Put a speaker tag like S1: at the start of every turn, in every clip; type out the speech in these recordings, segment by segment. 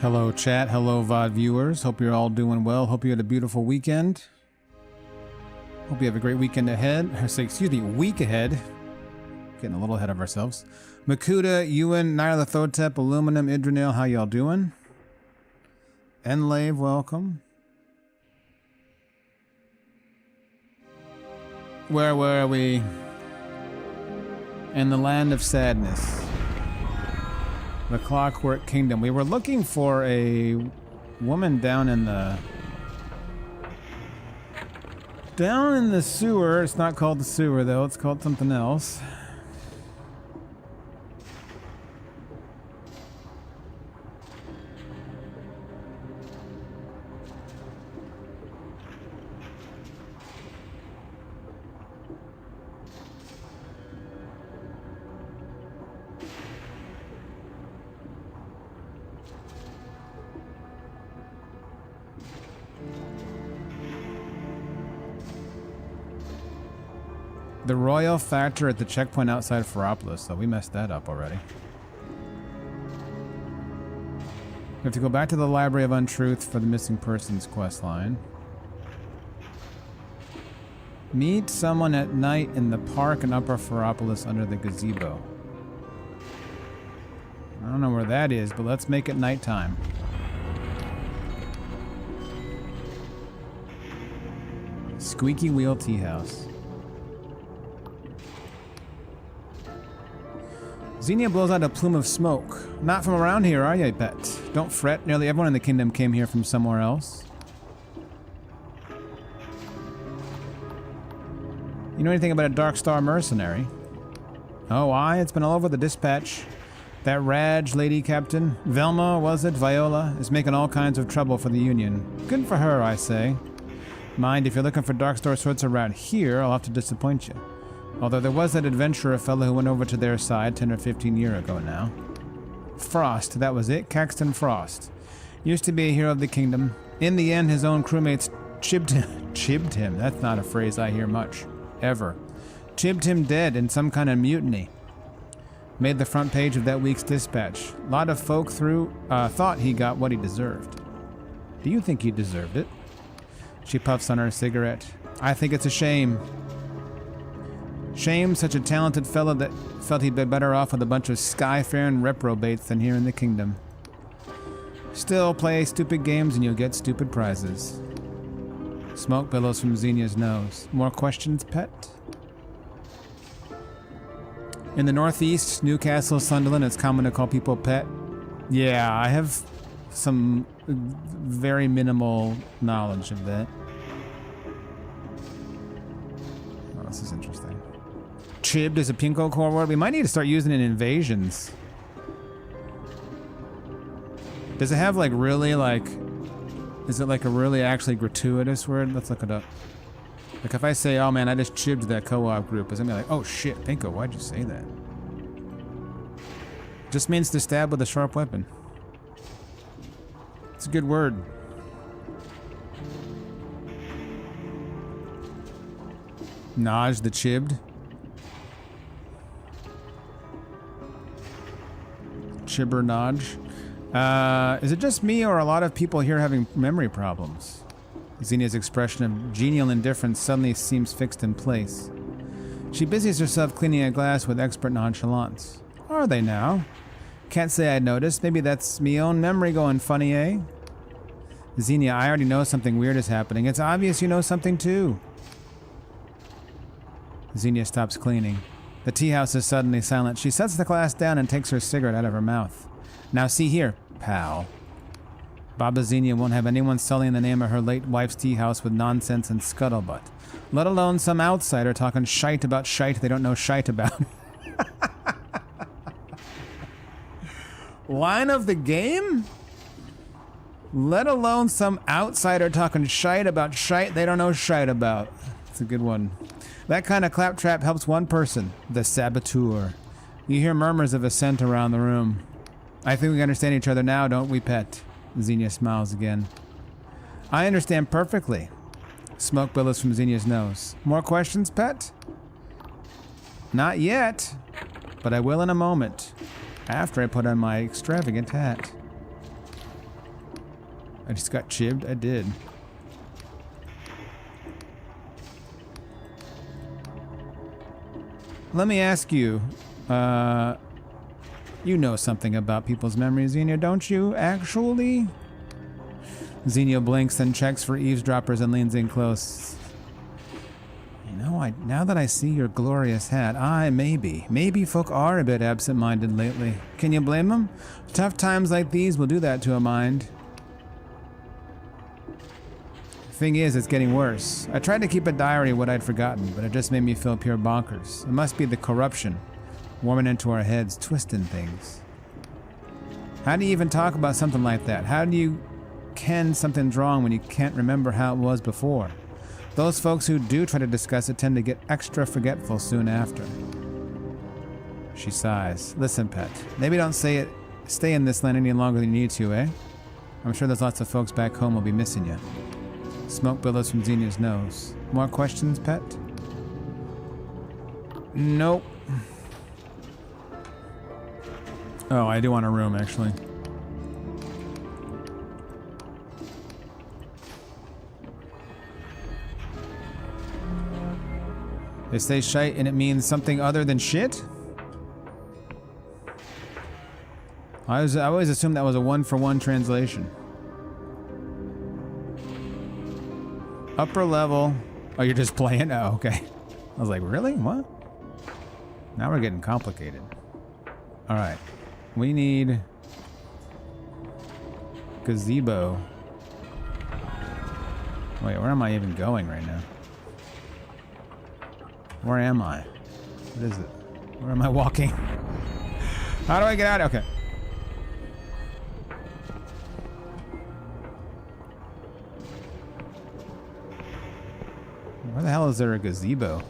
S1: Hello chat, hello VOD viewers. Hope you're all doing well. Hope you had a beautiful weekend. Hope you have a great weekend ahead. Week ahead. Getting a little ahead of ourselves. Makuta, Ewan, Nyarlathotep, Aluminum, Idranil, how y'all doing? Enlave, welcome. Where were we? In the land of sadness. The Clockwork Kingdom. We were looking for a woman down in the sewer. It's not called the sewer though, it's called something else. The Royal Factor at the checkpoint outside Ferropolis, so we messed that up already. We have to go back to the Library of Untruth for the Missing Persons questline. Meet someone at night in the park in Upper Ferropolis under the gazebo. I don't know where that is, but let's make it nighttime. Squeaky Wheel Tea House. Xenia blows out a plume of smoke. Not from around here, are you, pet? Don't fret, nearly everyone in the kingdom came here from somewhere else. You know anything about a Dark Star mercenary? Oh, aye, it's been all over the dispatch. That Raj lady captain, Velma, was it, Viola, is making all kinds of trouble for the Union. Good for her, I say. Mind, if you're looking for Dark Star sorts around here, I'll have to disappoint you. Although there was that adventurer fellow who went over to their side 10 or 15 years ago now. Frost, that was it, Caxton Frost. Used to be a hero of the kingdom. In the end, his own crewmates chibbed him. That's not a phrase I hear much. Ever. Chibbed him dead in some kind of mutiny. Made the front page of that week's dispatch. A lot of folk thought he got what he deserved. Do you think he deserved it? She puffs on her cigarette. I think it's a shame. Shame such a talented fellow that felt he'd be better off with a bunch of skyfaring reprobates than here in the kingdom. Still, play stupid games and you'll get stupid prizes. Smoke billows from Xenia's nose. More questions, pet? In the northeast, Newcastle, Sunderland, it's common to call people pet. Yeah, I have some very minimal knowledge of that. Oh, this is interesting. Chibbed is a Pinco core word. We might need to start using it in invasions. Does it have like really like... Is it like a really actually gratuitous word? Let's look it up. Like if I say, oh man, I just chibbed that co-op group, is it gonna be like, oh shit, Pinco, why'd you say that? Just means to stab with a sharp weapon. It's a good word. Naj the chibbed. Chibber Naj. Is it just me or are a lot of people here having memory problems? Xenia's expression of genial indifference suddenly seems fixed in place. She busies herself cleaning a glass with expert nonchalance. Are they now? Can't say I'd noticed. Maybe that's me own memory going funny, eh? Xenia, I already know something weird is happening. It's obvious you know something too. Xenia stops cleaning. The tea house is suddenly silent. She sets the glass down and takes her cigarette out of her mouth. Now see here, pal. Baba Xenia won't have anyone sullying the name of her late wife's tea house with nonsense and scuttlebutt. Let alone some outsider talking shite about shite they don't know shite about. Line of the game? Let alone some outsider talking shite about shite they don't know shite about. It's a good one. That kind of claptrap helps one person, the saboteur. You hear murmurs of assent around the room. I think we understand each other now, don't we, pet? Xenia smiles again. I understand perfectly. Smoke billows from Xenia's nose. More questions, pet? Not yet, but I will in a moment, after I put on my extravagant hat. I just got chibbed. I did. Let me ask you, you know something about people's memories, Xenia, don't you, actually? Xenia blinks and checks for eavesdroppers and leans in close. You know, now that I see your glorious hat, maybe folk are a bit absent-minded lately. Can you blame them? Tough times like these will do that to a mind. Thing is, it's getting worse. I tried to keep a diary of what I'd forgotten, but it just made me feel pure bonkers. It must be the corruption warming into our heads, twisting things. How do you even talk about something like that? How do you ken something's wrong when you can't remember how it was before? Those folks who do try to discuss it tend to get extra forgetful soon after. She sighs. Listen, pet, maybe don't stay in this land any longer than you need to, eh? I'm sure there's lots of folks back home who'll be missing you. Smoke billows from Xenia's nose. More questions, pet? Nope. Oh, I do want a room, actually. They say shite and it means something other than shit? I always assumed that was a one-for-one translation. Upper level. Oh, you're just playing? Oh, okay. I was like, really? What? Now we're getting complicated. Alright. We need... gazebo. Wait, where am I even going right now? Where am I? What is it? Where am I walking? How do I get out? Okay. Where the hell is there a gazebo?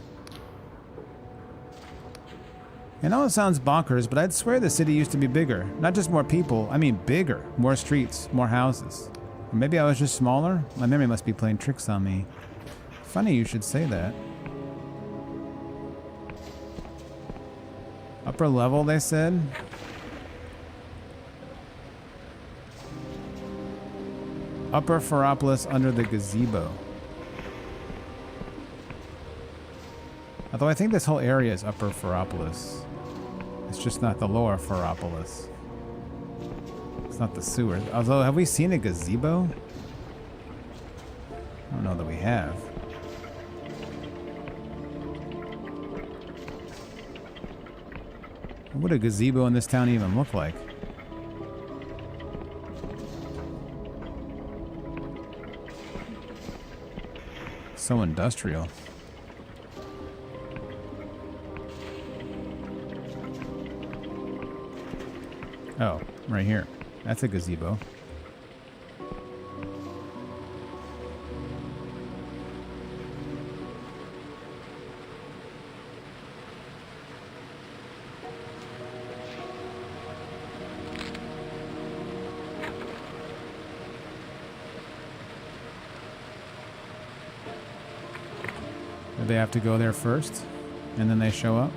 S1: I know it sounds bonkers, but I'd swear the city used to be bigger. Not just more people, I mean bigger. More streets, more houses. Or maybe I was just smaller? My memory must be playing tricks on me. Funny you should say that. Upper level, they said? Upper Ferropolis under the gazebo. Although I think this whole area is Upper Ferropolis. It's just not the Lower Ferropolis. It's not the sewers. Although, have we seen a gazebo? I don't know that we have. What would a gazebo in this town even look like? So industrial. Oh, right here. That's a gazebo. Do they have to go there first, and then they show up?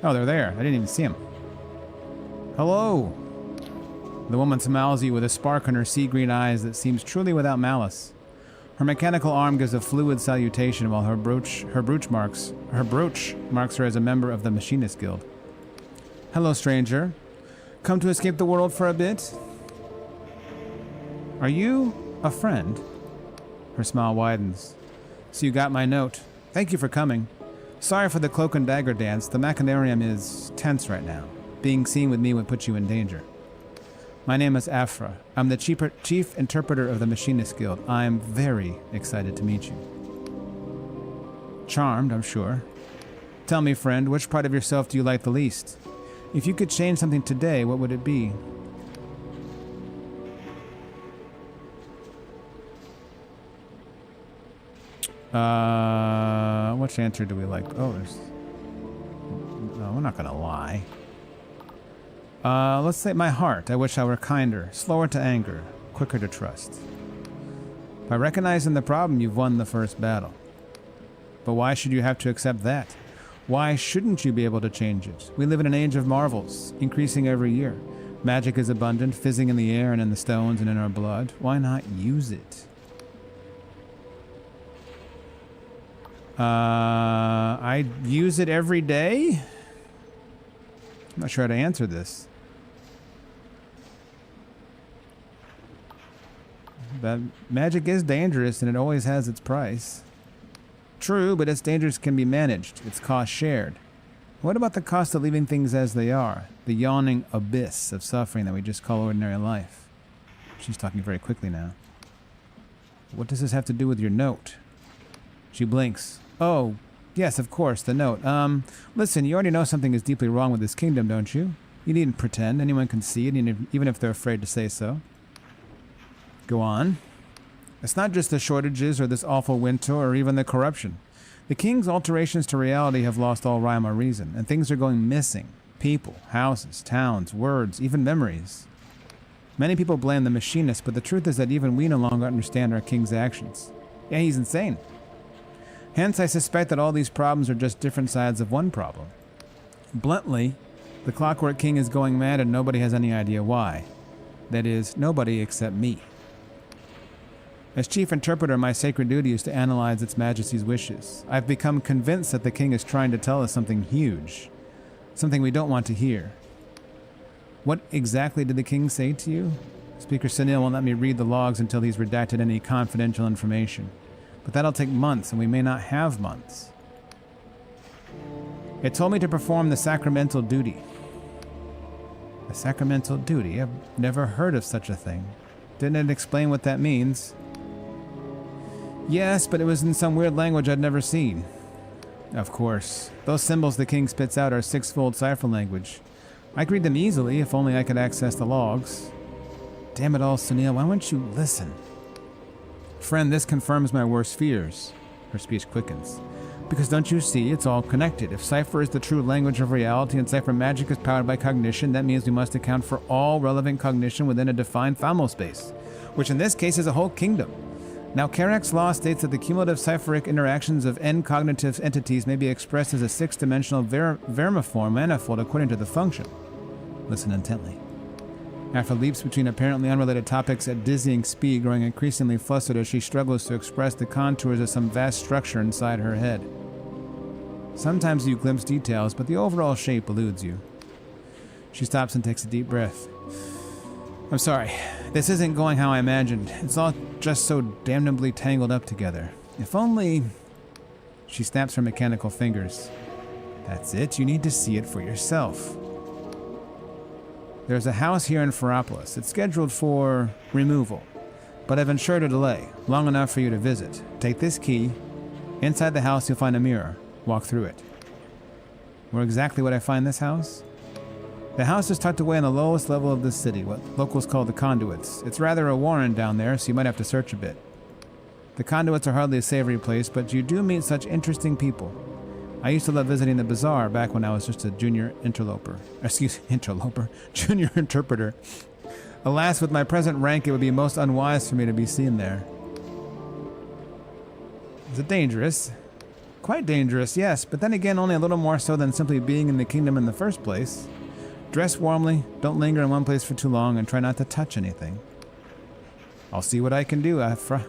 S1: Oh, they're there. I didn't even see them. Hello! The woman smiles at you with a spark in her sea green eyes that seems truly without malice. Her mechanical arm gives a fluid salutation while her brooch marks her as a member of the Machinist Guild. Hello, stranger. Come to escape the world for a bit? Are you a friend? Her smile widens. So you got my note. Thank you for coming. Sorry for the cloak and dagger dance. The machinarium is tense right now. Being seen with me would put you in danger. My name is Afra. I'm the chief interpreter of the Machinist Guild. I'm very excited to meet you. Charmed, I'm sure. Tell me, friend, which part of yourself do you like the least? If you could change something today, what would it be? Which answer do we like? Oh, there's... No, we're not gonna lie. Let's say my heart. I wish I were kinder, slower to anger, quicker to trust. By recognizing the problem, you've won the first battle. But why should you have to accept that? Why shouldn't you be able to change it? We live in an age of marvels, increasing every year. Magic is abundant, fizzing in the air and in the stones and in our blood. Why not use it? I use it every day? I'm not sure how to answer this. But magic is dangerous and it always has its price. True, but its dangers can be managed. Its cost shared. What about the cost of leaving things as they are? The yawning abyss of suffering that we just call ordinary life. She's talking very quickly now. What does this have to do with your note? She blinks. Oh, yes, of course, the note. Listen, you already know something is deeply wrong with this kingdom, don't you? You needn't pretend. Anyone can see it, even if they're afraid to say so. Go on. It's not just the shortages or this awful winter or even the corruption. The king's alterations to reality have lost all rhyme or reason, and things are going missing. People, houses, towns, words, even memories. Many people blame the machinist, but the truth is that even we no longer understand our king's actions. Yeah, he's insane. Hence, I suspect that all these problems are just different sides of one problem. Bluntly, the Clockwork King is going mad and nobody has any idea why. That is, nobody except me. As chief interpreter, my sacred duty is to analyze its majesty's wishes. I've become convinced that the king is trying to tell us something huge. Something we don't want to hear. What exactly did the king say to you? Speaker Sunil won't let me read the logs until he's redacted any confidential information. But that'll take months, and we may not have months. It told me to perform the sacramental duty. The sacramental duty? I've never heard of such a thing. Didn't it explain what that means? Yes, but it was in some weird language I'd never seen. Of course. Those symbols the king spits out are six-fold cipher language. I could read them easily if only I could access the logs. Damn it all, Sunil, why won't you listen? Friend, this confirms my worst fears. Her speech quickens. Because don't you see, it's all connected. If cipher is the true language of reality and cipher magic is powered by cognition, that means we must account for all relevant cognition within a defined thymospace, which in this case is a whole kingdom. Now, Karak's law states that the cumulative cipheric interactions of n cognitive entities may be expressed as a six-dimensional vermiform manifold according to the function. Listen intently. After leaps between apparently unrelated topics at dizzying speed, growing increasingly flustered as she struggles to express the contours of some vast structure inside her head. Sometimes you glimpse details, but the overall shape eludes you. She stops and takes a deep breath. I'm sorry. This isn't going how I imagined. It's all just so damnably tangled up together. If only... She snaps her mechanical fingers. That's it. You need to see it for yourself. There's a house here in Ferropolis. It's scheduled for removal, but I've ensured a delay, long enough for you to visit. Take this key. Inside the house, you'll find a mirror. Walk through it. Where exactly would I find this house? The house is tucked away on the lowest level of the city, what locals call the conduits. It's rather a warren down there, so you might have to search a bit. The conduits are hardly a savory place, but you do meet such interesting people. I used to love visiting the bazaar back when I was just a junior interloper. Junior interpreter. Alas, with my present rank, it would be most unwise for me to be seen there. Is it dangerous? Quite dangerous, yes, but then again, only a little more so than simply being in the kingdom in the first place. Dress warmly, don't linger in one place for too long, and try not to touch anything. I'll see what I can do, Afra.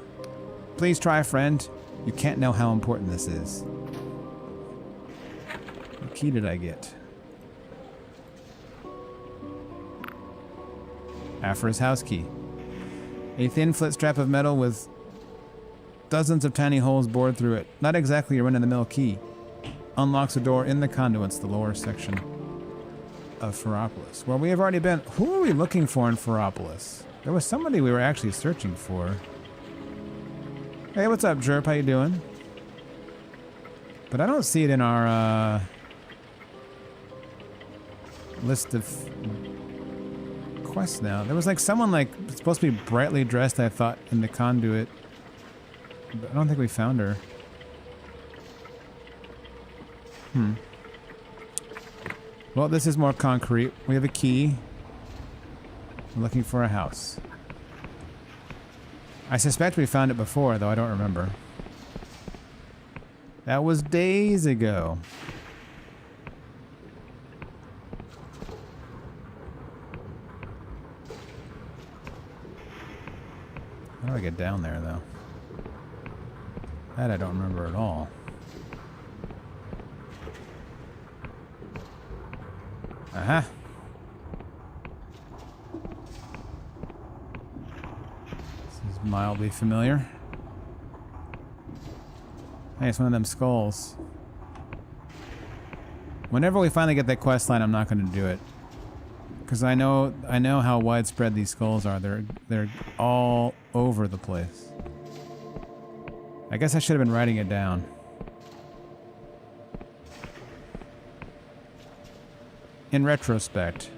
S1: Please try, friend. You can't know how important this is. What key did I get? Afra's house key. A thin flit strap of metal with dozens of tiny holes bored through it. Not exactly a run-of-the-mill key. Unlocks a door in the conduits, the lower section of Ferropolis. Well, we have already been... Who are we looking for in Ferropolis? There was somebody we were actually searching for. Hey, what's up, Jerp? How you doing? But I don't see it in our list of quests now. There was like someone like supposed to be brightly dressed, I thought, in the conduit. But I don't think we found her. Well, this is more concrete. We have a key. We're looking for a house. I suspect we found it before, though I don't remember. That was days ago. do I get down there, though? That I don't remember at all. Aha! This is mildly familiar. Hey, it's one of them skulls. Whenever we finally get that quest line, I'm not going to do it. Because I know how widespread these skulls are. They're all over the place. I guess I should have been writing it down. In retrospect.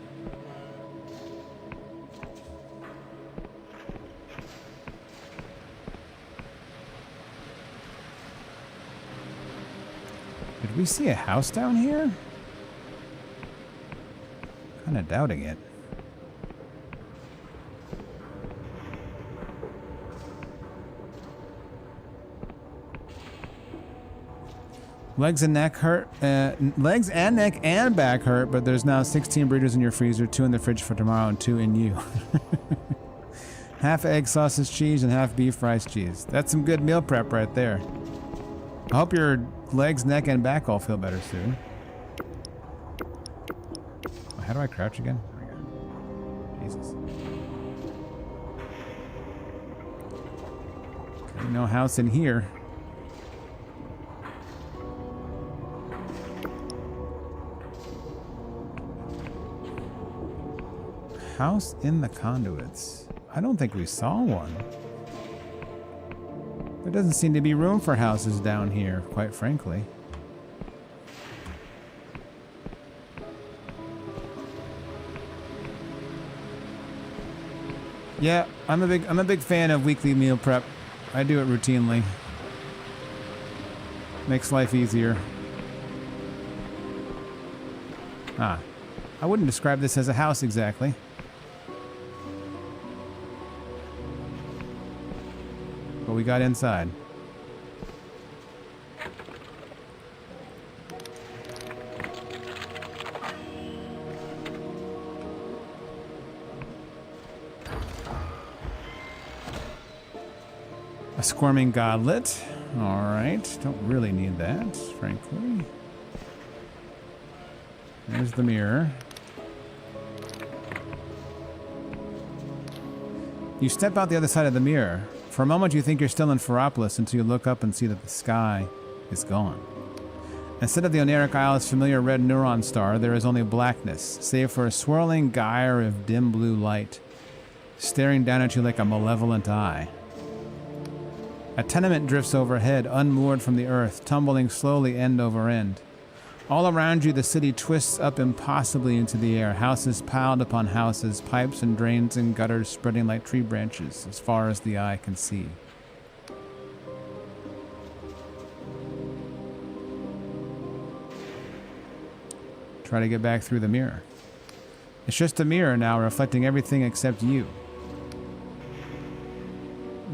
S1: Did we see a house down here? Kinda doubting it. Legs and neck hurt. Legs and neck and back hurt, but there's now 16 burritos in your freezer, 2 in the fridge for tomorrow, and 2 in you. Half egg sausage cheese and half beef rice cheese. That's some good meal prep right there. I hope your legs, neck, and back all feel better soon. How do I crouch again? There we go. Jesus. Okay, no house in here. House in the conduits. I don't think we saw one. There doesn't seem to be room for houses down here, quite frankly. Yeah, I'm a big fan of weekly meal prep. I do it routinely. Makes life easier. Ah, I wouldn't describe this as a house exactly. But we got inside. A squirming godlet. Alright, don't really need that, frankly. There's the mirror. You step out the other side of the mirror. For a moment you think you're still in Ferropolis until you look up and see that the sky is gone. Instead of the Oneric Isle's familiar red neuron star, there is only blackness, save for a swirling gyre of dim blue light, staring down at you like a malevolent eye. A tenement drifts overhead, unmoored from the earth, tumbling slowly end over end. All around you, the city twists up impossibly into the air, houses piled upon houses, pipes and drains and gutters spreading like tree branches as far as the eye can see. Try to get back through the mirror. It's just a mirror now, reflecting everything except you.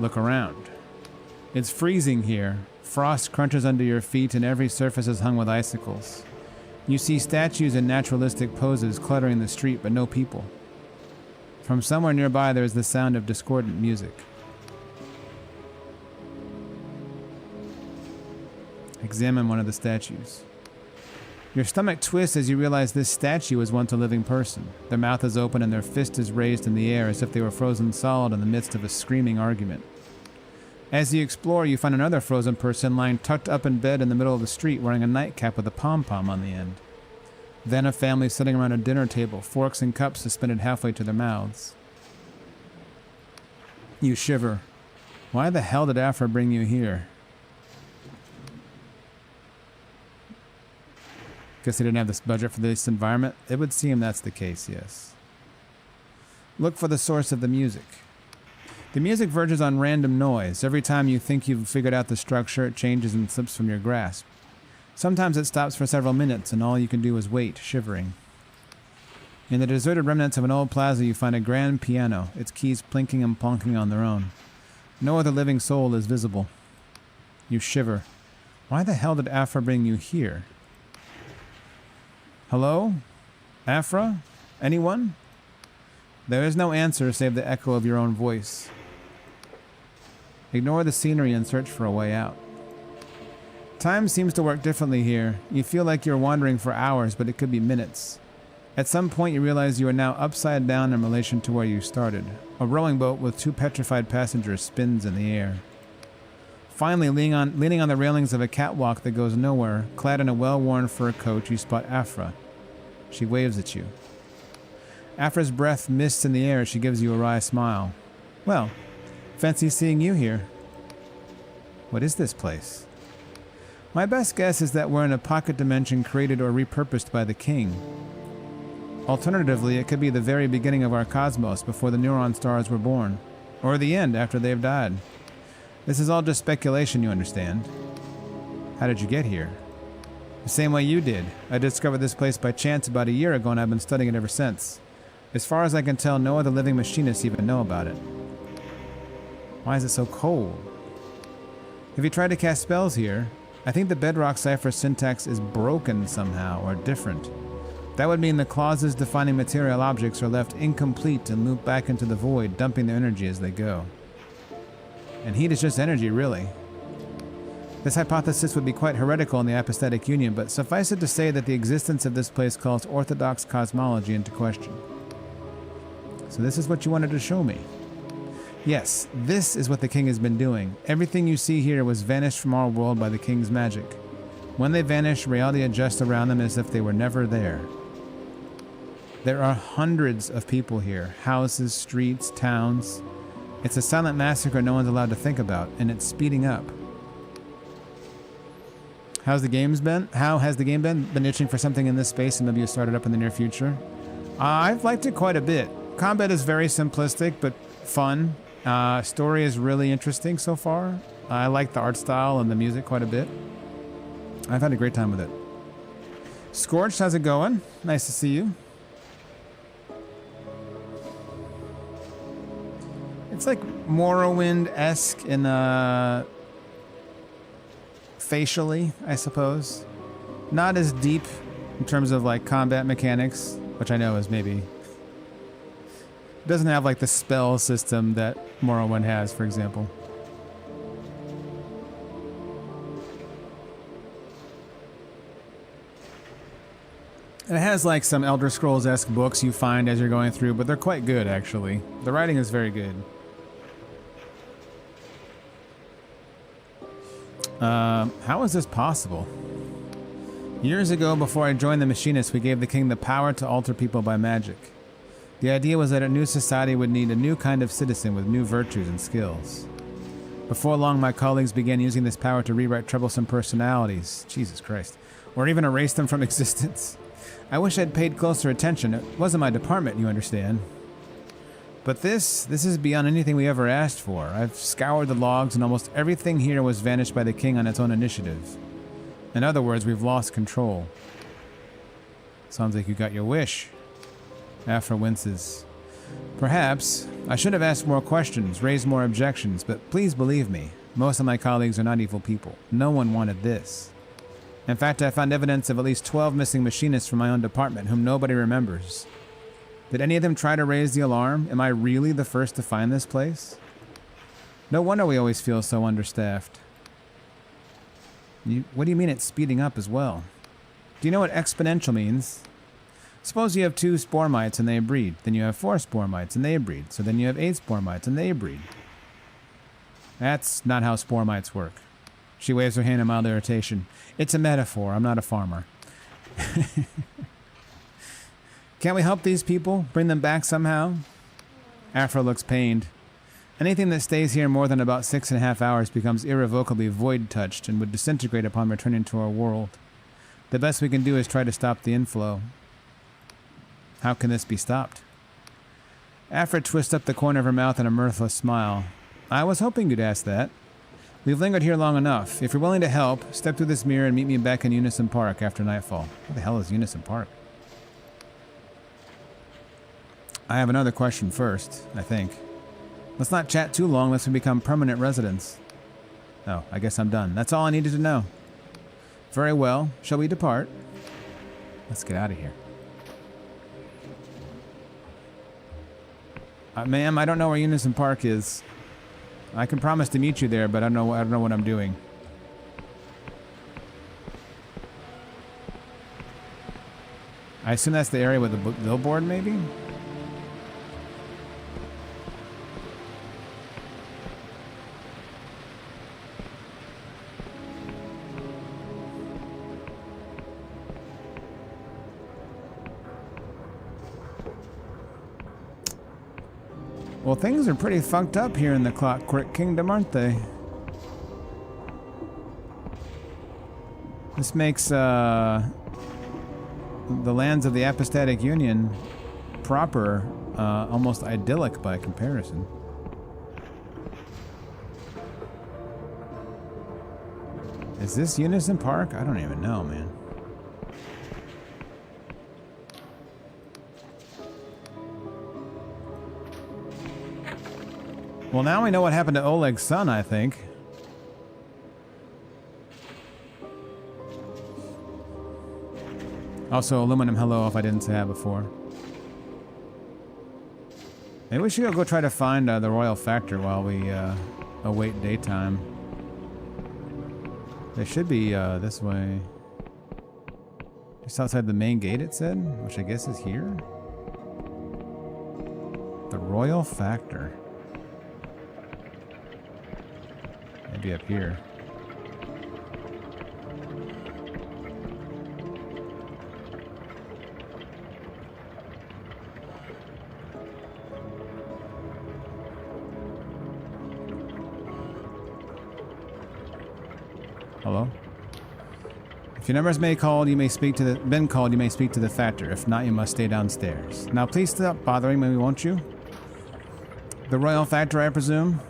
S1: Look around. It's freezing here. Frost crunches under your feet and every surface is hung with icicles. You see statues in naturalistic poses cluttering the street, but no people. From somewhere nearby there is the sound of discordant music. Examine one of the statues. Your stomach twists as you realize this statue is once a living person. Their mouth is open and their fist is raised in the air as if they were frozen solid in the midst of a screaming argument. As you explore, you find another frozen person lying tucked up in bed in the middle of the street wearing a nightcap with a pom-pom on the end. Then a family sitting around a dinner table, forks and cups suspended halfway to their mouths. You shiver. Why the hell did Afra bring you here? Guess they didn't have this budget for this environment? It would seem that's the case, yes. Look for the source of the music. The music verges on random noise. Every time you think you've figured out the structure, it changes and slips from your grasp. Sometimes it stops for several minutes, and all you can do is wait, shivering. In the deserted remnants of an old plaza, you find a grand piano, its keys plinking and plonking on their own. No other living soul is visible. You shiver. Why the hell did Afra bring you here? Hello? Afra? Anyone? There is no answer save the echo of your own voice. Ignore the scenery and search for a way out. Time seems to work differently here. You feel like you're wandering for hours, but it could be minutes. At some point you realize you are now upside down in relation to where you started. A rowing boat with 2 petrified passengers spins in the air. Finally, leaning on the railings of a catwalk that goes nowhere, clad in a well-worn fur coat, you spot Afra. She waves at you. Afra's breath mists in the air as she gives you a wry smile. Well, fancy seeing you here. What is this place? My best guess is that we're in a pocket dimension created or repurposed by the king. Alternatively, it could be the very beginning of our cosmos before the neuron stars were born, or the end after they've died. This is all just speculation, you understand. How did you get here? The same way you did. I discovered this place by chance about a year ago and I've been studying it ever since. As far as I can tell, no other living machinists even know about it. Why is it so cold? Have you tried to cast spells here? I think the bedrock cipher syntax is broken somehow, or different. That would mean the clauses defining material objects are left incomplete and loop back into the void, dumping their energy as they go. And heat is just energy, really. This hypothesis would be quite heretical in the apostatic union, but suffice it to say that the existence of this place calls orthodox cosmology into question. So this is what you wanted to show me. Yes, this is what the king has been doing. Everything you see here was vanished from our world by the king's magic. When they vanish, reality adjusts around them as if they were never there. There are hundreds of people here. Houses, streets, towns. It's a silent massacre no one's allowed to think about, and it's speeding up. How has the game been? Been itching for something in this space and maybe you start it up in the near future? I've liked it quite a bit. Combat is very simplistic, but fun. Story is really interesting so far. I like the art style and the music quite a bit. I've had a great time with it. Scorched, how's it going? Nice to see you. It's like Morrowind-esque in facially, I suppose. Not as deep in terms of like combat mechanics, which I know is maybe... It doesn't have like the spell system that Morrowind has, for example. It has like some Elder Scrolls-esque books you find as you're going through, but they're quite good actually. The writing is very good. How is this possible? Years ago, before I joined the Machinists, we gave the king the power to alter people by magic. The idea was that a new society would need a new kind of citizen with new virtues and skills. Before long, my colleagues began using this power to rewrite troublesome personalities, Jesus Christ, or even erase them from existence. I wish I'd paid closer attention. It wasn't my department, you understand. But this is beyond anything we ever asked for. I've scoured the logs and almost everything here was vanished by the king on its own initiative. In other words, we've lost control. Sounds like you got your wish. Afra winces. Perhaps I should have asked more questions, raised more objections, but please believe me, most of my colleagues are not evil people. No one wanted this. In fact, I found evidence of at least 12 missing machinists from my own department whom nobody remembers. Did any of them try to raise the alarm? Am I really the first to find this place? No wonder we always feel so understaffed. What do you mean it's speeding up as well? Do you know what exponential means? Suppose you have 2 spore mites and they breed. Then you have 4 spore mites and they breed. So then you have 8 spore mites and they breed. That's not how spore mites work. She waves her hand in mild irritation. It's a metaphor. I'm not a farmer. Can't we help these people? Bring them back somehow? Afra looks pained. Anything that stays here more than about 6.5 hours becomes irrevocably void-touched and would disintegrate upon returning to our world. The best we can do is try to stop the inflow. How can this be stopped? Afra twists up the corner of her mouth in a mirthless smile. I was hoping you'd ask that. We've lingered here long enough. If you're willing to help, step through this mirror and meet me back in Unison Park after nightfall. What the hell is Unison Park? I have another question first, I think. Let's not chat too long lest we become permanent residents. Oh, I guess I'm done. That's all I needed to know. Very well. Shall we depart? Let's get out of here. Ma'am, I don't know where Unison Park is. I can promise to meet you there, but I don't know what I'm doing. I assume that's the area with the billboard, maybe? Well, things are pretty fucked up here in the Clockwork Kingdom, aren't they? This makes, the lands of the Apostatic Union proper almost idyllic by comparison. Is this Unison Park? I don't even know, man. Well, now we know what happened to Oleg's son, I think. Also, aluminum hello if I didn't say that before. Maybe we should go try to find the Royal Factor while we await daytime. They should be this way. Just outside the main gate, it said, which I guess is here. The Royal Factor. Maybe up here. Hello? If your number has been called, you may speak to the factor. If not, you must stay downstairs. Now please stop bothering me, won't you? The Royal Factor, I presume?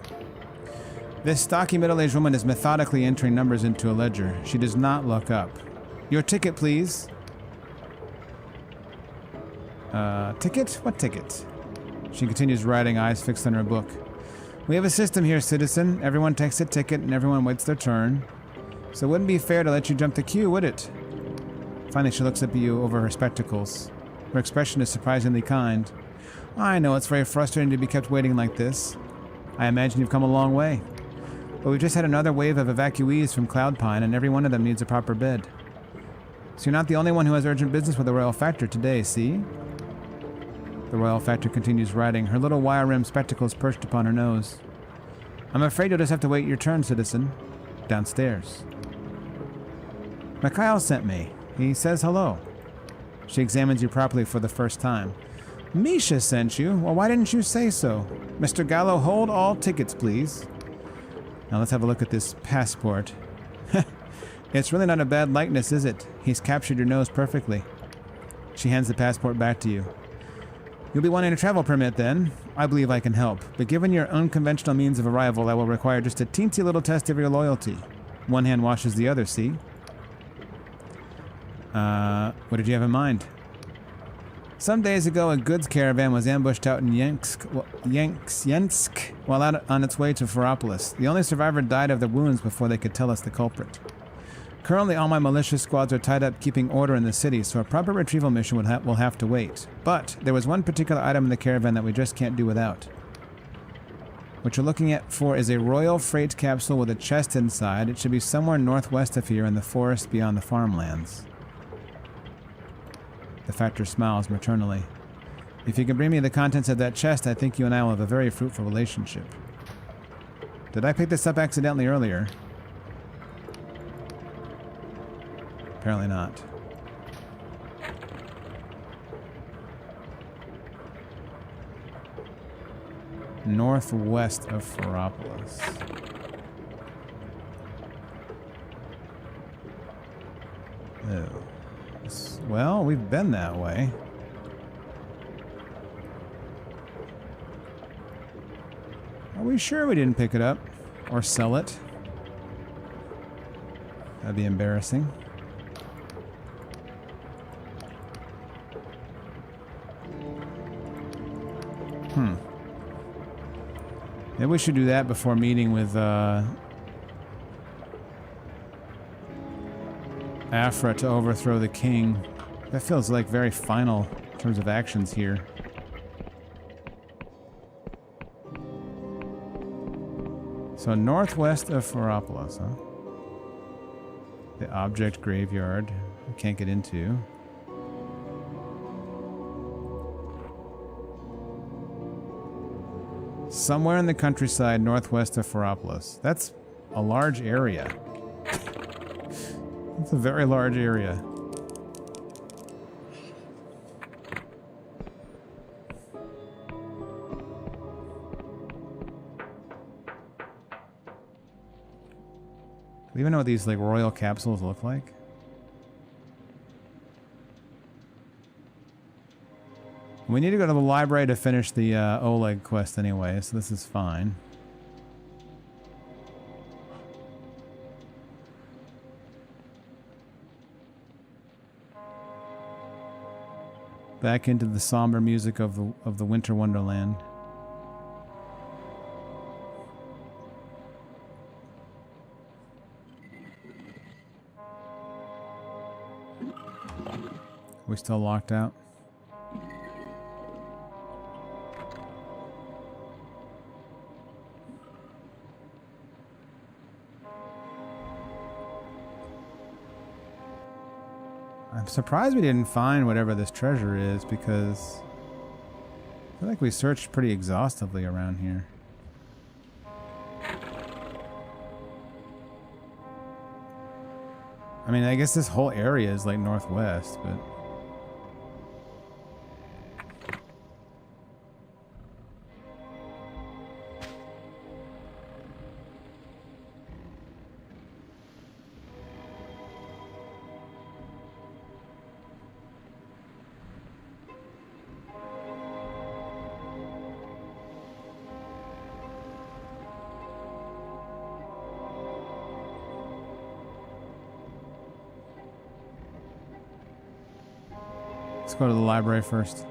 S1: This stocky middle-aged woman is methodically entering numbers into a ledger. She does not look up. Your ticket, please. Ticket? What ticket? She continues writing, eyes fixed on her book. We have a system here, citizen. Everyone takes a ticket and everyone waits their turn. So it wouldn't be fair to let you jump the queue, would it? Finally, she looks up at you over her spectacles. Her expression is surprisingly kind. I know it's very frustrating to be kept waiting like this. I imagine you've come a long way. But we've just had another wave of evacuees from Cloudpine, and every one of them needs a proper bed. So you're not the only one who has urgent business with the Royal Factor today, see? The Royal Factor continues writing, her little wire-rimmed spectacles perched upon her nose. I'm afraid you'll just have to wait your turn, citizen. Downstairs. Mikhail sent me. He says hello. She examines you properly for the first time. Misha sent you? Well, why didn't you say so? Mr. Gallo, hold all tickets, please. Now let's have a look at this passport. It's really not a bad likeness, is it? He's captured your nose perfectly. She hands the passport back to you. You'll be wanting a travel permit then. I believe I can help. But given your unconventional means of arrival, I will require just a teensy little test of your loyalty. One hand washes the other, see? What did you have in mind? Some days ago, a goods caravan was ambushed out in Yensk while out on its way to Ferropolis. The only survivor died of the wounds before they could tell us the culprit. Currently, all my militia squads are tied up keeping order in the city, so a proper retrieval mission will have to wait. But there was one particular item in the caravan that we just can't do without. What you're looking at for is a royal freight capsule with a chest inside. It should be somewhere northwest of here in the forest beyond the farmlands. The Factor smiles maternally. If you can bring me the contents of that chest, I think you and I will have a very fruitful relationship. Did I pick this up accidentally earlier? Apparently not. Northwest of Ferropolis. Oh. Well, we've been that way. Are we sure we didn't pick it up? Or sell it? That'd be embarrassing. Maybe we should do that before meeting with Afra to overthrow the king. That feels like very final in terms of actions here. So northwest of Pheropolis, huh? The object graveyard. We can't get into. Somewhere in the countryside northwest of Pheropolis. That's a large area. It's a very large area. Do you even know what these like royal capsules look like? We need to go to the library to finish the Oleg quest anyway, so this is fine. Back into the somber music of the Winter Wonderland. We still locked out? I'm surprised we didn't find whatever this treasure is because I feel like we searched pretty exhaustively around here. I mean, I guess this whole area is like northwest, but... Let's go to the library first.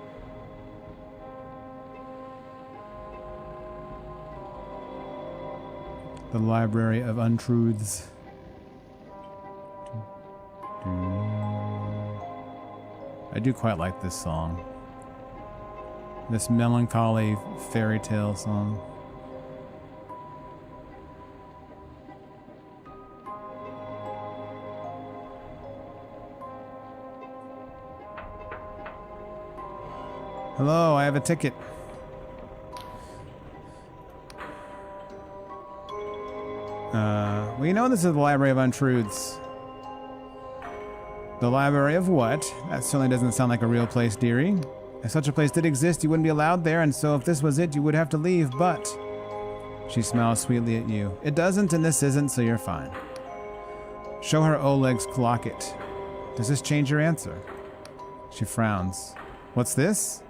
S1: The Library of Untruths. I do quite like this song. This melancholy fairy tale song. Hello, I have a ticket. Well, you know this is the Library of Untruths. The Library of what? That certainly doesn't sound like a real place, dearie. If such a place did exist, you wouldn't be allowed there, and so if this was it, you would have to leave, but... She smiles sweetly at you. It doesn't, and this isn't, so you're fine. Show her Oleg's locket. Does this change your answer? She frowns. What's this?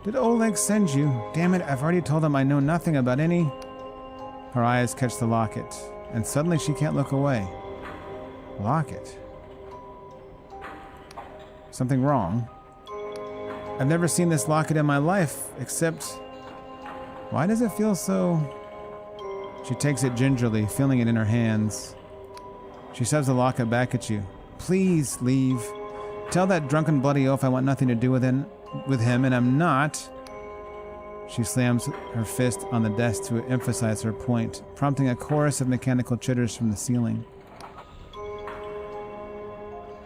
S1: Did Oleg send you? Damn it, I've already told him I know nothing about any... Her eyes catch the locket, and suddenly she can't look away. Locket? Something wrong? I've never seen this locket in my life, except... Why does it feel so... She takes it gingerly, feeling it in her hands. She shoves the locket back at you. Please, leave. Tell that drunken bloody oaf I want nothing to do with him, and I'm not... She slams her fist on the desk to emphasize her point, prompting a chorus of mechanical chitters from the ceiling.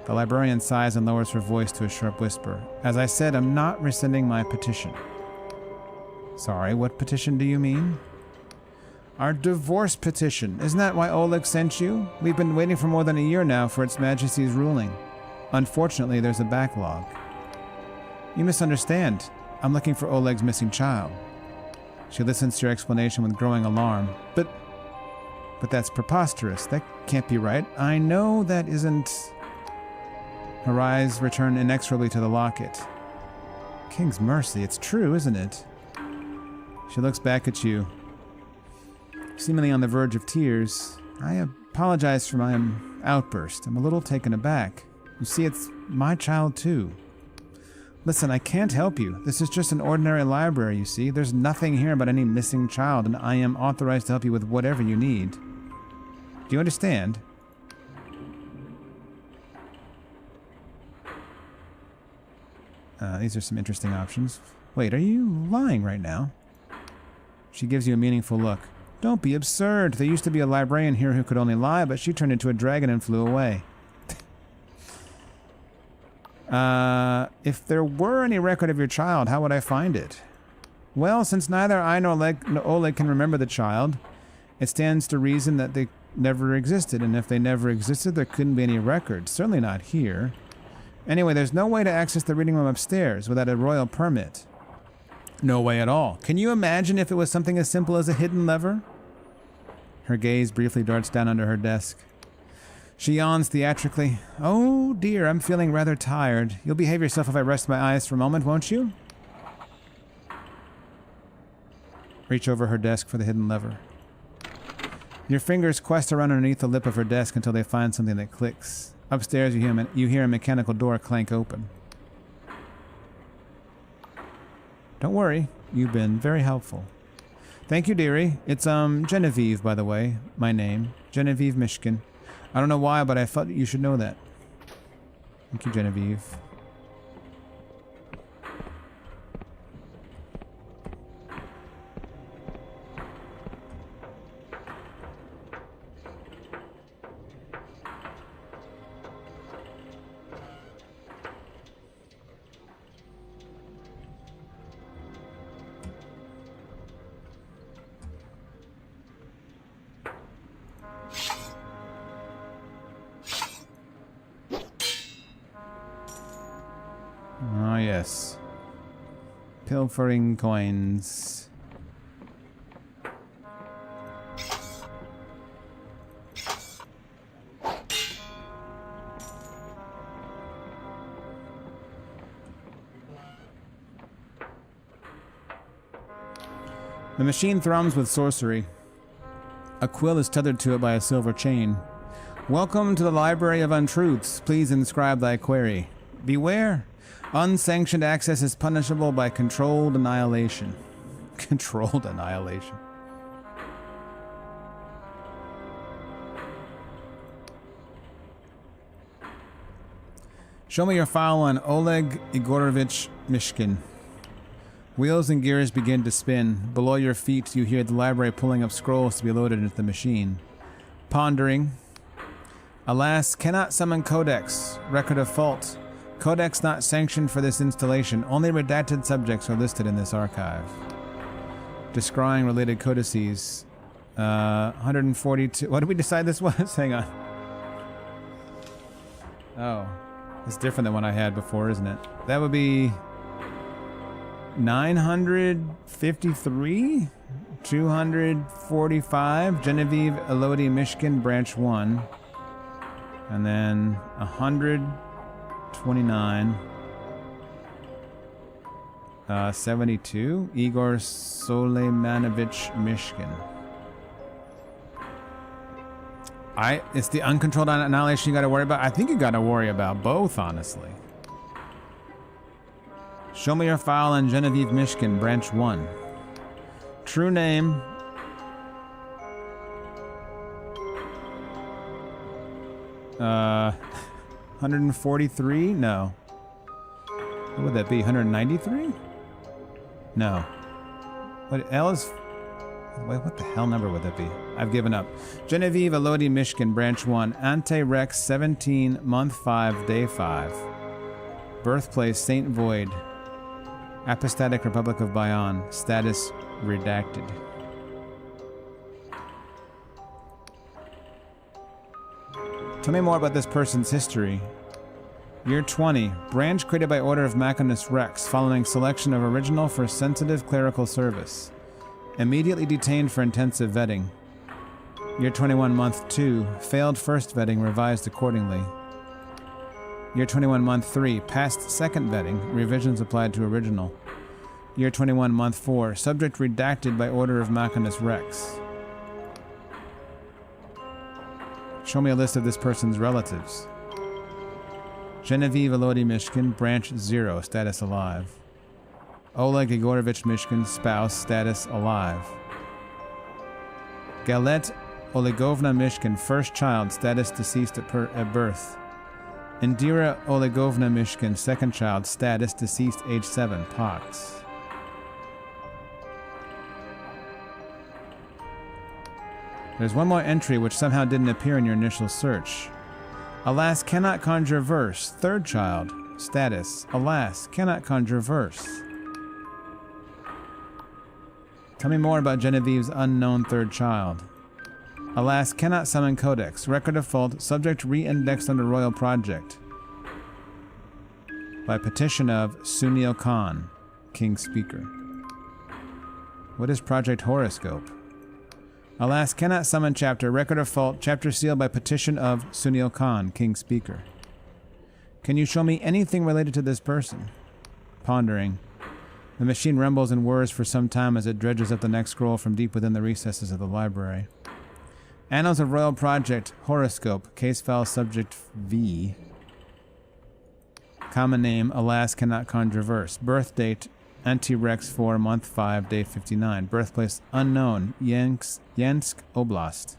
S1: The librarian sighs and lowers her voice to a sharp whisper. As I said, I'm not rescinding my petition. Sorry, what petition do you mean? Our divorce petition. Isn't that why Oleg sent you? We've been waiting for more than a year now for Its Majesty's ruling. Unfortunately, there's a backlog. You misunderstand. I'm looking for Oleg's missing child. She listens to your explanation with growing alarm. But that's preposterous. That can't be right. I know that isn't... Her eyes return inexorably to the locket. King's mercy, it's true, isn't it? She looks back at you, seemingly on the verge of tears. I apologize for my outburst. I'm a little taken aback. You see, it's my child too. Listen, I can't help you. This is just an ordinary library, you see. There's nothing here about any missing child, and I am authorized to help you with whatever you need. Do you understand? These are some interesting options. Wait, are you lying right now? She gives you a meaningful look. Don't be absurd. There used to be a librarian here who could only lie, but she turned into a dragon and flew away. If there were any record of your child, how would I find it? Well, since neither I nor Oleg can remember the child, it stands to reason that they never existed, and if they never existed, there couldn't be any record. Certainly not here. Anyway, there's no way to access the reading room upstairs without a royal permit. No way at all. Can you imagine if it was something as simple as a hidden lever? Her gaze briefly darts down under her desk. She yawns theatrically. Oh dear, I'm feeling rather tired. You'll behave yourself if I rest my eyes for a moment, won't you? Reach over her desk for the hidden lever. Your fingers quest around underneath the lip of her desk until they find something that clicks. Upstairs, you hear a mechanical door clank open. Don't worry, you've been very helpful. Thank you, dearie. It's, Genevieve, by the way, my name. Genevieve Mishkin. I don't know why, but I thought you should know that. Thank you, Genevieve. Oh, yes. Pilfering coins. The machine thrums with sorcery. A quill is tethered to it by a silver chain. Welcome to the Library of Untruths. Please inscribe thy query. Beware. Unsanctioned access is punishable by controlled annihilation. Controlled annihilation. Show me your file on Oleg Igorovich Mishkin. Wheels and gears begin to spin. Below your feet, you hear the library pulling up scrolls to be loaded into the machine. Pondering. Alas, cannot summon codex. Record of fault. Codex not sanctioned for this installation. Only redacted subjects are listed in this archive. Descrying related codices. 142. What did we decide this was? Hang on. Oh. It's different than what I had before, isn't it? That would be 953? 245. Genevieve Elodie Mishkin, branch 1. And then 129. 72. Igor Solemanovich Mishkin. It's the uncontrolled annihilation you gotta worry about. I think you gotta worry about both, honestly. Show me your file on Genevieve Mishkin, branch 1. True name. Uh, 143? No. What would that be? 193? No. What L is... Wait, what the hell number would that be? I've given up. Genevieve Elodie Mishkin, branch 1. Ante Rex 17, month 5, day 5. Birthplace Saint Void. Apostatic Republic of Bayonne. Status redacted. Tell me more about this person's history. Year 20. Branch created by order of Machinus Rex, following selection of original for sensitive clerical service. Immediately detained for intensive vetting. Year 21, month 2. Failed first vetting, revised accordingly. Year 21, month 3. Passed second vetting, revisions applied to original. Year 21, month 4. Subject redacted by order of Machinus Rex. Show me a list of this person's relatives. Genevieve Elodie Mishkin, branch 0, status alive. Oleg Igorovich Mishkin, spouse, status alive. Galette Olegovna Mishkin, first child, status deceased at birth. Indira Olegovna Mishkin, second child, status deceased age 7, pox. There's one more entry which somehow didn't appear in your initial search. Alas, cannot conjure verse. Third child. Status. Alas, cannot conjure verse. Tell me more about Genevieve's unknown third child. Alas, cannot summon codex. Record default. Subject re-indexed under royal project. By petition of Sunil Khan, King Speaker. What is Project Horoscope? Alas, cannot summon chapter. Record of fault. Chapter sealed by petition of Sunil Khan, King Speaker. Can you show me anything related to this person? Pondering. The machine rumbles and whirs for some time as it dredges up the next scroll from deep within the recesses of the library. Annals of Royal Project. Horoscope. Case file subject V. Common name. Alas, cannot conjure verse. Birth date. Anti-Rex 4, month 5, day 59. Birthplace unknown. Yansk Oblast.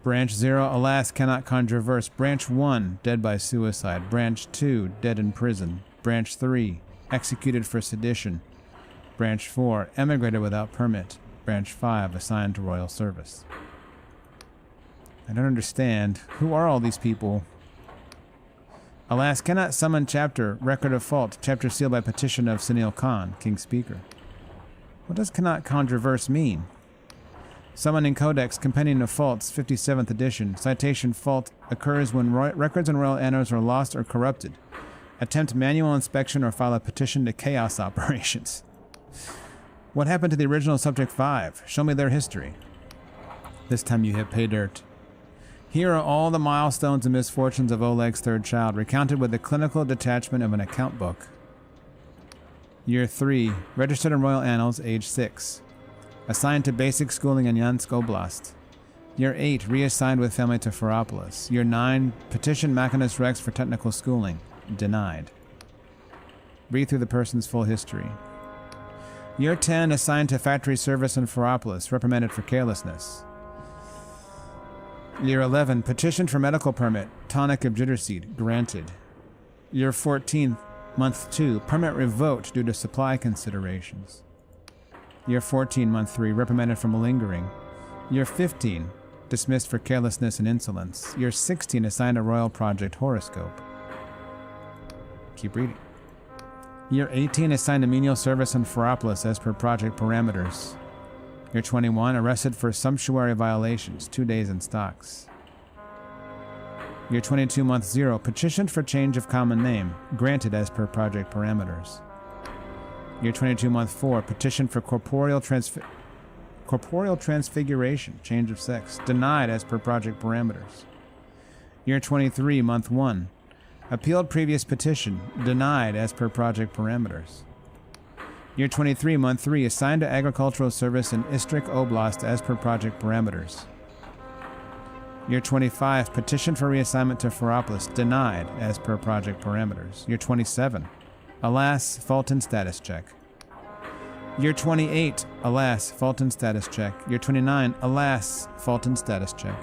S1: Branch 0, alas, cannot conjure verse. Branch 1, dead by suicide. Branch 2, dead in prison. Branch 3, executed for sedition. Branch 4, emigrated without permit. Branch 5, assigned to royal service. I don't understand. Who are all these people? Alas, cannot summon chapter. Record of fault. Chapter sealed by petition of Sunil Khan, King Speaker. What does cannot conjure verse mean? Summoning Codex, Compendium of Faults, 57th edition. Citation fault occurs when records and royal annals are lost or corrupted. Attempt manual inspection or file a petition to chaos operations. What happened to the original Subject 5? Show me their history. This time you hit pay dirt. Here are all the milestones and misfortunes of Oleg's third child, recounted with the clinical detachment of an account book. Year 3, registered in Royal Annals, age 6. Assigned to basic schooling in Yansk Oblast. Year 8, reassigned with family to Ferropolis. Year 9, petitioned Machinus Rex for technical schooling. Denied. Read through the person's full history. Year 10, assigned to factory service in Ferropolis, reprimanded for carelessness. Year 11, petitioned for medical permit, tonic of jitter seed, granted. Year 14, month 2, permit revoked due to supply considerations. Year 14, month 3, reprimanded for malingering. Year 15, dismissed for carelessness and insolence. Year 16, assigned a royal project horoscope. Keep reading. Year 18, assigned a menial service in Ferropolis as per project parameters. Year 21, arrested for sumptuary violations, 2 days in stocks. Year 22, month 0, petitioned for change of common name, granted as per project parameters. Year 22, month 4, petitioned for corporeal transfiguration, change of sex, denied as per project parameters. Year 23, month 1, appealed previous petition, denied as per project parameters. Year 23, month 3, assigned to agricultural service in Istrik Oblast as per project parameters. Year 25, petition for reassignment to Ferropolis, denied as per project parameters. Year 27, alas, fault in status check. Year 28, alas, fault in status check. Year 29, alas, fault in status check.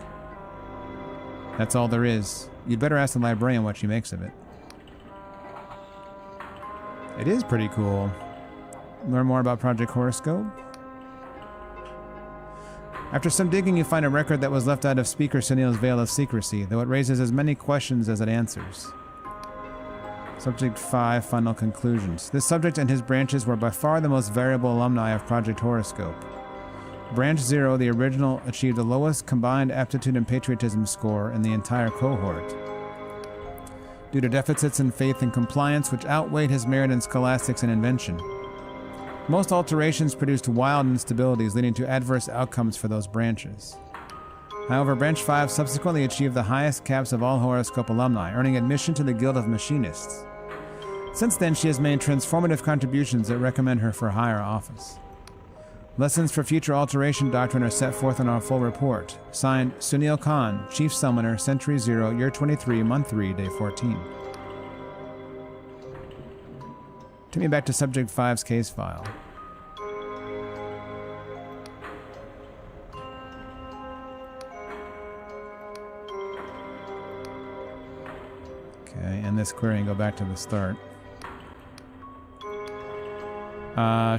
S1: That's all there is. You'd better ask the librarian what she makes of it. It is pretty cool. Learn more about Project Horoscope. After some digging, you find a record that was left out of Speaker Sunil's veil of secrecy, though it raises as many questions as it answers. Subject 5, final conclusions. This subject and his branches were by far the most variable alumni of Project Horoscope. Branch 0, the original, achieved the lowest combined aptitude and patriotism score in the entire cohort, due to deficits in faith and compliance which outweighed his merit in scholastics and invention. Most alterations produced wild instabilities, leading to adverse outcomes for those branches. However, Branch 5 subsequently achieved the highest caps of all horoscope alumni, earning admission to the Guild of Machinists. Since then, she has made transformative contributions that recommend her for higher office. Lessons for future alteration doctrine are set forth in our full report. Signed, Sunil Khan, Chief Summoner, Century 0, Year 23, Month 3, Day 14. Take me back to Subject 5's case file. Okay, end this query and go back to the start.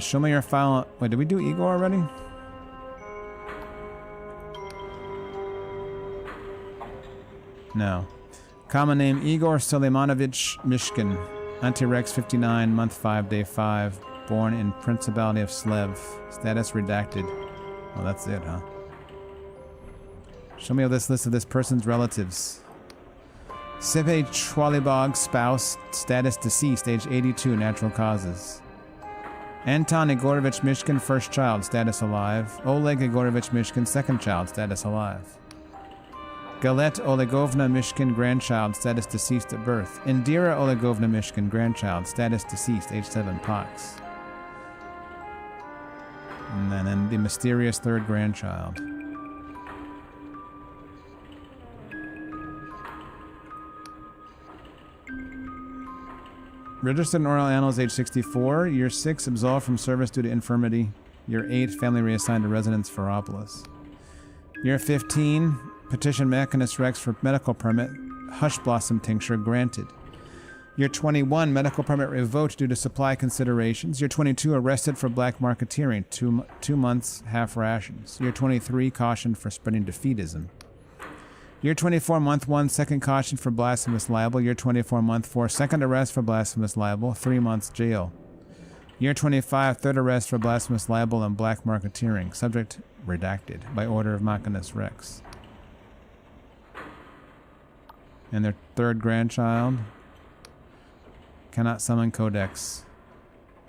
S1: Show me your file. Wait, did we do Igor already? No. Common name Igor Suleimanovich Mishkin. Anti-Rex 59, month 5, day 5. Born in Principality of Slev. Status redacted. Oh, that's it, huh? Show me this list of this person's relatives. Sepe Chwalibog, spouse, status deceased, age 82, natural causes. Anton Igorovich Mishkin, first child, status alive. Oleg Igorovich Mishkin, second child, status alive. Galet Olegovna Mishkin, grandchild, status deceased at birth. Indira Olegovna Mishkin, grandchild, status deceased, age 7, pox. And then the mysterious third grandchild. Registered in Oral Annals, age 64. Year 6, absolved from service due to infirmity. Year 8, family reassigned to residence Ferropolis. Year 15, petition Mechanist Rex for medical permit. Hush Blossom tincture granted. Year 21, medical permit revoked due to supply considerations. Year 22, arrested for black marketeering. 2 months, half rations. Year 23, cautioned for spreading defeatism. Year 24, month 1, second caution for blasphemous libel. Year 24, month 4, second arrest for blasphemous libel, 3 months jail. Year 25, third arrest for blasphemous libel and black marketeering. Subject redacted by order of Machinus Rex. And their third grandchild cannot summon Codex.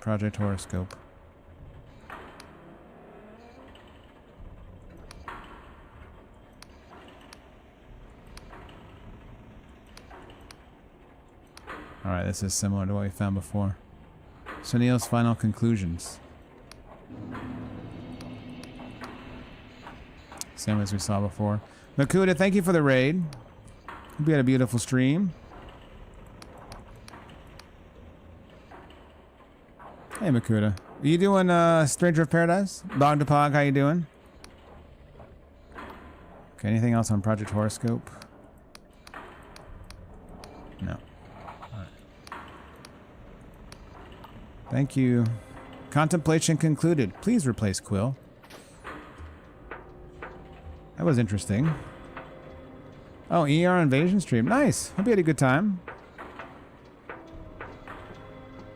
S1: Project Horoscope. Alright, this is similar to what we found before. Sunil's final conclusions. Same as we saw before. Makuda, thank you for the raid. Hope you had a beautiful stream. Hey Makuda. Are you doing Stranger of Paradise? Bog to Pog, how you doing? Okay, anything else on Project Horoscope? No. Thank you. Contemplation concluded. Please replace Quill. That was interesting. Oh, ER Invasion stream. Nice. Hope you had a good time.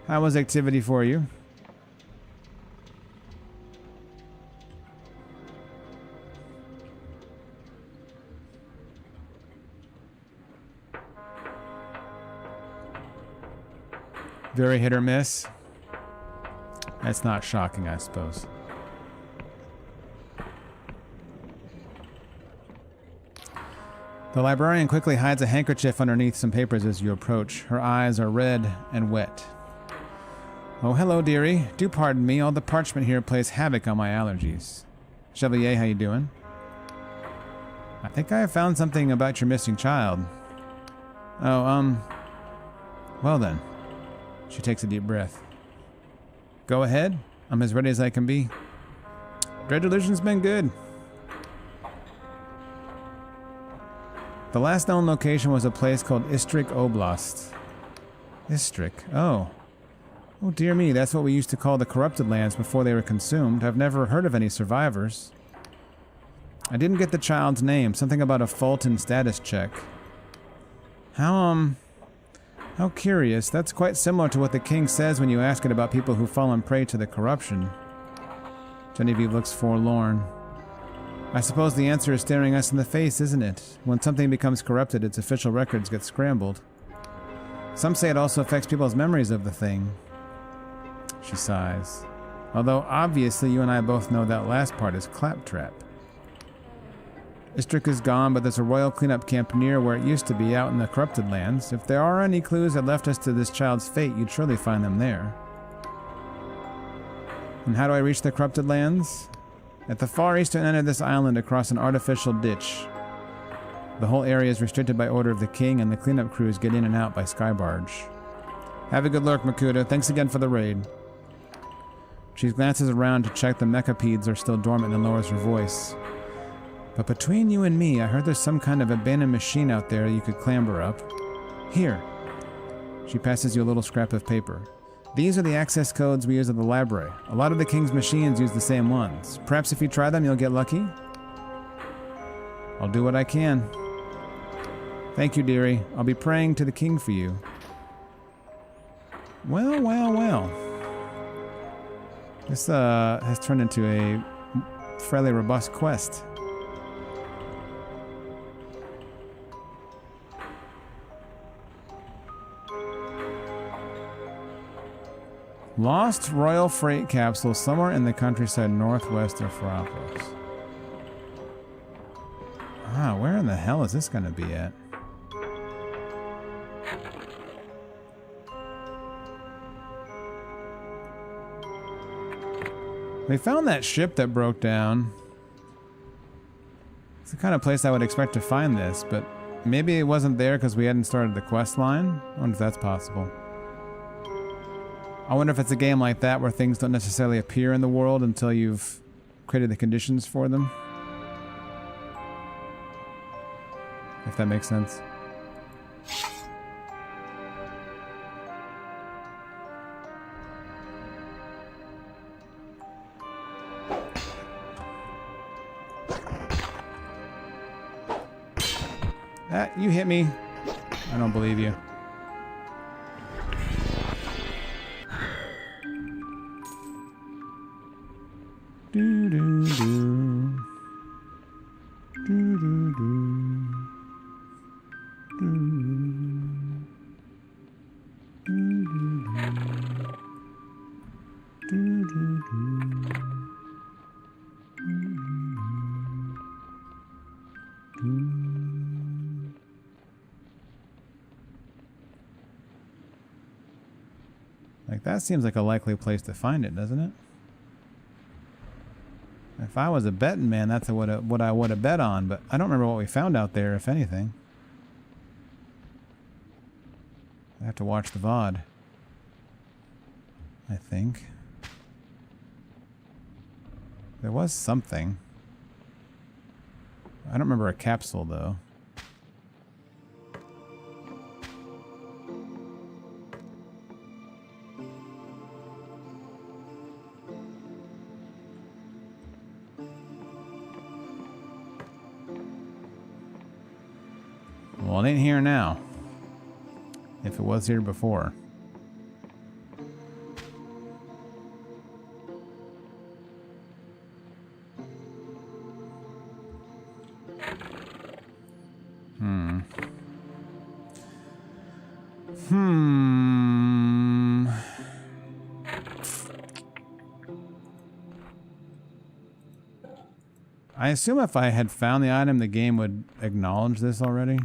S1: How was activity for you? Very hit or miss. That's not shocking, I suppose. The librarian quickly hides a handkerchief underneath some papers as you approach. Her eyes are red and wet. Oh, hello, dearie. Do pardon me, all the parchment here plays havoc on my allergies. Chevalier, how you doing? I think I have found something about your missing child. Oh, well then. She takes a deep breath. Go ahead. I'm as ready as I can be. Delusion's been good. The last known location was a place called Istrik Oblast. Istrik? Oh. Oh dear me, that's what we used to call the corrupted lands before they were consumed. I've never heard of any survivors. I didn't get the child's name. Something about a fault in status check. How curious. That's quite similar to what the king says when you ask it about people who've fallen prey to the corruption. Genevieve looks forlorn. I suppose the answer is staring us in the face, isn't it? When something becomes corrupted, its official records get scrambled. Some say it also affects people's memories of the thing. She sighs. Although, obviously, you and I both know that last part is claptrap. Istrik is gone, but there's a royal cleanup camp near where it used to be, out in the corrupted lands. If there are any clues that left us to this child's fate, you'd surely find them there. And how do I reach the corrupted lands? At the far eastern end of this island, across an artificial ditch. The whole area is restricted by order of the king, and the cleanup crews get in and out by skybarge. Have a good lurk, Makuda. Thanks again for the raid. She glances around to check the mechapeds are still dormant and lowers her voice. But between you and me, I heard there's some kind of abandoned machine out there you could clamber up. Here. She passes you a little scrap of paper. These are the access codes we use at the library. A lot of the king's machines use the same ones. Perhaps if you try them, you'll get lucky? I'll do what I can. Thank you, dearie. I'll be praying to the king for you. Well, well, well. This has turned into a fairly robust quest. Lost royal freight capsule somewhere in the countryside northwest of Ferropolis. Ah, where in the hell is this going to be at? We found that ship that broke down. It's the kind of place I would expect to find this, but maybe it wasn't there because we hadn't started the quest line. I wonder if that's possible. I wonder if it's a game like that where things don't necessarily appear in the world until you've created the conditions for them. If that makes sense. Ah, you hit me. I don't believe you. Do do do. Do do do. Like, that seems like a likely place to find it, doesn't it? If I was a betting man, that's what I would have bet on, but I don't remember what we found out there, if anything. I have to watch the VOD, I think. There was something. I don't remember a capsule, though. Well, it ain't here now. If it was here before. I assume if I had found the item, the game would acknowledge this already.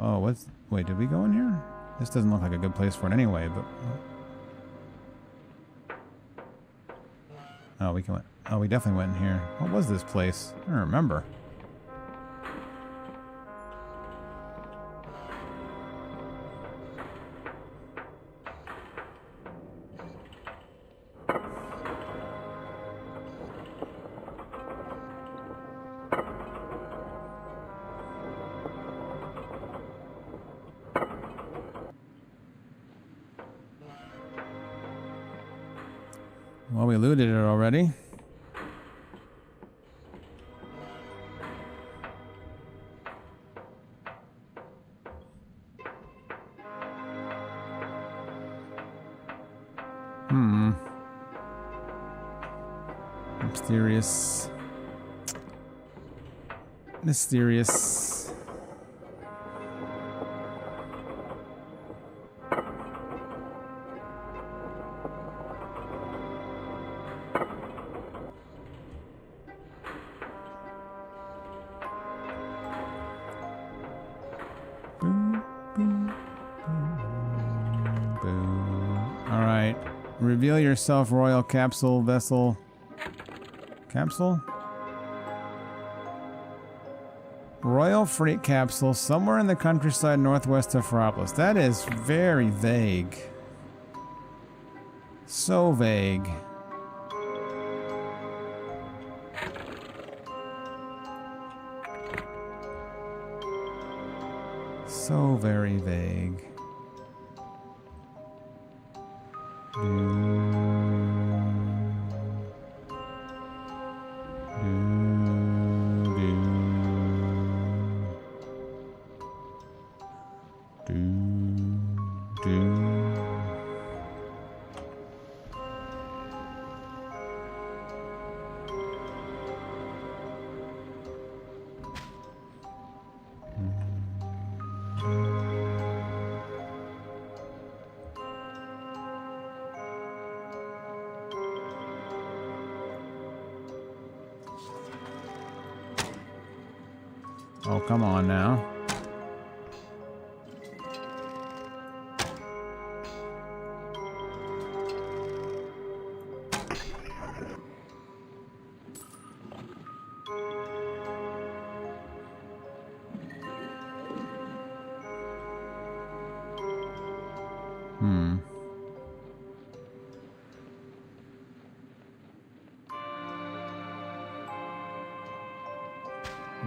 S1: Oh, what's... Wait, did we go in here? This doesn't look like a good place for it anyway, but... Oh, we went... Oh, we definitely went in here. What was this place? I don't remember. Well, we looted it already. Mysterious. Mysterious. Alright. Reveal yourself, royal capsule vessel. Capsule? Royal freight capsule somewhere in the countryside northwest of Ferropolis. That is very vague. So vague. So very vague. Oh, come on now.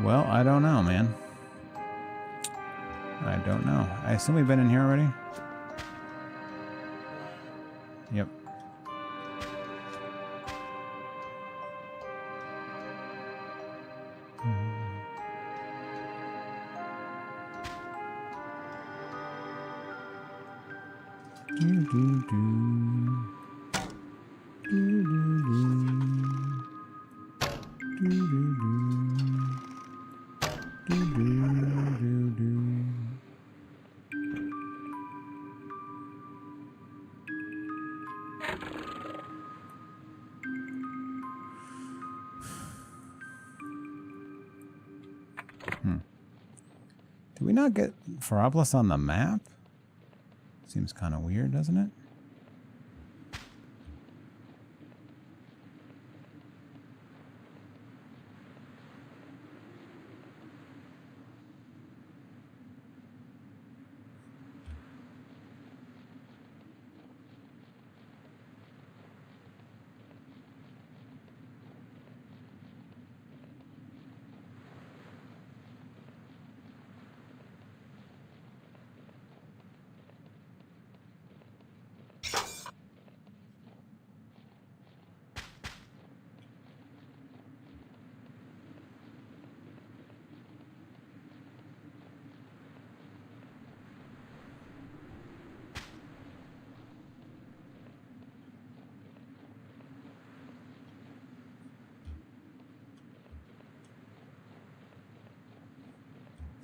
S1: Well, I don't know, man. I don't know. I assume we've been in here already? Yep. Did we not get Ferropolis on the map? Seems kind of weird, doesn't it?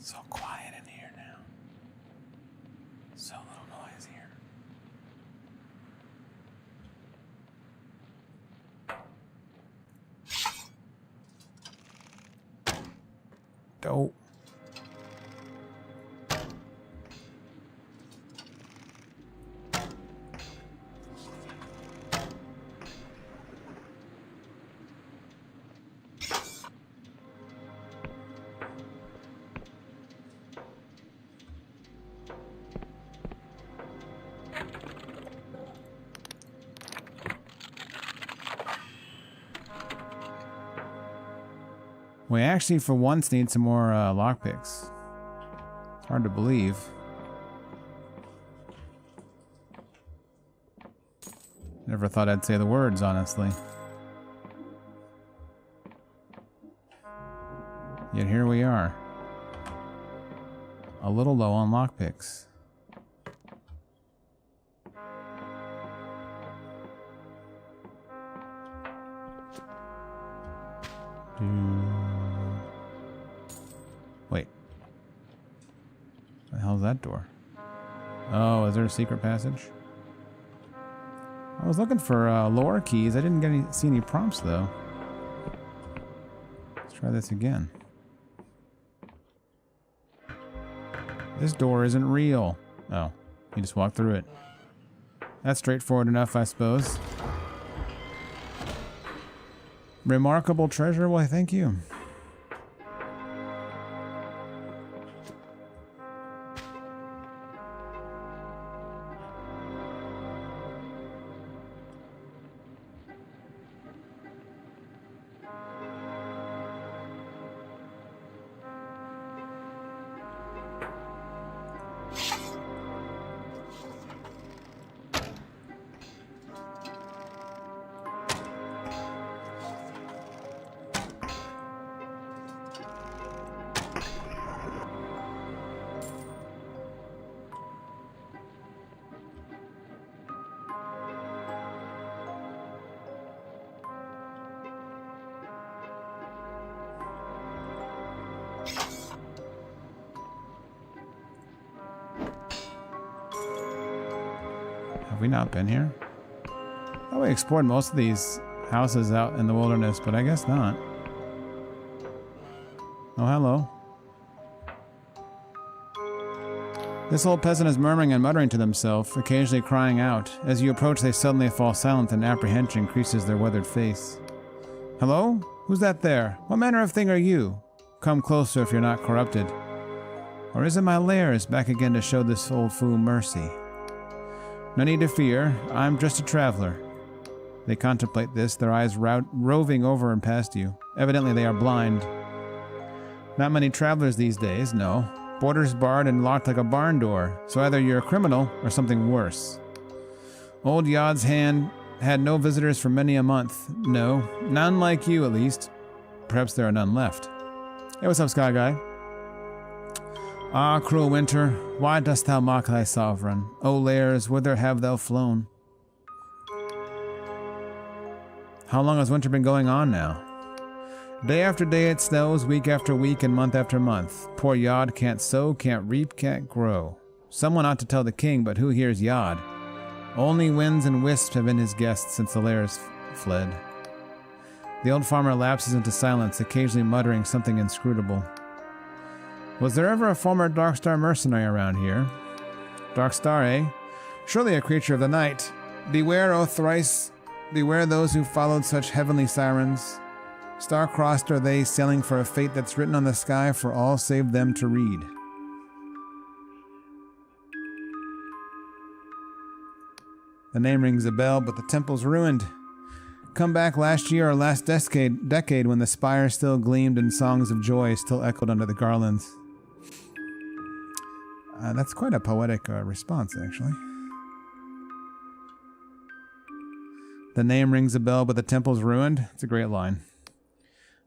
S1: So quiet in here now. So little noise here. Dope. We actually, for once, need some more lockpicks. It's hard to believe. Never thought I'd say the words, honestly. Yet here we are. A little low on lockpicks. Wait. What the hell is that door? Oh, is there a secret passage? I was looking for lore keys. I didn't see any prompts, though. Let's try this again. This door isn't real. Oh, you just walk through it. That's straightforward enough, I suppose. Remarkable treasure? Why, thank you. Have we not been here? Oh, we explored most of these houses out in the wilderness, but I guess not. Oh, hello. This old peasant is murmuring and muttering to themselves, occasionally crying out. As you approach, they suddenly fall silent and apprehension creases their weathered face. Hello? Who's that there? What manner of thing are you? Come closer if you're not corrupted. Or is it my lair is back again to show this old fool mercy? No need to fear, I'm just a traveler. They contemplate this, their eyes roving over and past you. Evidently they are blind. Not many travelers these days, no. Borders barred and locked like a barn door, so either you're a criminal or something worse. Old Yod's hand had no visitors for many a month. No, none like you at least. Perhaps there are none left. Hey, what's up, Sky Guy? Ah, cruel winter, why dost thou mock thy sovereign? O lairs, whither have thou flown? How long has winter been going on now? Day after day it snows, week after week, and month after month. Poor Yod can't sow, can't reap, can't grow. Someone ought to tell the king, but who hears Yod? Only winds and wisps have been his guests since the lairs fled. The old farmer lapses into silence, occasionally muttering something inscrutable. Was there ever a former Darkstar mercenary around here? Darkstar, eh? Surely a creature of the night. Beware, O thrice, beware those who followed such heavenly sirens. Star-crossed are they, sailing for a fate that's written on the sky for all save them to read. The name rings a bell, but the temple's ruined. Come back last year or last decade when the spire still gleamed and songs of joy still echoed under the garlands. That's quite a poetic response, actually. The name rings a bell, but the temple's ruined. It's a great line.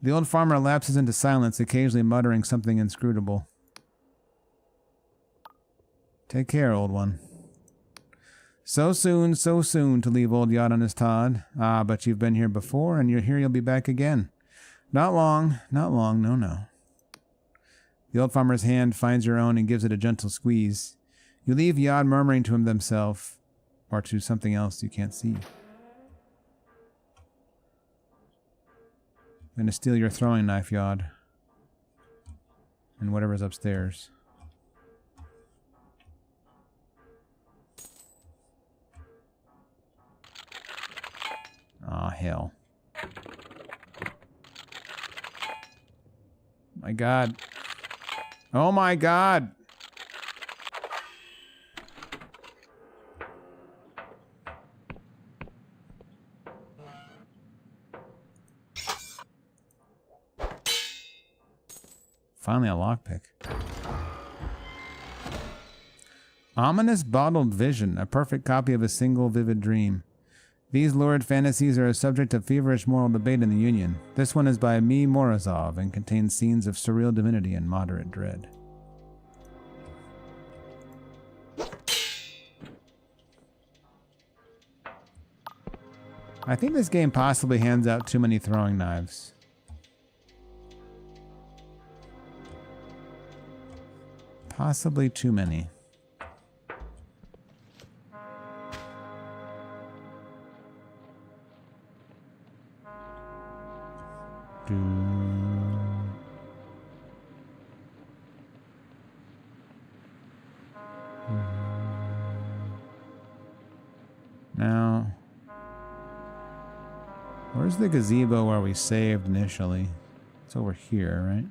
S1: The old farmer lapses into silence, occasionally muttering something inscrutable. Take care, old one. So soon to leave old Yod on his Todd. Ah, but you've been here before, and you're here you'll be back again. Not long, no. The old farmer's hand finds your own and gives it a gentle squeeze. You leave Yod murmuring to himself, or to something else you can't see. I'm gonna steal your throwing knife, Yod. And whatever's upstairs. Aw, hell. My God. Oh my God! Finally a lockpick. Ominous bottled vision, a perfect copy of a single vivid dream. These lurid fantasies are a subject of feverish moral debate in the Union. This one is by me, Morozov, and contains scenes of surreal divinity and moderate dread. I think this game possibly hands out too many throwing knives. Possibly too many. Now, where's the gazebo where we saved initially? It's over here, right?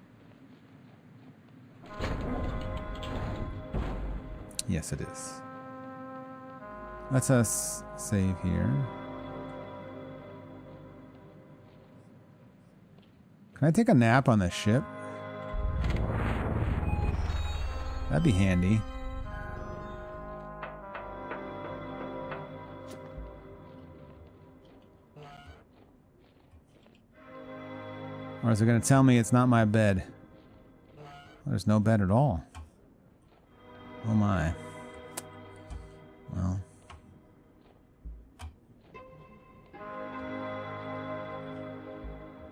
S1: Yes, it is. Let's us save here. Can I take a nap on the ship? That'd be handy. Or is it going to tell me it's not my bed? There's no bed at all. Oh my. Well.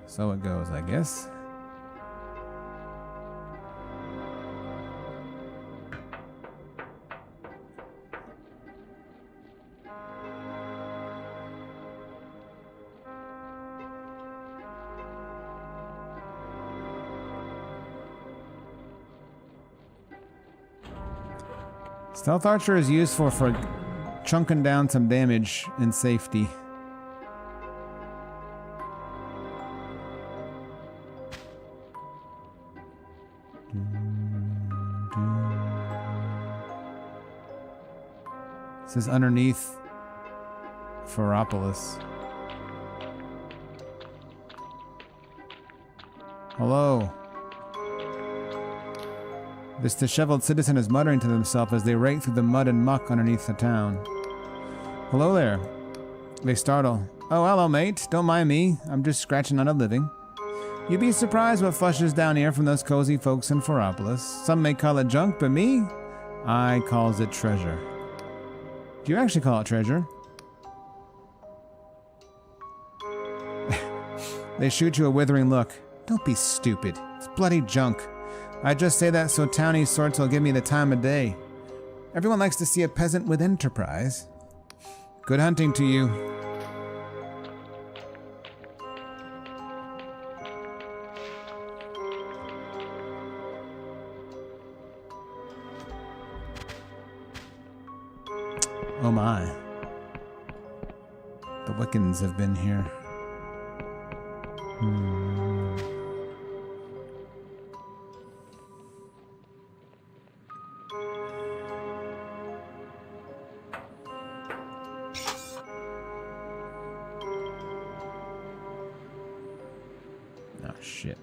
S1: So it goes, I guess. Stealth Archer is useful for chunking down some damage in safety. This is underneath Ferropolis. Hello. This disheveled citizen is muttering to himself as they rake through the mud and muck underneath the town. Hello there. They startle. Oh, hello, mate. Don't mind me. I'm just scratching out a living. You'd be surprised what flushes down here from those cozy folks in Ferropolis. Some may call it junk, but me, I calls it treasure. Do you actually call it treasure? They shoot you a withering look. Don't be stupid. It's bloody junk. I just say that so towny sorts will give me the time of day. Everyone likes to see a peasant with enterprise. Good hunting to you. Oh my. The Wiccans have been here. Oh, shit.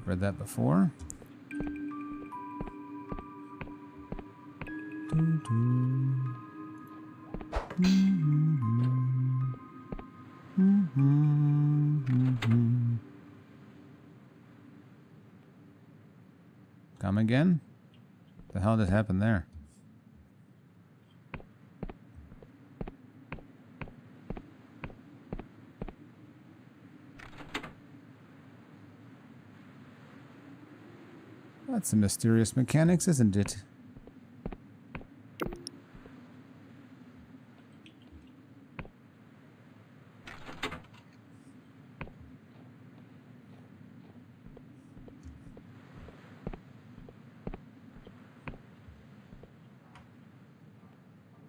S1: Read that before. Come again? What the hell just happened there? That's some mysterious mechanics, isn't it?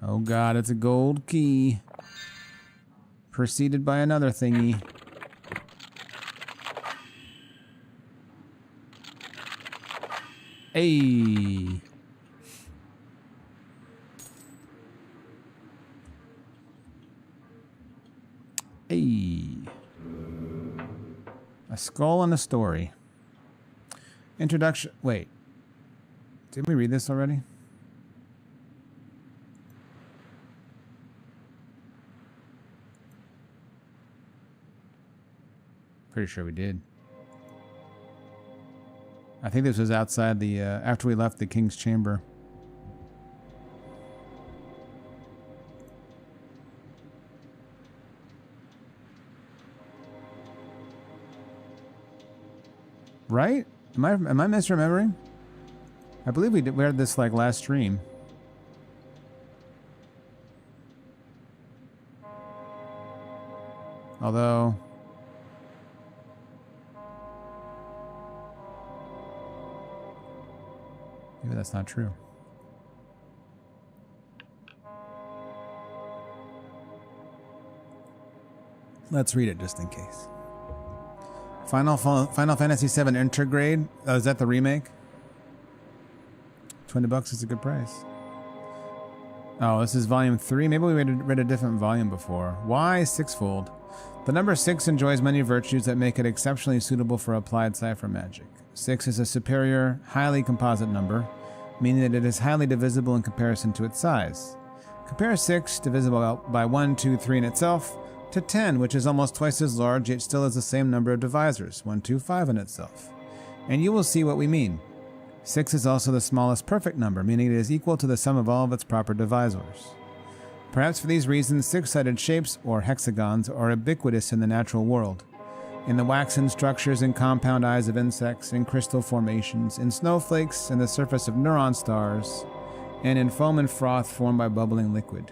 S1: Oh god, it's a gold key. Preceded by another thingy. Hey. Hey. A skull and a story. Introduction. Wait. Did we read this already? Pretty sure we did. I think this was outside the, after we left the King's Chamber. Right? Am I misremembering? I believe we had this like last stream. Although maybe that's not true. Let's read it just in case. Final Fantasy VII Intergrade. Oh, is that the remake? $20 is a good price. Oh, this is volume 3. Maybe we read a different volume before. Why sixfold? The number 6 enjoys many virtues that make it exceptionally suitable for applied cipher magic. 6 is a superior, highly composite number, meaning that it is highly divisible in comparison to its size. Compare 6, divisible by 1, 2, 3 in itself, to 10, which is almost twice as large, yet still has the same number of divisors, 1, 2, 5 in itself. And you will see what we mean. 6 is also the smallest perfect number, meaning it is equal to the sum of all of its proper divisors. Perhaps for these reasons, 6-sided shapes, or hexagons, are ubiquitous in the natural world. In the waxen structures and compound eyes of insects, in crystal formations, in snowflakes, and the surface of neuron stars, and in foam and froth formed by bubbling liquid.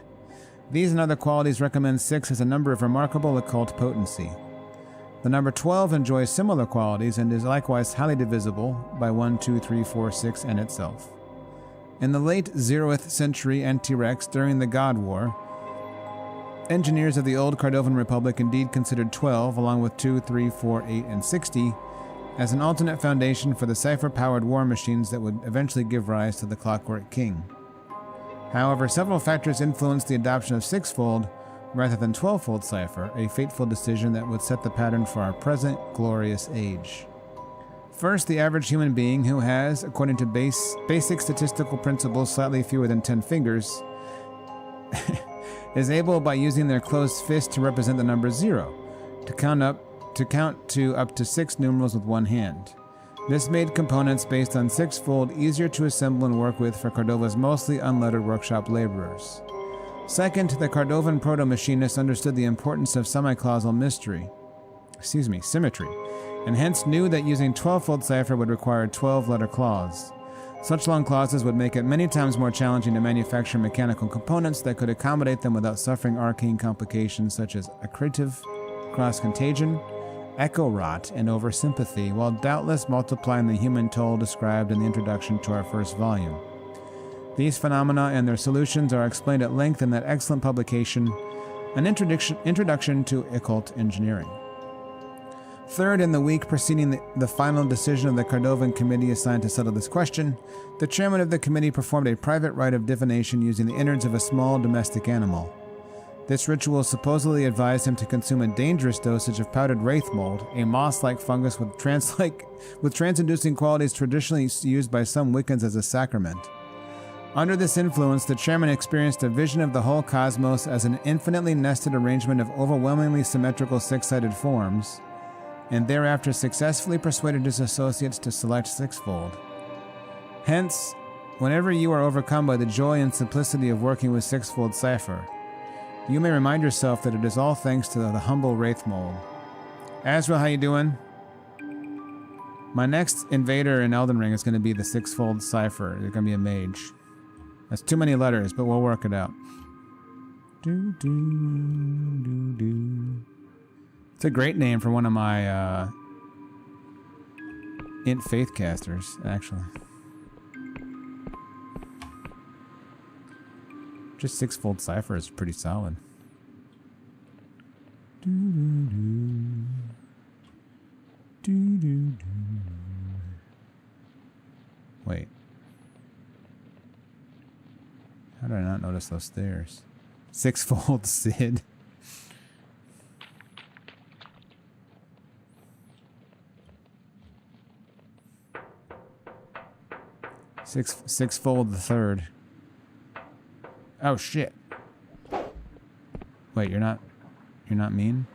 S1: These and other qualities recommend 6 as a number of remarkable occult potency. The number 12 enjoys similar qualities and is likewise highly divisible by 1, 2, 3, 4, 6 and itself. In the late 0th century Anti-Rex during the God War, engineers of the old Cardovan Republic indeed considered 12, along with 2, 3, 4, 8, and 60, as an alternate foundation for the cipher-powered war machines that would eventually give rise to the Clockwork King. However, several factors influenced the adoption of sixfold rather than 12-fold cipher, a fateful decision that would set the pattern for our present glorious age. First, the average human being who has, according to basic statistical principles, slightly fewer than 10 fingers, is able, by using their closed fist to represent the number 0, to count to up to 6 numerals with one hand. This made components based on sixfold easier to assemble and work with for Cordova's mostly unlettered workshop laborers. Second, the Cardovan proto-machinists understood the importance of semi-clausal symmetry, and hence knew that using 12-fold cipher would require 12-letter clause. Such long clauses would make it many times more challenging to manufacture mechanical components that could accommodate them without suffering arcane complications such as accretive cross-contagion, echo rot, and oversympathy, while doubtless multiplying the human toll described in the introduction to our first volume. These phenomena and their solutions are explained at length in that excellent publication, An Introduction to Occult Engineering. Third, in the week preceding the final decision of the Cardovan committee assigned to settle this question, the chairman of the committee performed a private rite of divination using the innards of a small domestic animal. This ritual supposedly advised him to consume a dangerous dosage of powdered wraith mold, a moss-like fungus with trance-inducing qualities traditionally used by some Wiccans as a sacrament. Under this influence, the chairman experienced a vision of the whole cosmos as an infinitely nested arrangement of overwhelmingly symmetrical six-sided forms, and thereafter successfully persuaded his associates to select sixfold. Hence, whenever you are overcome by the joy and simplicity of working with sixfold cipher, you may remind yourself that it is all thanks to the humble wraith mold. Azrael, how you doing? My next invader in Elden Ring is going to be the sixfold cipher. They're going to be a mage. That's too many letters, but we'll work it out. It's a great name for one of my Int Faith casters, actually. Just sixfold cipher is pretty solid. Wait. How did I not notice those stairs? Sixfold Sid. Sixfold the third. Oh shit. Wait, you're not mean?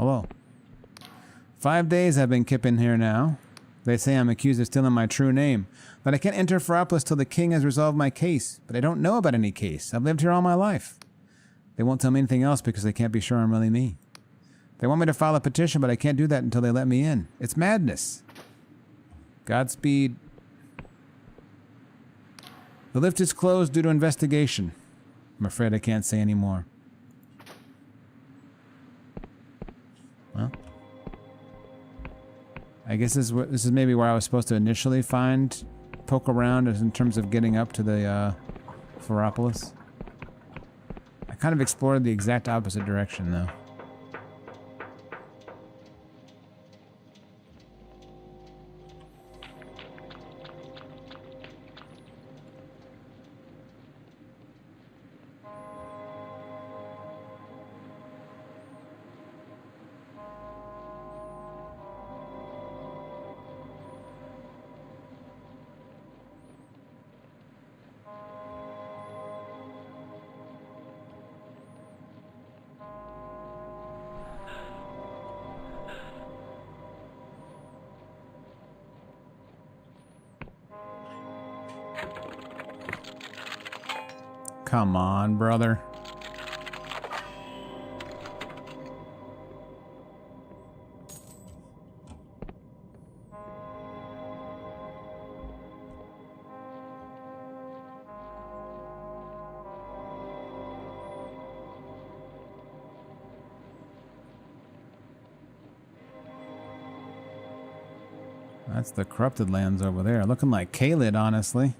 S1: hello. 5 days I've been kipping here now. They say I'm accused of stealing my true name, that I can't enter Ferropolis till the king has resolved my case, but I don't know about any case. I've lived here all my life. They won't tell me anything else because they can't be sure I'm really me. They want me to file a petition, but I can't do that until they let me in. It's madness. Godspeed. The lift is closed due to investigation. I'm afraid I can't say any more. Well, I guess this is maybe where I was supposed to initially poke around in terms of getting up to the Ferropolis. I kind of explored the exact opposite direction, though. Come on, brother. That's the corrupted lands over there. Looking like Kaled, honestly.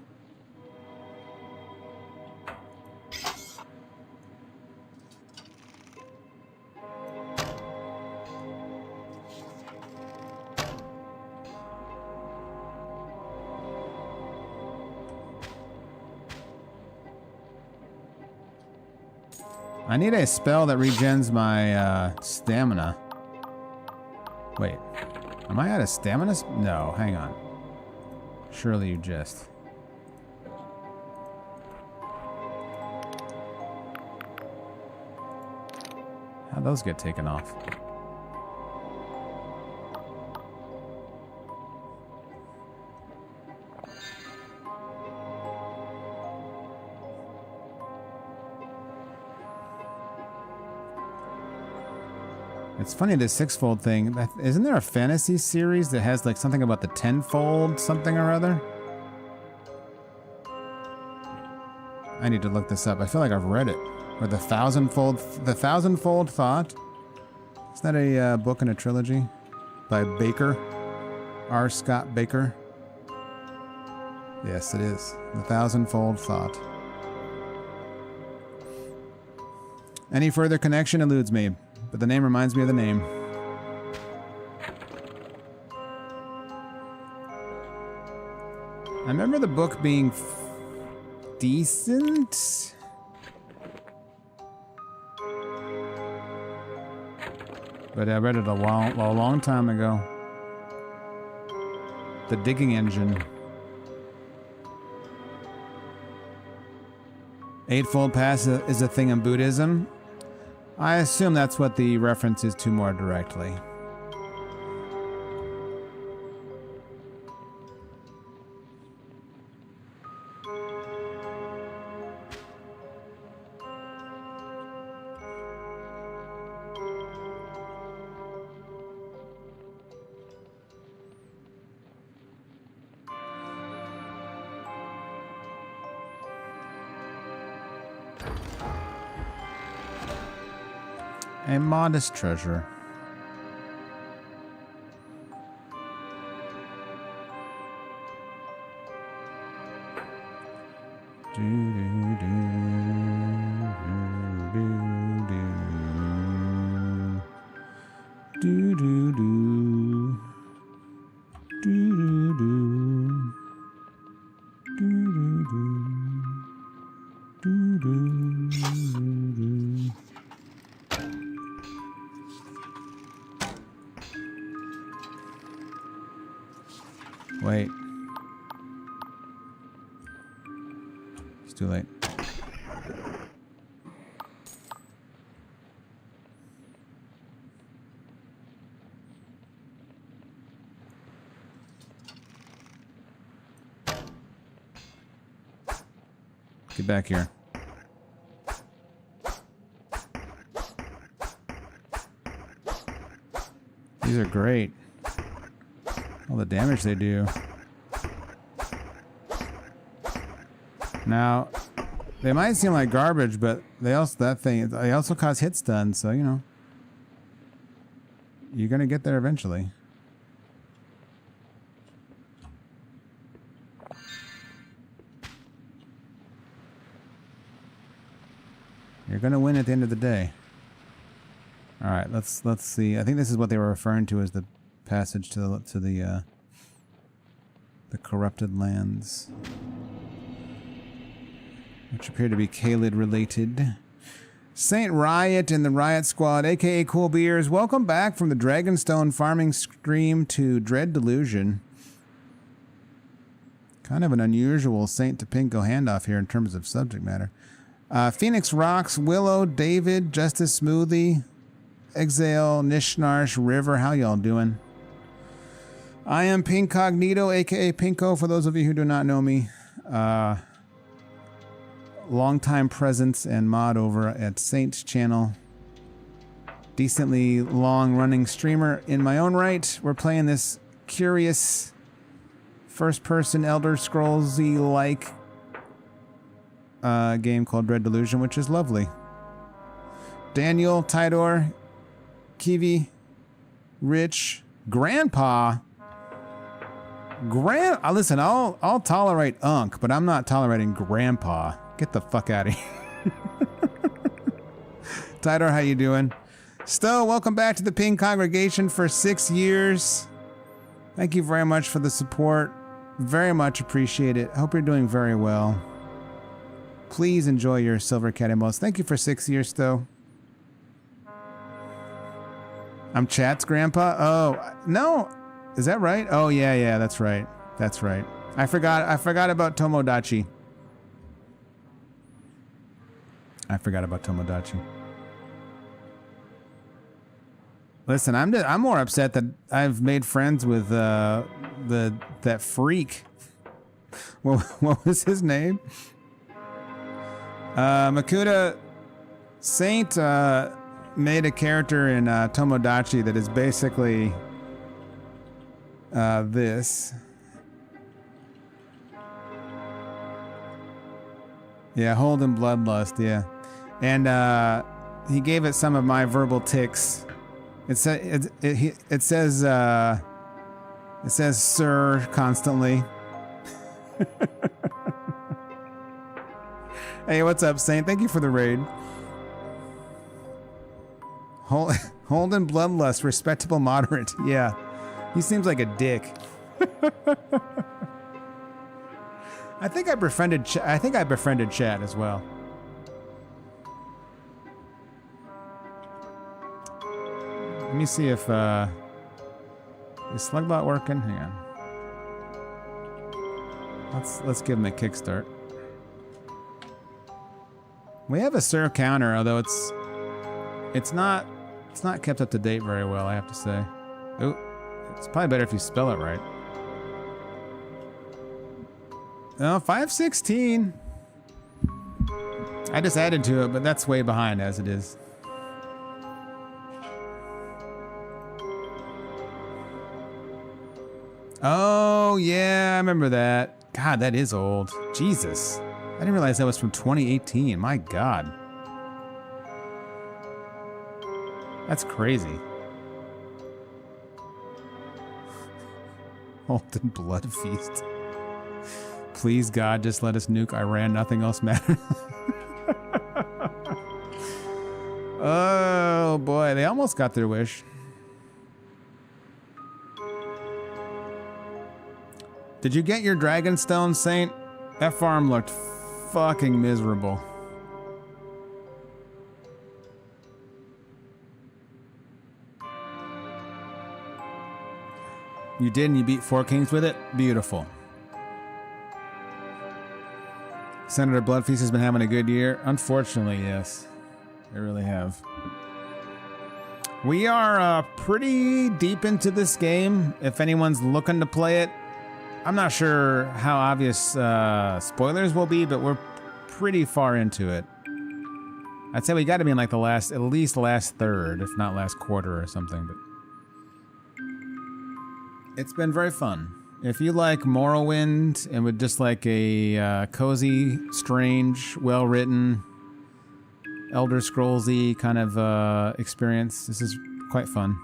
S1: I need a spell that regens my stamina. Wait, am I out of stamina? No, hang on. Surely you just... How'd those get taken off? It's funny, this sixfold thing. Isn't there a fantasy series that has like something about the tenfold something or other? I need to look this up. I feel like I've read it. Or the thousandfold thought. Is that a book in a trilogy by Baker? R. Scott Baker? Yes, it is. The thousandfold thought. Any further connection eludes me. But the name reminds me of the name. I remember the book being decent. But I read it a long time ago. The Digging Engine. Eightfold Path is a thing in Buddhism. I assume that's what the reference is to more directly. A modest treasure. Wait. It's too late. Get back here. These are great. All the damage they do. Now, they might seem like garbage, but they also cause hit stun, so you know. You're gonna get there eventually. You're gonna win at the end of the day. All right, let's see. I think this is what they were referring to as the passage to the corrupted lands, which appear to be Kaled related. Saint Riot and the Riot Squad, aka Cool Beers, welcome back from the Dragonstone farming stream to Dread Delusion. Kind of an unusual Saint to Pinco handoff here in terms of subject matter. Phoenix Rocks, Willow, David, Justice Smoothie, Exhale, Nishnarsh, River, how y'all doing? I am Pincognito, aka Pinco, for those of you who do not know me. Longtime presence and mod over at Saint's channel. Decently long-running streamer in my own right. We're playing this curious first-person Elder Scrolls-y like game called Dread Delusion, which is lovely. Daniel, Tidor, Kiwi, Rich, Grandpa. Listen, I'll tolerate Unk, but I'm not tolerating Grandpa. Get the fuck out of here. Tidor, how you doing? Stowe, welcome back to the Ping congregation for 6 years. Thank you very much for the support. Very much appreciate it. Hope you're doing very well. Please enjoy your Silver Cat emotes. Thank you for 6 years, Stowe. I'm Chat's grandpa? Oh, no. Is that right? Oh, yeah, that's right. That's right. I forgot about Tomodachi. Listen, I'm more upset that I've made friends with that freak. What was his name? Makuta Saint made a character in Tomodachi that is basically this. Yeah, Holden Bloodlust, yeah. And he gave it some of my verbal tics. It says sir constantly. Hey, what's up, Saint? Thank you for the raid. Holden Bloodlust, respectable moderate. Yeah, he seems like a dick. I think I befriended Chad as well. Let me see if is Slugbot working? Hang on. Let's give him a kickstart. We have a Sir counter, although it's not kept up to date very well, I have to say. Oh, it's probably better if you spell it right. Oh, 516. I just added to it, but that's way behind as it is. Oh, yeah, I remember that. God, that is old. Jesus. I didn't realize that was from 2018. My God. That's crazy. Holden Blood Feast. Please, God, just let us nuke Iran. Nothing else matters. Oh, boy. They almost got their wish. Did you get your Dragonstone, Saint? That farm looked fucking miserable. You did, and you beat 4 kings with it? Beautiful. Senator Bloodfeast has been having a good year. Unfortunately, yes. They really have. We are pretty deep into this game. If anyone's looking to play it, I'm not sure how obvious spoilers will be, but we're pretty far into it. I'd say we got to be in like the last, at least the last third, if not last quarter or something. But it's been very fun. If you like Morrowind and would just like a cozy, strange, well-written, Elder Scrolls-y kind of experience, this is quite fun.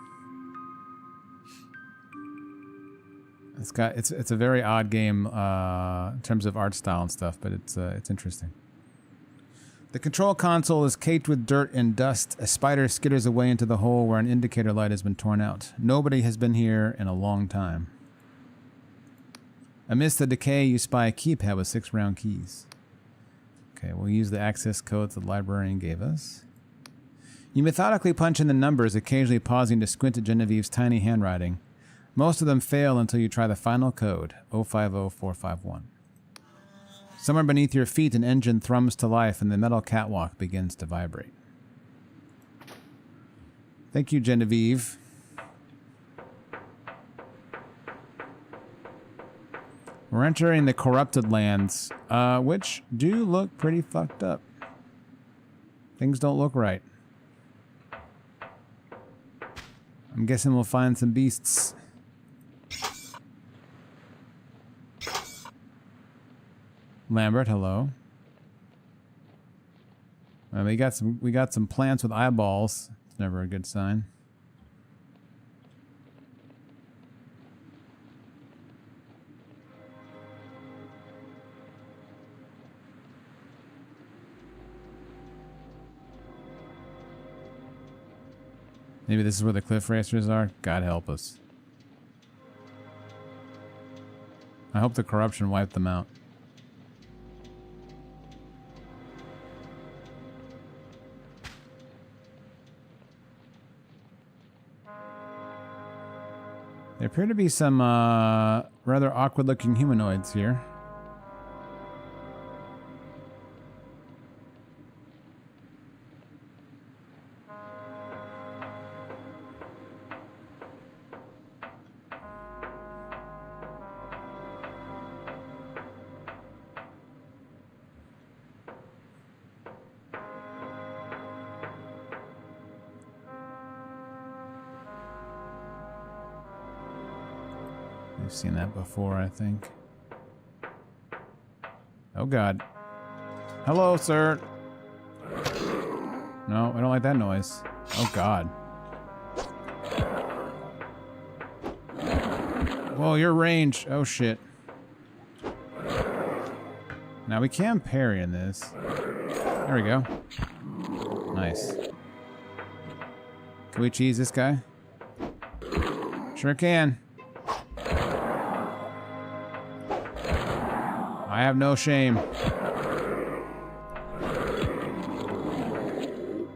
S1: It's a very odd game in terms of art style and stuff, but it's interesting. The control console is caked with dirt and dust. A spider skitters away into the hole where an indicator light has been torn out. Nobody has been here in a long time. Amidst the decay, you spy a keypad with 6 round keys. Okay, we'll use the access codes the librarian gave us. You methodically punch in the numbers, occasionally pausing to squint at Genevieve's tiny handwriting. Most of them fail until you try the final code, 050451. Somewhere beneath your feet, an engine thrums to life and the metal catwalk begins to vibrate. Thank you, Genevieve. We're entering the corrupted lands, which do look pretty fucked up. Things don't look right. I'm guessing we'll find some beasts. Lambert, hello. We got some plants with eyeballs. It's never a good sign. Maybe this is where the cliff racers are? God help us. I hope the corruption wiped them out. There appear to be some rather awkward-looking humanoids here. We've seen that before, I think. Oh God. Hello, sir. No, I don't like that noise. Oh God. Whoa, your range. Oh shit. Now we can parry in this. There we go. Nice. Can we cheese this guy? Sure can. I have no shame.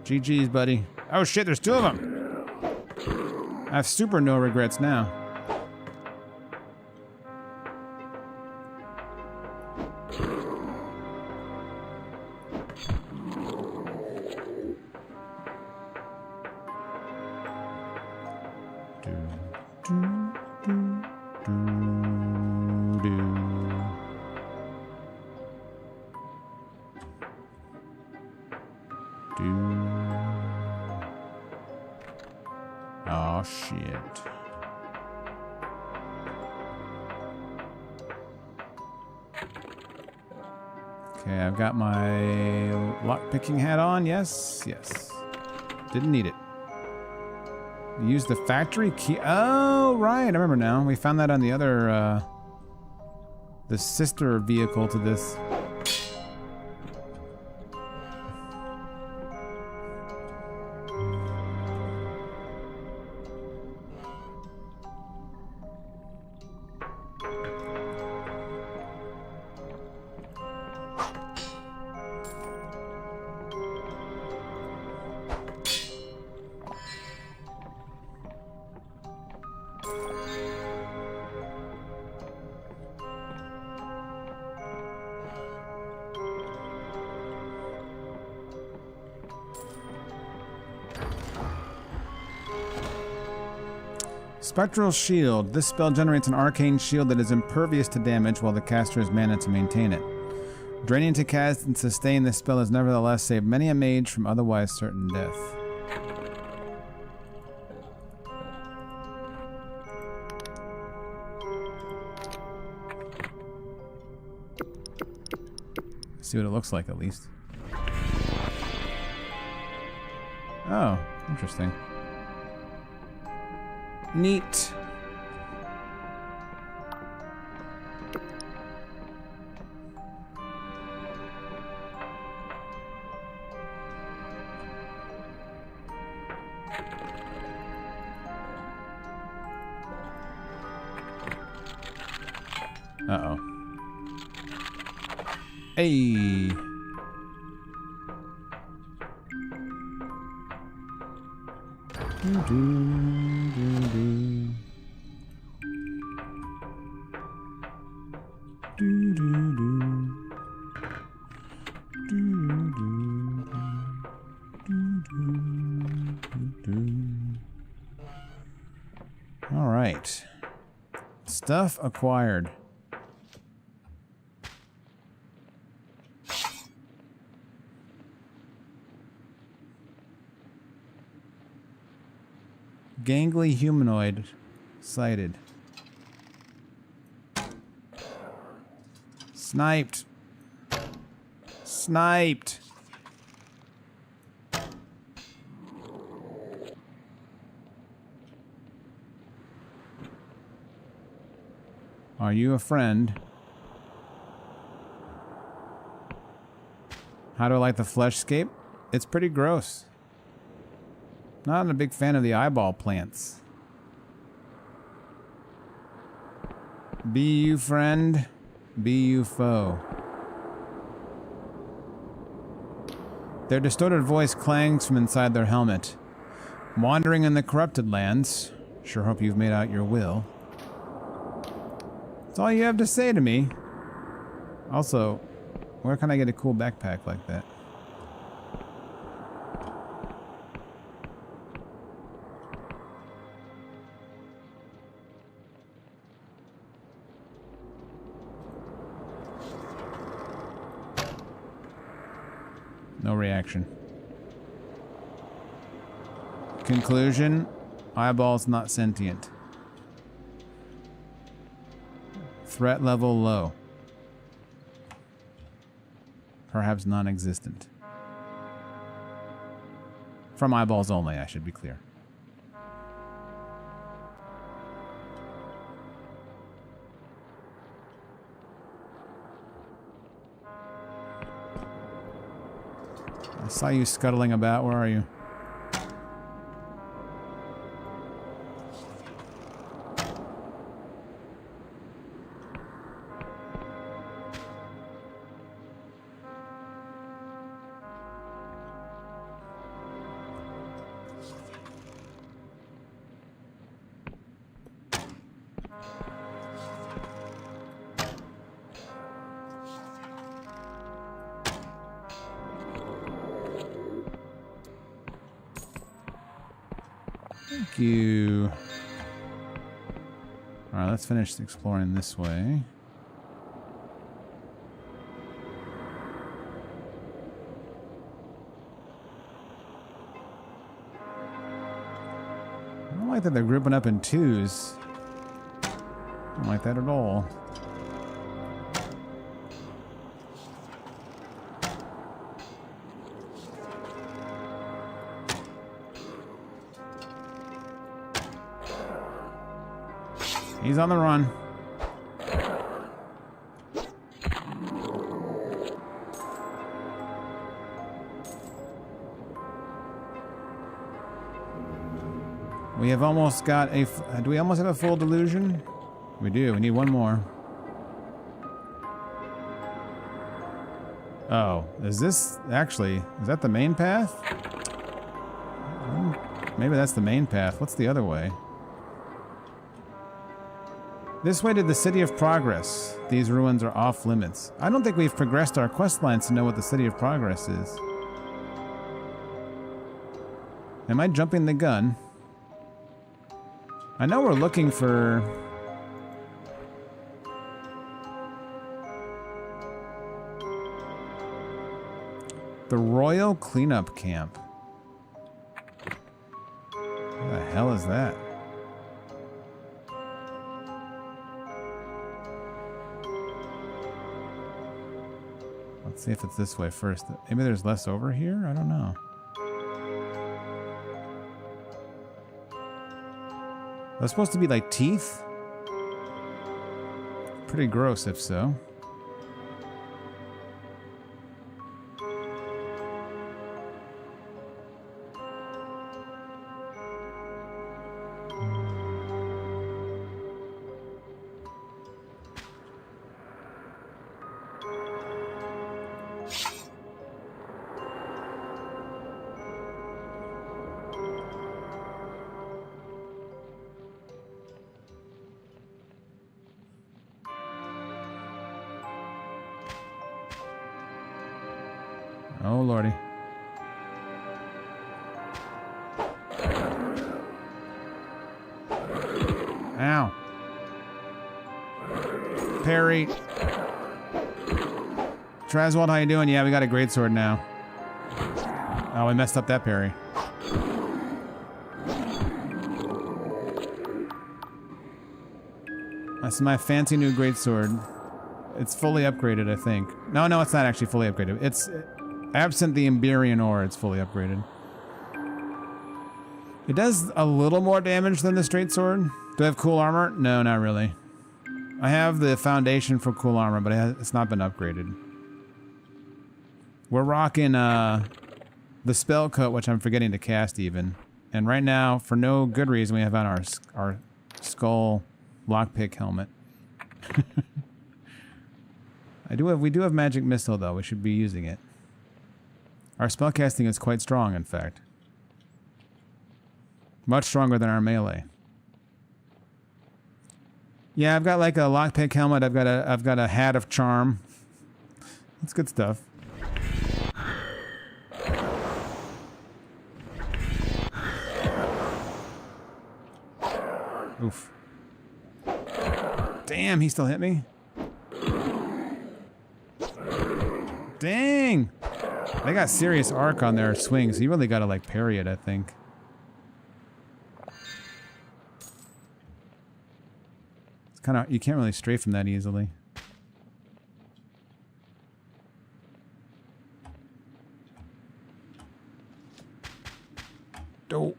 S1: GG's, buddy. Oh shit, there's 2 of them. I have super no regrets now. Oh shit. Okay, I've got my lockpicking hat on. Yes, yes. Didn't need it. Use the factory key. Oh, right. I remember now. We found that on the other, the sister vehicle to this. Spectral Shield. This spell generates an arcane shield that is impervious to damage while the caster has mana to maintain it. Draining to cast and sustain this spell has nevertheless saved many a mage from otherwise certain death. See what it looks like, at least. Oh, interesting. Neat. Uh-oh. Hey. All right. Stuff acquired. Gangly humanoid sighted. Sniped. Sniped. Are you a friend? How do I like the flesh scape? It's pretty gross. Not a big fan of the eyeball plants. Be you friend, be you foe. Their distorted voice clangs from inside their helmet. Wandering in the corrupted lands. Sure hope you've made out your will. That's all you have to say to me. Also, where can I get a cool backpack like that? No reaction. Conclusion: eyeball's not sentient. Threat level low. Perhaps non-existent. From eyeballs only, I should be clear. I saw you scuttling about. Where are you? Thank you. Alright, let's finish exploring this way. I don't like that they're grouping up in twos. I don't like that at all. He's on the run. We have almost got a... do we almost have a full delusion? We do. We need one more. Oh, is this actually... is that the main path? Maybe that's the main path. What's the other way? This way to the City of Progress. These ruins are off limits. I don't think we've progressed our quest lines to know what the City of Progress is. Am I jumping the gun? I know we're looking for... The Royal Cleanup Camp. What the hell is that? Let's see if it's this way first. Maybe there's less over here? I don't know. That's supposed to be like teeth? Pretty gross if so. Oh, lordy. Ow. Parry. Traswald, how you doing? Yeah, we got a greatsword now. Oh, we messed up that parry. That's my fancy new greatsword. It's fully upgraded, I think. No, it's not actually fully upgraded. It's... absent the Emberian ore, it's fully upgraded. It does a little more damage than the straight sword. Do I have cool armor? No, not really. I have the foundation for cool armor, but it's not been upgraded. We're rocking the spell coat, which I'm forgetting to cast even. And right now, for no good reason, we have on our skull lockpick helmet. We do have magic missile though. We should be using it. Our spellcasting is quite strong, in fact. Much stronger than our melee. Yeah, I've got like a lockpick helmet. I've got a hat of charm. That's good stuff. Oof. Damn, he still hit me. Dang! They got serious arc on their swings. You really gotta like parry it, I think. It's kind of, you can't really strafe them that easily. Dope.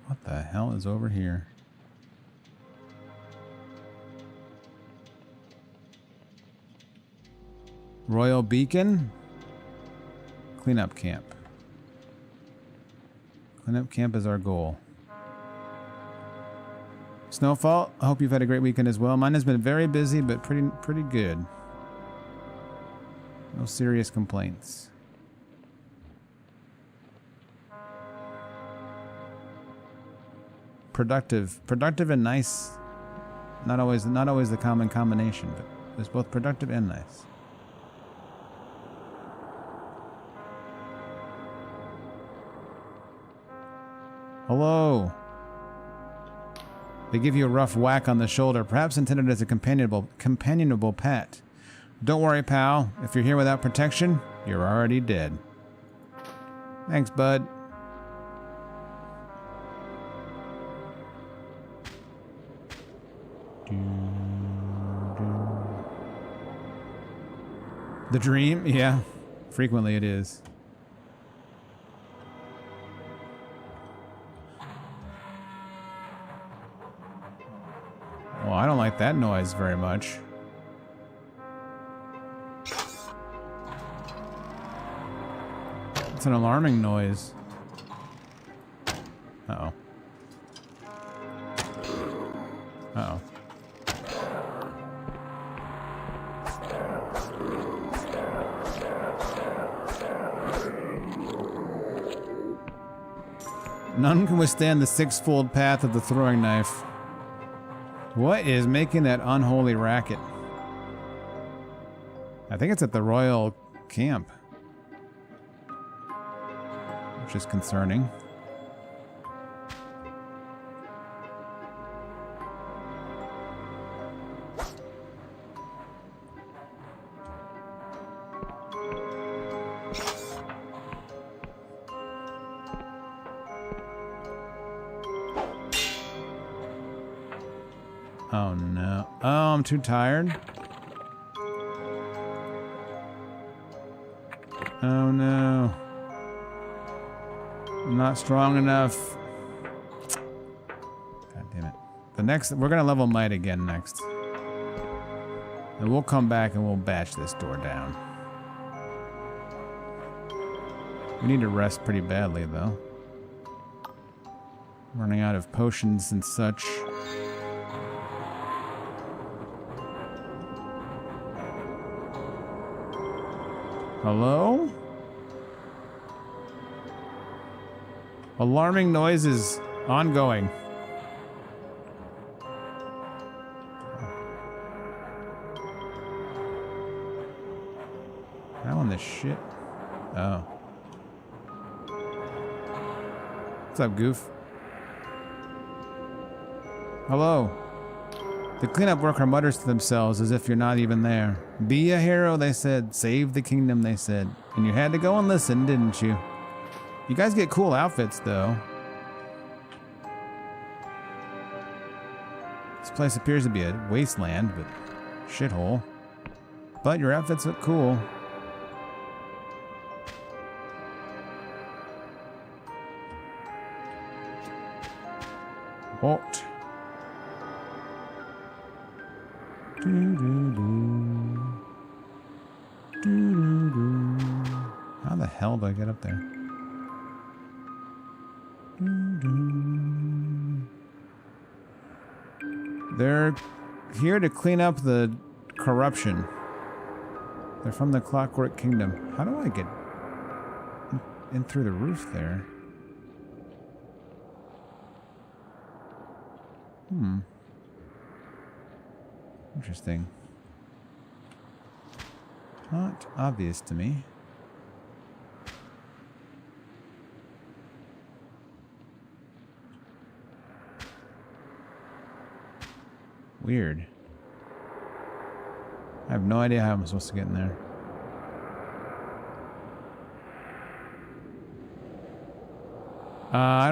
S1: What the hell is over here? Royal Beacon? Cleanup camp. Cleanup camp is our goal. Snowfall, I hope you've had a great weekend as well. Mine has been very busy, but pretty good. No serious complaints. Productive and nice. Not always the common combination, but it's both productive and nice. Hello. They give you a rough whack on the shoulder, perhaps intended as a companionable pet. Don't worry, pal. If you're here without protection, you're already dead. Thanks, bud. The dream? Yeah. Frequently it is. Well, I don't like that noise very much. It's an alarming noise. Uh-oh. Uh-oh. None can withstand the six-fold path of the throwing knife. What is making that unholy racket? I think it's at the royal camp, which is concerning. Oh no. Oh, I'm too tired. Oh no. I'm not strong enough. God damn it. The next, we're gonna level might again next. And we'll come back and we'll bash this door down. We need to rest pretty badly though. Running out of potions and such. Hello? Alarming noises ongoing. How in the shit? Oh. What's up, Goof? Hello. The cleanup worker mutters to themselves as if you're not even there. Be a hero, they said. Save the kingdom, they said. And you had to go and listen, didn't you? You guys get cool outfits, though. This place appears to be a wasteland, but shithole. But your outfits look cool. What? How the hell do I get up there? They're here to clean up the corruption. They're from the Clockwork Kingdom. How do I get in through the roof there? Interesting. Not obvious to me. Weird. I have no idea how I'm supposed to get in there.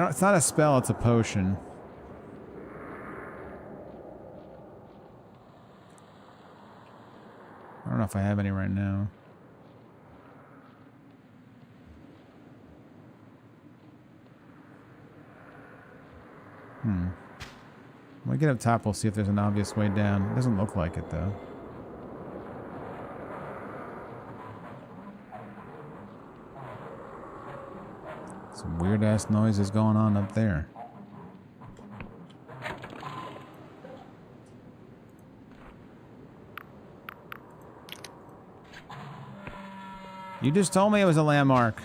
S1: It's not a spell, it's a potion. I don't know if I have any right now. When we get up top, we'll see if there's an obvious way down. It doesn't look like it, though. Some weird-ass noises going on up there. You just told me it was a landmark.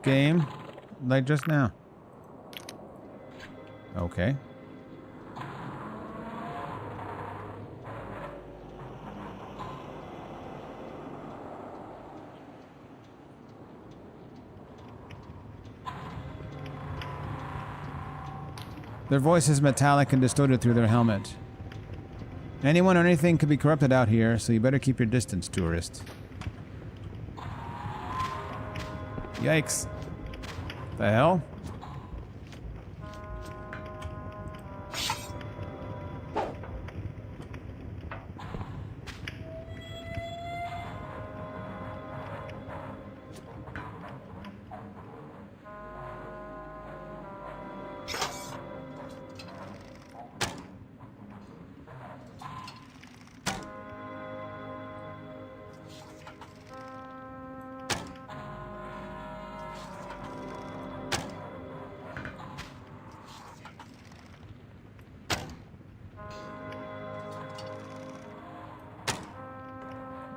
S1: Game. Like just now. Okay. Their voice is metallic and distorted through their helmet. Anyone or anything could be corrupted out here, so you better keep your distance, tourist. Yikes. The hell?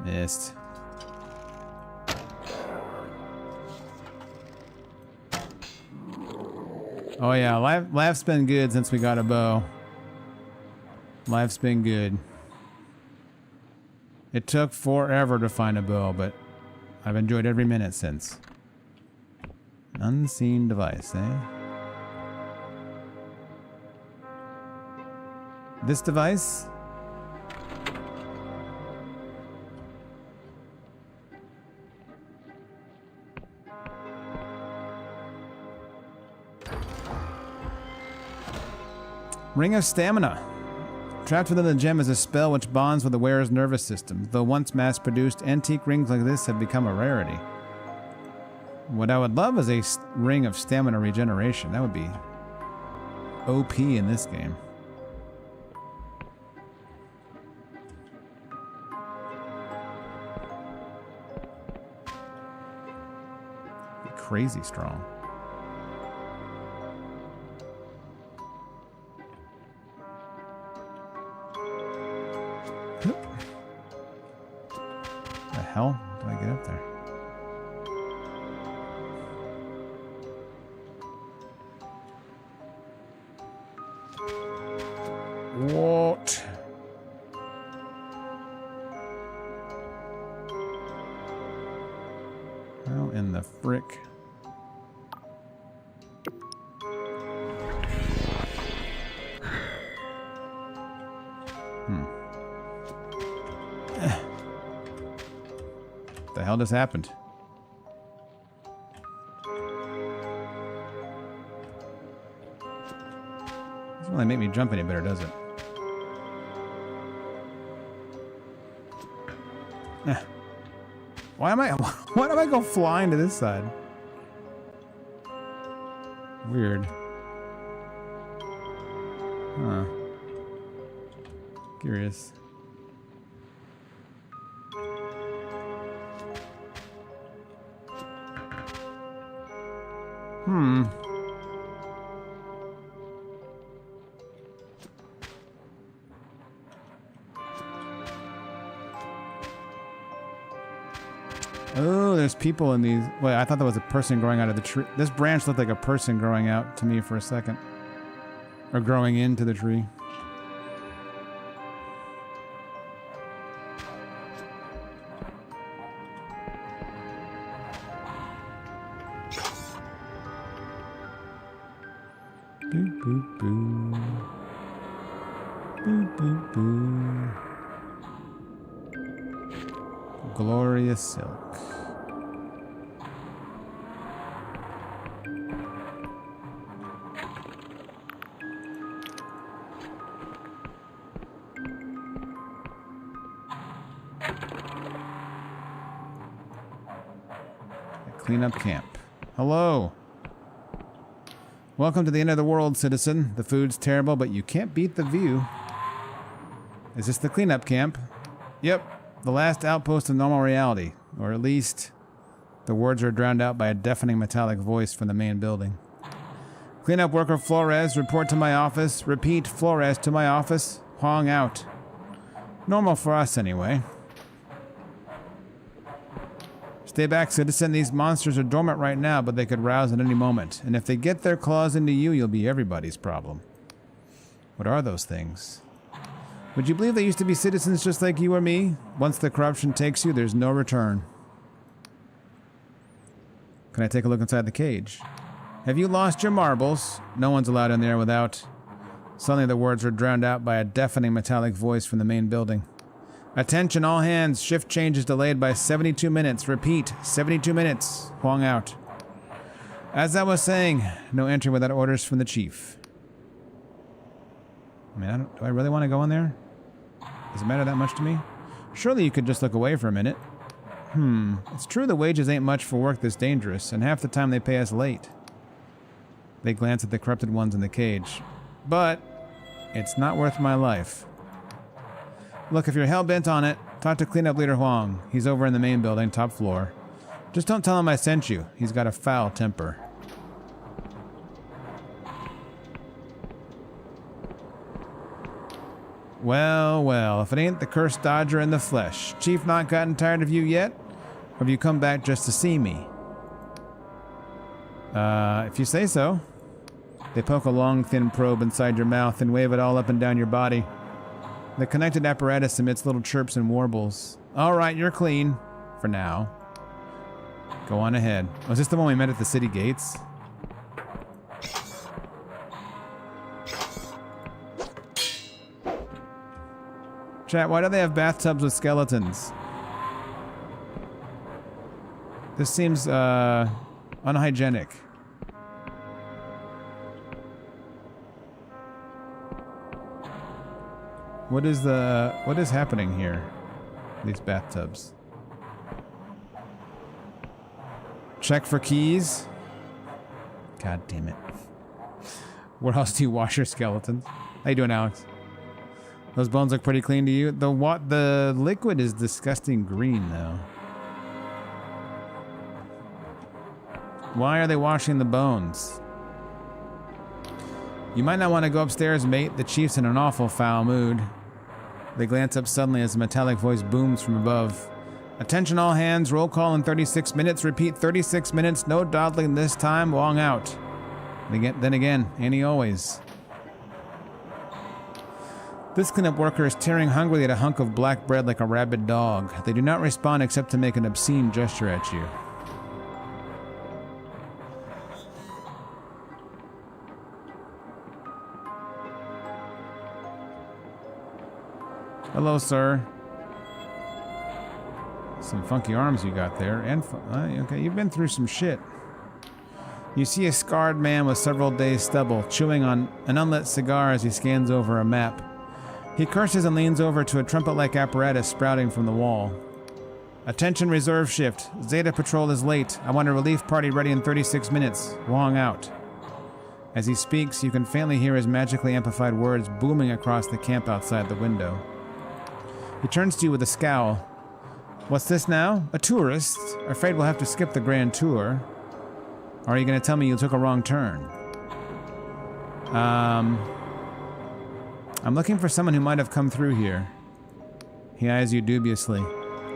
S1: Missed. Oh yeah, life's been good since we got a bow. Life's been good. It took forever to find a bow, but I've enjoyed every minute since. Unseen device, eh? This device? Ring of Stamina. Trapped within the gem is a spell which bonds with the wearer's nervous system. Though once mass-produced, antique rings like this have become a rarity. What I would love is a ring of stamina regeneration. That would be OP in this game. Be crazy strong. The hell do I get up there? What? How in the frick? The hell just happened? Doesn't really make me jump any better, does it? Why do I go flying to this side? Weird. Huh. Curious. Oh, there's people in these. Wait, I thought that was a person growing out of the tree. This branch looked like a person growing out to me for a second. Or growing into the tree. Boo, boo, boo. Boo, boo, boo. Glorious silk. Cleanup camp. Hello. Welcome to the end of the world, citizen. The food's terrible, but you can't beat the view. Is this the cleanup camp? Yep. The last outpost of normal reality. Or at least, the words are drowned out by a deafening metallic voice from the main building. Cleanup worker Flores, report to my office. Repeat, Flores to my office. Huang out. Normal for us, anyway. Stay back, citizen. These monsters are dormant right now, but they could rouse at any moment. And if they get their claws into you, you'll be everybody's problem. What are those things? Would you believe they used to be citizens just like you or me? Once the corruption takes you, there's no return. Can I take a look inside the cage? Have you lost your marbles? No one's allowed in there without... Suddenly the words were drowned out by a deafening metallic voice from the main building. Attention all hands, shift change is delayed by 72 minutes. Repeat, 72 minutes. Huang out. As I was saying, no entry without orders from the chief. I mean, do I really want to go in there? Does it matter that much to me? Surely you could just look away for a minute. It's true the wages ain't much for work this dangerous, and half the time they pay us late. They glance at the corrupted ones in the cage. But, it's not worth my life. Look, if you're hell-bent on it, talk to cleanup leader Huang. He's over in the main building, top floor. Just don't tell him I sent you. He's got a foul temper. Well, well, if it ain't the cursed dodger in the flesh. Chief not gotten tired of you yet? Or have you come back just to see me? If you say so. They poke a long, thin probe inside your mouth and wave it all up and down your body. The connected apparatus emits little chirps and warbles. All right, you're clean. For now. Go on ahead. Was this the one we met at the city gates? Chat, why do they have bathtubs with skeletons? This seems, unhygienic. What is happening here? These bathtubs. Check for keys. God damn it. Where else do you wash your skeletons? How you doing, Alex? Those bones look pretty clean to you. The liquid is disgusting green, though. Why are they washing the bones? You might not want to go upstairs, mate. The chief's in an awful foul mood. They glance up suddenly as a metallic voice booms from above. Attention all hands, roll call in 36 minutes. Repeat, 36 minutes, no dawdling this time, Wong out. Then again, Annie always. This cleanup worker is tearing hungrily at a hunk of black bread like a rabid dog. They do not respond except to make an obscene gesture at you. Hello, sir. Some funky arms you got there. And okay, you've been through some shit. You see a scarred man with several days' stubble, chewing on an unlit cigar as he scans over a map. He curses and leans over to a trumpet-like apparatus sprouting from the wall. Attention reserve shift. Zeta Patrol is late. I want a relief party ready in 36 minutes. Wong out. As he speaks, you can faintly hear his magically amplified words booming across the camp outside the window. He turns to you with a scowl. What's this now? A tourist? Afraid we'll have to skip the grand tour. Or are you going to tell me you took a wrong turn? I'm looking for someone who might have come through here. He eyes you dubiously.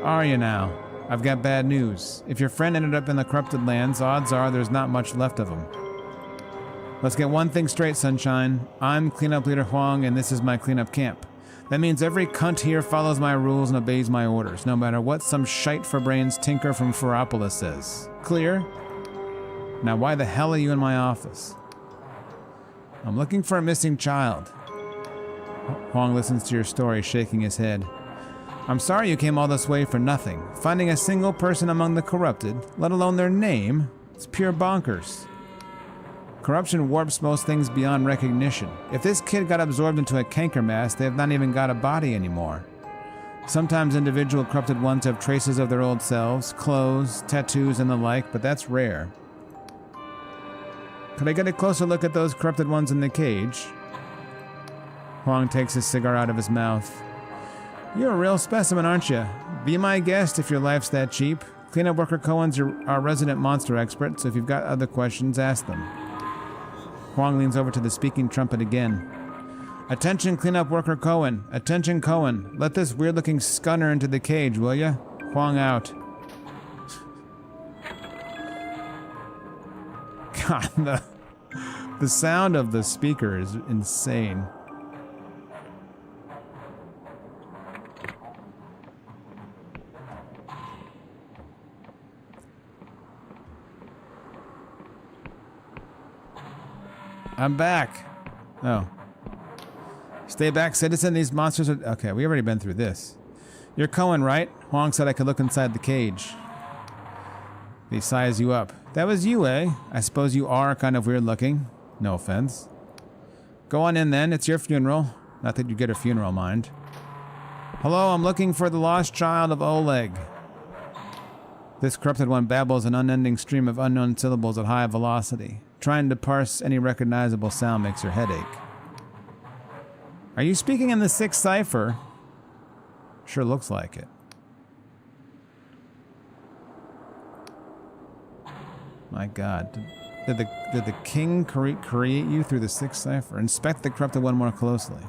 S1: Are you now? I've got bad news. If your friend ended up in the corrupted lands, odds are there's not much left of him. Let's get one thing straight, Sunshine. I'm Cleanup Leader Huang, and this is my cleanup camp. That means every cunt here follows my rules and obeys my orders, no matter what some shite-for-brains tinker from Ferropolis says. Clear? Now why the hell are you in my office? I'm looking for a missing child. Huang listens to your story, shaking his head. I'm sorry you came all this way for nothing. Finding a single person among the corrupted, let alone their name, it's pure bonkers. Corruption warps most things beyond recognition. If this kid got absorbed into a canker mass, they have not even got a body anymore. Sometimes individual corrupted ones have traces of their old selves, clothes, tattoos, and the like, but that's rare. Could I get a closer look at those corrupted ones in the cage? Huang takes his cigar out of his mouth. You're a real specimen, aren't you? Be my guest if your life's that cheap. Cleanup Worker Cohen's our resident monster expert, so if you've got other questions, ask them. Huang leans over to the speaking trumpet again. Attention, Cleanup Worker Cohen. Attention, Cohen. Let this weird-looking scunner into the cage, will ya? Huang out. God, the sound of the speaker is insane. I'm back. Oh. Stay back, citizen. These monsters are... Okay, we already been through this. You're Cohen, right? Huang said I could look inside the cage. He size you up. That was you, eh? I suppose you are kind of weird looking. No offense. Go on in then. It's your funeral. Not that you get a funeral, mind. Hello, I'm looking for the lost child of Oleg. This corrupted one babbles an unending stream of unknown syllables at high velocity. Trying to parse any recognizable sound makes your head ache. Are you speaking in the sixth cipher? Sure looks like it. My God. Did the king create you through the sixth cipher? Inspect the corrupted one more closely.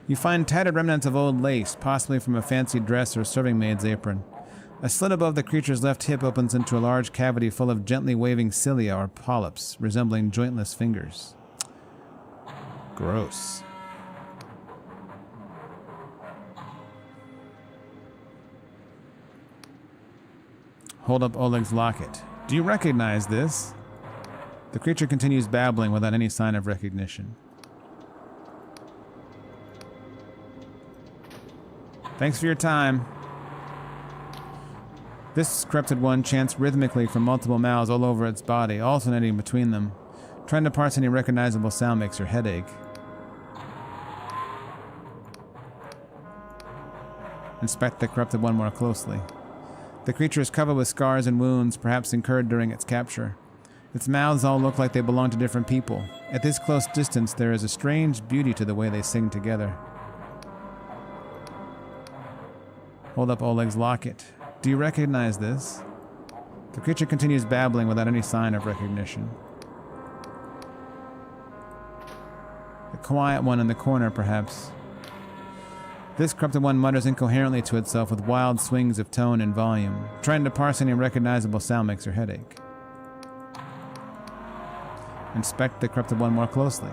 S1: You find tattered remnants of old lace, possibly from a fancy dress or serving maid's apron. A slit above the creature's left hip opens into a large cavity full of gently waving cilia or polyps, resembling jointless fingers. Gross. Hold up Oleg's locket. Do you recognize this? The creature continues babbling without any sign of recognition. Thanks for your time. This corrupted one chants rhythmically from multiple mouths all over its body, alternating between them. Trying to parse any recognizable sound makes your head ache. Inspect the corrupted one more closely. The creature is covered with scars and wounds, perhaps incurred during its capture. Its mouths all look like they belong to different people. At this close distance, there is a strange beauty to the way they sing together. Hold up Oleg's locket. Do you recognize this? The creature continues babbling without any sign of recognition. The quiet one in the corner, perhaps. This corrupted one mutters incoherently to itself with wild swings of tone and volume. Trying to parse any recognizable sound makes her headache. Inspect the corrupted one more closely.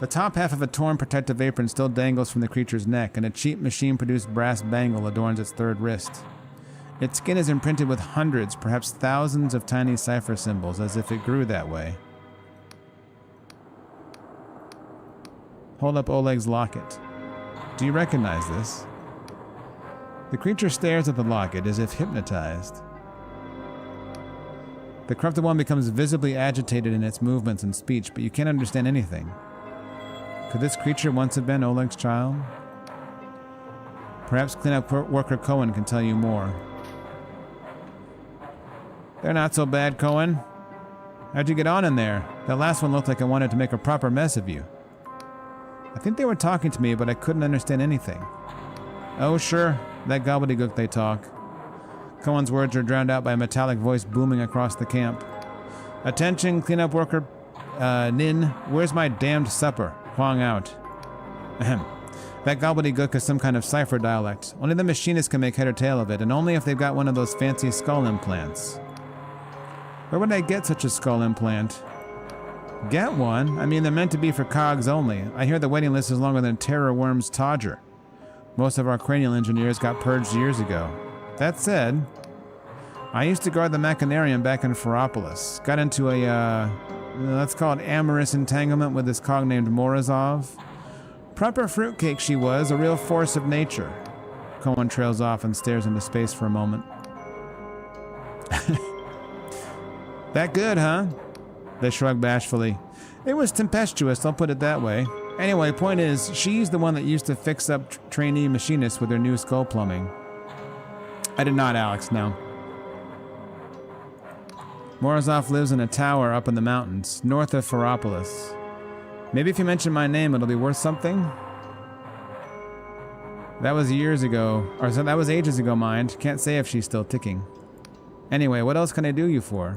S1: The top half of a torn protective apron still dangles from the creature's neck, and a cheap machine-produced brass bangle adorns its third wrist. Its skin is imprinted with hundreds, perhaps thousands of tiny cipher symbols, as if it grew that way. Hold up Oleg's locket. Do you recognize this? The creature stares at the locket as if hypnotized. The corrupted one becomes visibly agitated in its movements and speech, but you can't understand anything. Could this creature once have been Oleg's child? Perhaps cleanup worker Cohen can tell you more. They're not so bad, Cohen. How'd you get on in there? That last one looked like it wanted to make a proper mess of you. I think they were talking to me, but I couldn't understand anything. Oh, sure, that gobbledygook they talk. Cohen's words are drowned out by a metallic voice booming across the camp. Attention, cleanup worker Nin, where's my damned supper? Huang out. Ahem. That gobbledygook is some kind of cipher dialect. Only the machinists can make head or tail of it, and only if they've got one of those fancy skull implants. Where would I get such a skull implant? Get one? I mean, they're meant to be for cogs only. I hear the waiting list is longer than Terror Worm's Todger. Most of our cranial engineers got purged years ago. That said, I used to guard the Machinarium back in Ferropolis. Got into a, let's call it amorous entanglement with this cog named Morozov. Proper fruitcake she was, a real force of nature. Cohen trails off and stares into space for a moment. That good, huh? They shrug bashfully. It was tempestuous, I'll put it that way. Anyway, point is, she's the one that used to fix up trainee machinists with their new skull plumbing. I did not, Alex, no. Morozov lives in a tower up in the mountains, north of Ferropolis. Maybe if you mention my name, it'll be worth something? That was years ago, or so that was ages ago, mind. Can't say if she's still ticking. Anyway, what else can I do you for?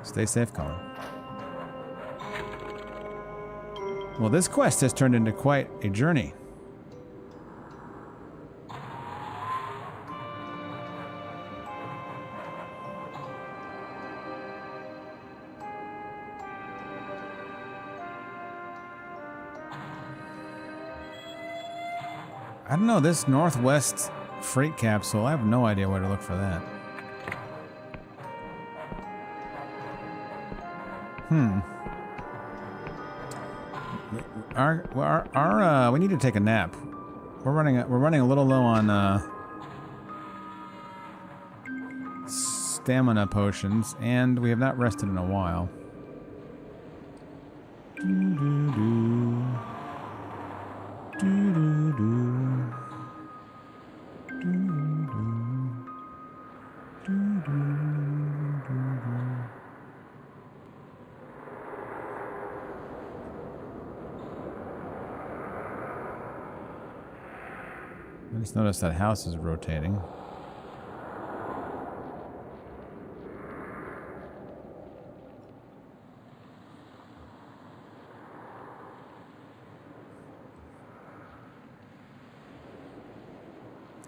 S1: Stay safe, Colin. Well, this quest has turned into quite a journey. I don't know, this Northwest freight capsule, I have no idea where to look for that. We need to take a nap. We're running a little low on stamina potions, and we have not rested in a while. I just noticed that house is rotating.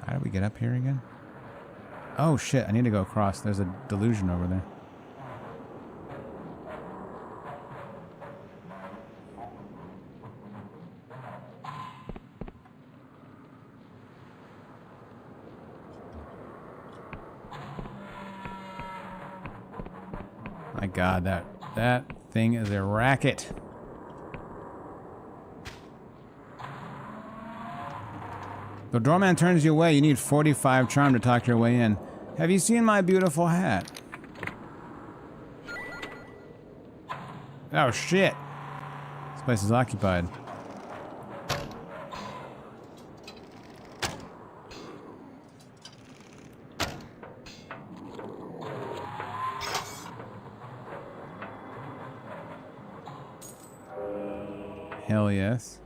S1: How do we get up here again? Oh shit, I need to go across. There's a delusion over there. My God, that thing is a racket. The doorman turns you away. You need 45 charm to talk your way in. Have you seen my beautiful hat? Oh shit. This place is occupied. Hell yes.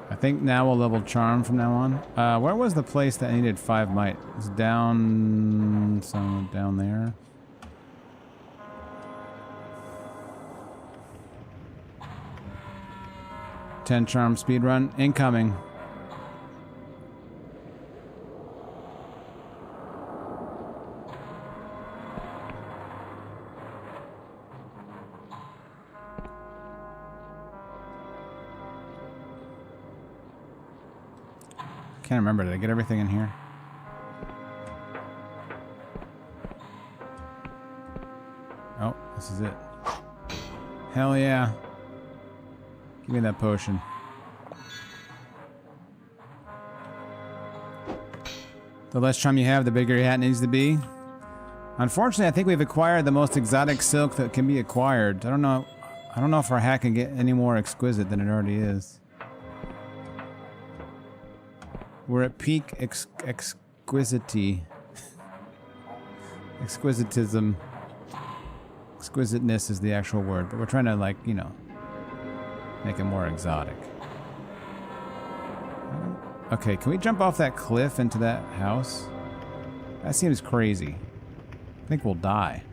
S1: I think now we'll level charm from now on. Where was the place that needed 5 might? It's down... somewhere down there. $10 charm speed run incoming. Can't remember. Did I get everything in here? Oh, this is it. Hell yeah. Give me that potion. The less charm you have, the bigger your hat needs to be. Unfortunately, I think we've acquired the most exotic silk that can be acquired. I don't know if our hat can get any more exquisite than it already is. We're at peak exquisity. Exquisitism. Exquisiteness is the actual word, but we're trying to, like, you know, make it more exotic. Okay, can we jump off that cliff into that house? That seems crazy. I think we'll die.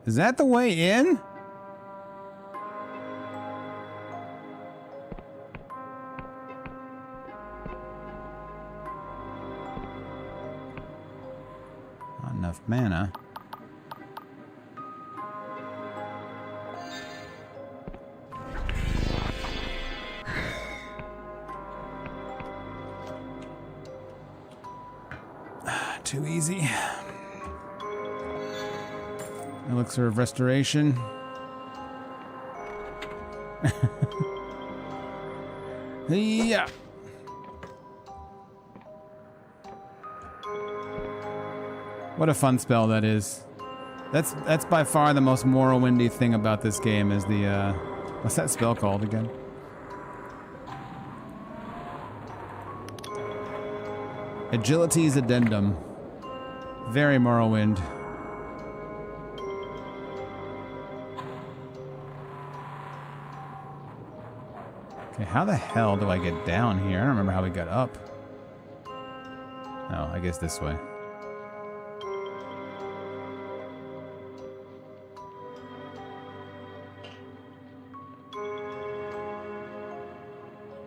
S1: Is that the way in? Not enough mana. Too easy. Elixir of restoration. Yeah. What a fun spell that is. That's by far the most Morrowindy thing about this game is the what's that spell called again? Agility's Addendum. Very Morrowind. Okay, how the hell do I get down here? I don't remember how we got up. Oh, I guess this way.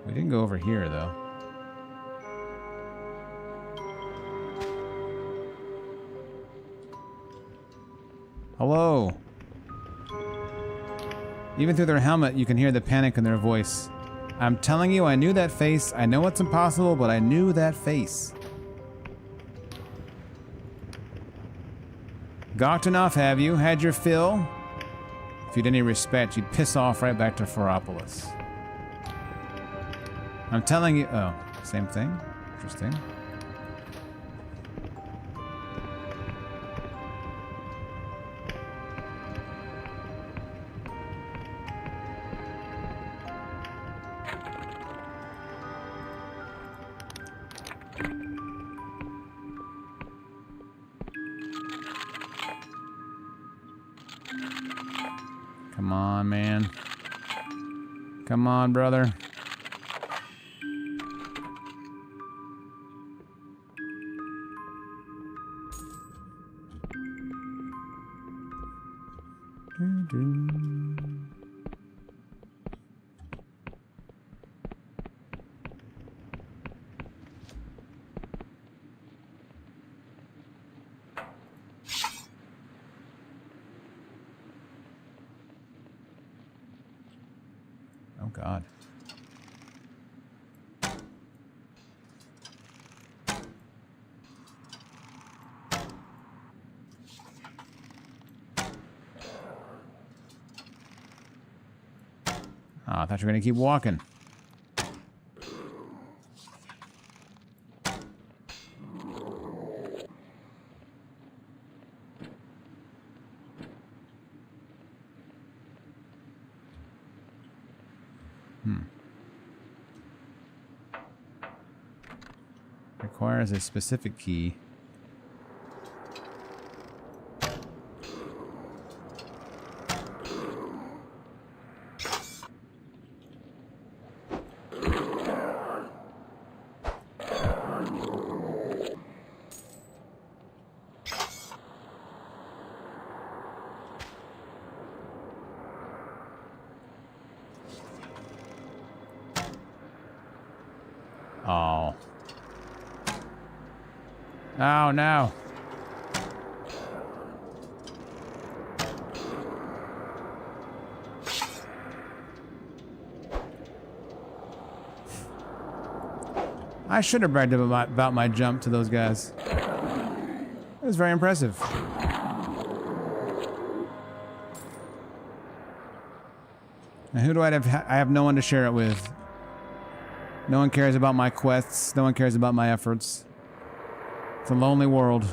S1: We didn't go over here, though. Hello. Even through their helmet, you can hear the panic in their voice. I'm telling you, I knew that face. I know it's impossible, but I knew that face. Gawked enough, have you? Had your fill? If you'd any respect, you'd piss off right back to Ferropolis. I'm telling you... Oh, same thing? Interesting. Come on, man. Come on, brother. God. Oh, I thought you were going to keep walking. Requires a specific key. Oh. Oh, no. I should have bragged about my jump to those guys. It was very impressive. Now, who do I have? I have no one to share it with. No one cares about my quests. No one cares about my efforts. It's a lonely world.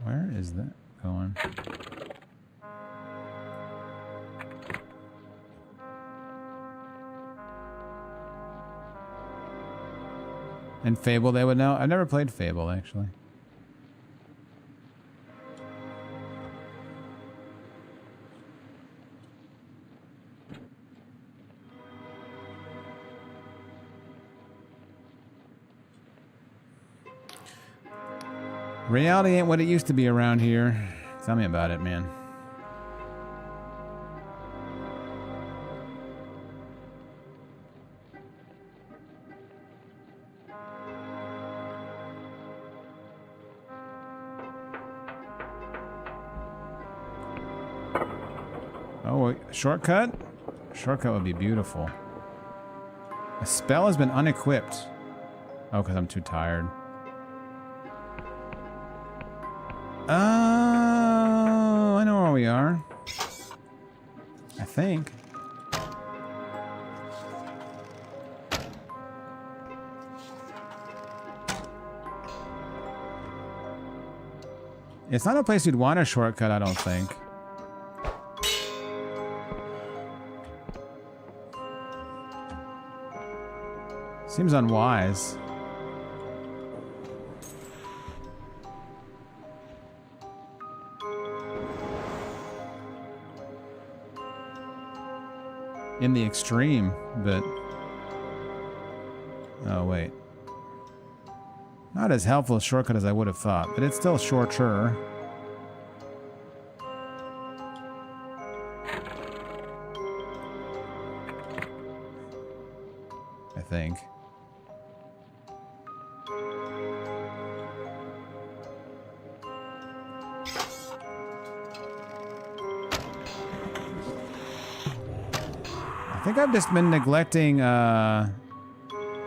S1: Where is that going? And Fable, they would know. I've never played Fable, actually. Reality ain't what it used to be around here. Tell me about it, man. Oh, a shortcut? Shortcut would be beautiful. A spell has been unequipped. Oh, because I'm too tired. Oh, I know where we are. I think. It's not a place you'd want a shortcut, I don't think. Seems unwise. In the extreme, but... Oh, wait. Not as helpful a shortcut as I would have thought, but it's still shorter. I think. I think I've just been neglecting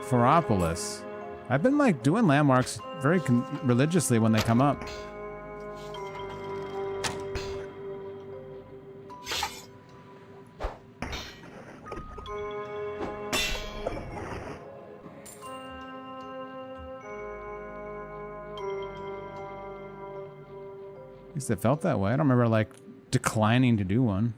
S1: Pheropolis. I've been like doing landmarks very religiously when they come up. At least it felt that way. I don't remember like declining to do one.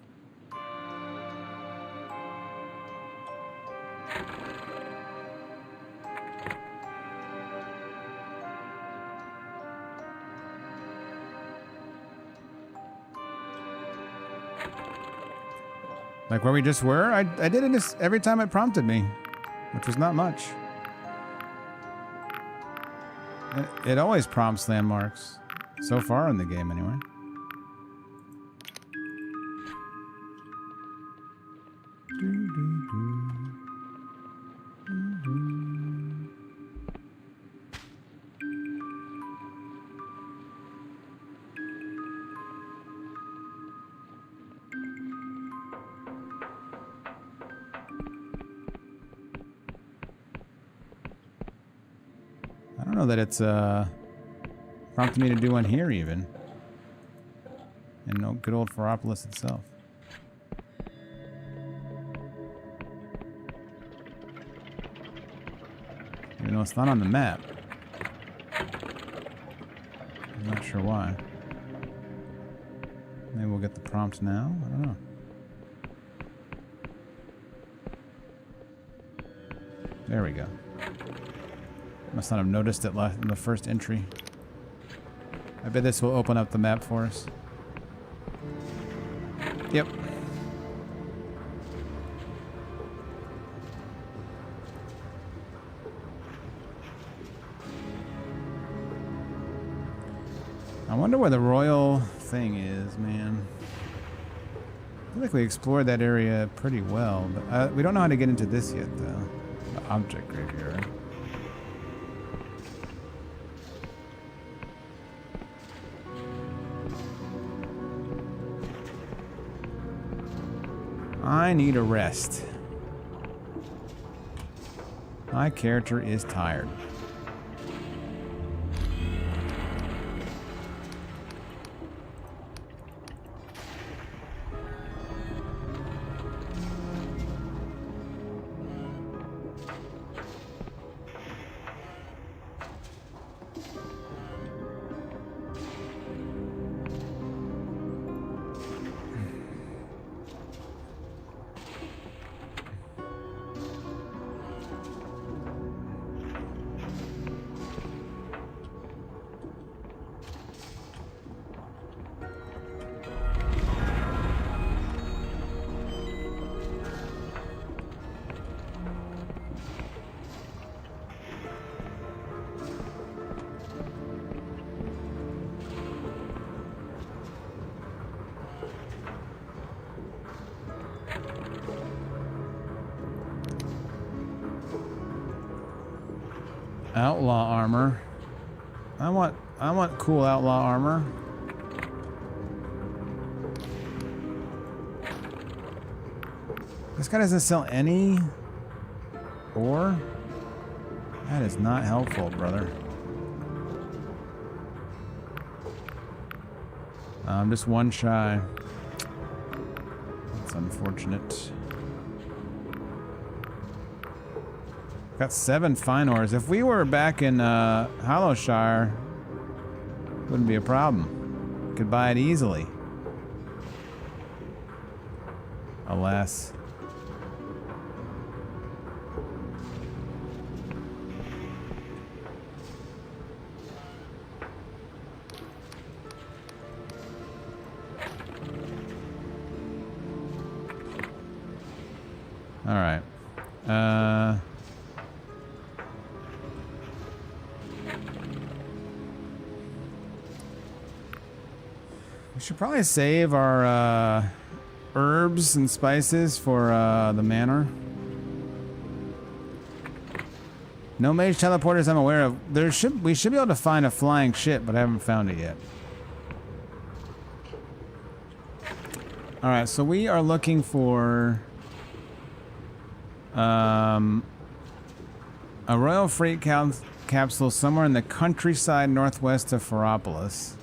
S1: Like where we just were, I did it just every time it prompted me, which was not much. It always prompts landmarks. So far in the game, anyway. I don't know that it's prompted me to do one here even. And no good old Ferropolis itself. Even though it's not on the map. I'm not sure why. Maybe we'll get the prompts now? I don't know. There we go. Must not have noticed it in the first entry. I bet this will open up the map for us. Yep. I wonder where the royal thing is, man. I feel like we explored that area pretty well, but we don't know how to get into this yet, though. The object graveyard. I need a rest. My character is tired. Outlaw armor. I want cool outlaw armor. This guy doesn't sell any ore? That is not helpful, brother. I'm just one shy. That's unfortunate. Got 7 fine ores. If we were back in Hollowshire, wouldn't be a problem. Could buy it easily. Alas. All right. We should probably save our herbs and spices for the manor. No mage teleporters I'm aware of. We should be able to find a flying ship, but I haven't found it yet. All right, so we are looking for a royal freight capsule somewhere in the countryside northwest of Ferropolis.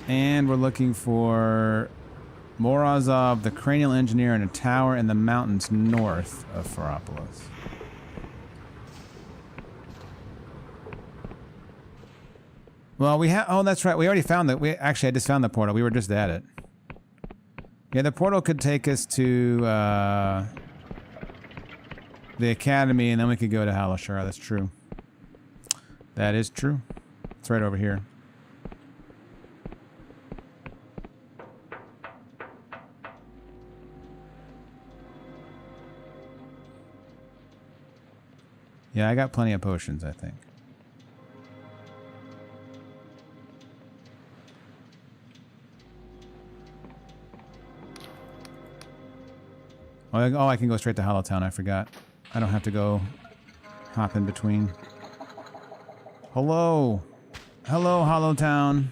S1: And we're looking for Morozov, the cranial engineer, in a tower in the mountains north of Ferropolis. Well, we have... Oh, that's right. We already found that. Actually, I just found the portal. We were just at it. Yeah, the portal could take us to the academy, and then we could go to Hollowshire. That's true. That is true. It's right over here. Yeah, I got plenty of potions, I think. Oh, I can go straight to Hollowtown. I forgot. I don't have to go hop in between. Hello. Hello, Hollowtown.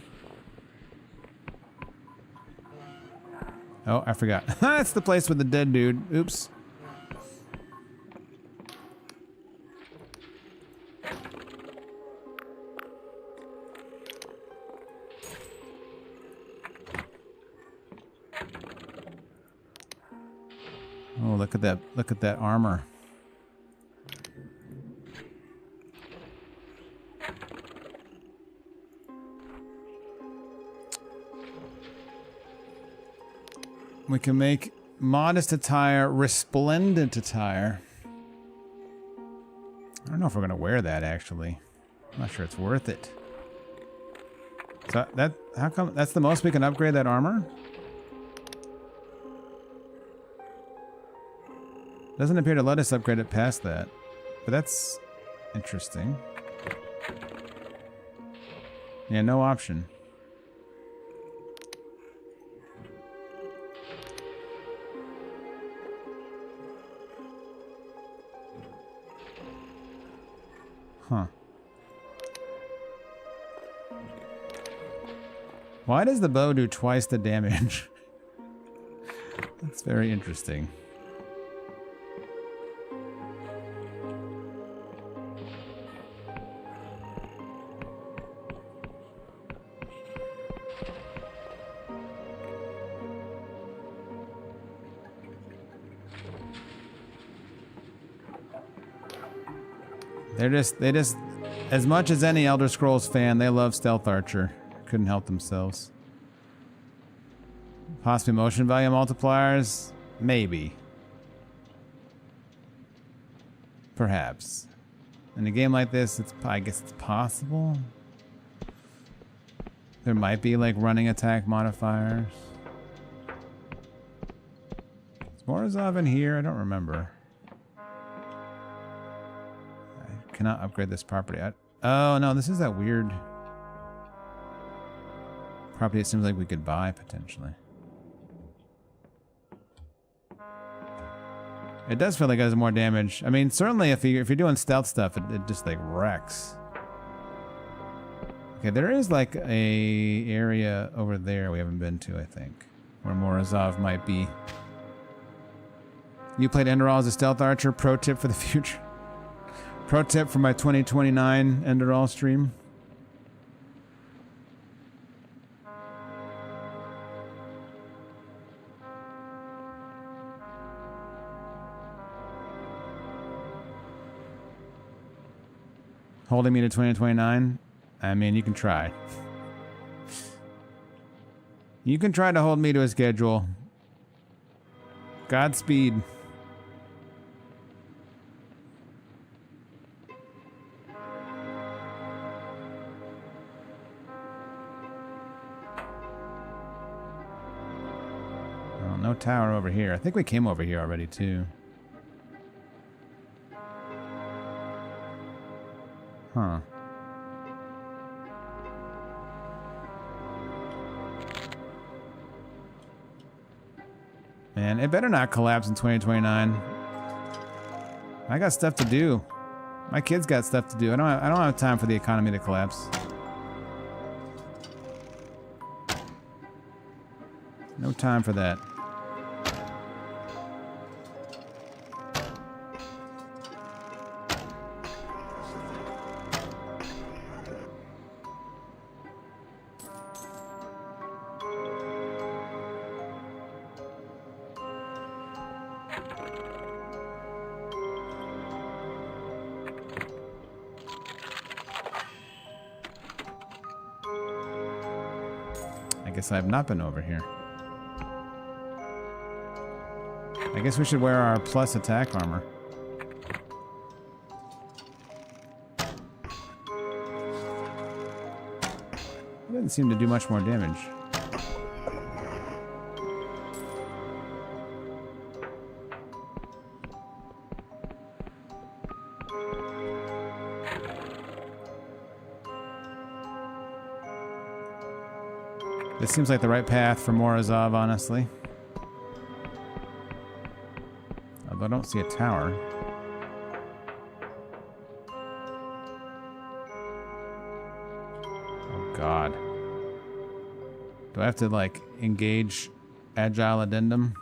S1: Oh, I forgot. That's the place with the dead dude. Oops. Oh, look at that. Look at that armor. We can make modest attire, resplendent attire. I don't know if we're gonna wear that actually. I'm not sure it's worth it. So that, how come that's the most we can upgrade that armor? Doesn't appear to let us upgrade it past that, but that's interesting. Yeah, no option. Huh. Why does the bow do twice the damage? That's very interesting. They just, as much as any Elder Scrolls fan, they love Stealth Archer. Couldn't help themselves. Possibly motion value multipliers? Maybe. Perhaps. In a game like this, I guess it's possible. There might be like running attack modifiers. Is Morozov in here? I don't remember. Cannot upgrade this property. Oh no, this is that weird property. It seems like we could buy potentially. It does feel like it has more damage. I mean, certainly if you're doing stealth stuff, it just like wrecks. Okay, there is like a area over there we haven't been to, I think, where Morozov might be. You played Enderal as a stealth archer. Pro tip for the future. Pro tip for my 2029 Enderal stream. Holding me to 2029? I mean, you can try. You can try to hold me to a schedule. Godspeed. No tower over here. I think we came over here already, too. Huh. Man, it better not collapse in 2029. I got stuff to do. My kids got stuff to do. I don't have time for the economy to collapse. No time for that. I guess I have not been over here. I guess we should wear our plus attack armor. It doesn't seem to do much more damage. This seems like the right path for Morozov, honestly. I don't see a tower. Oh god. Do I have to, like, engage Agile Addendum?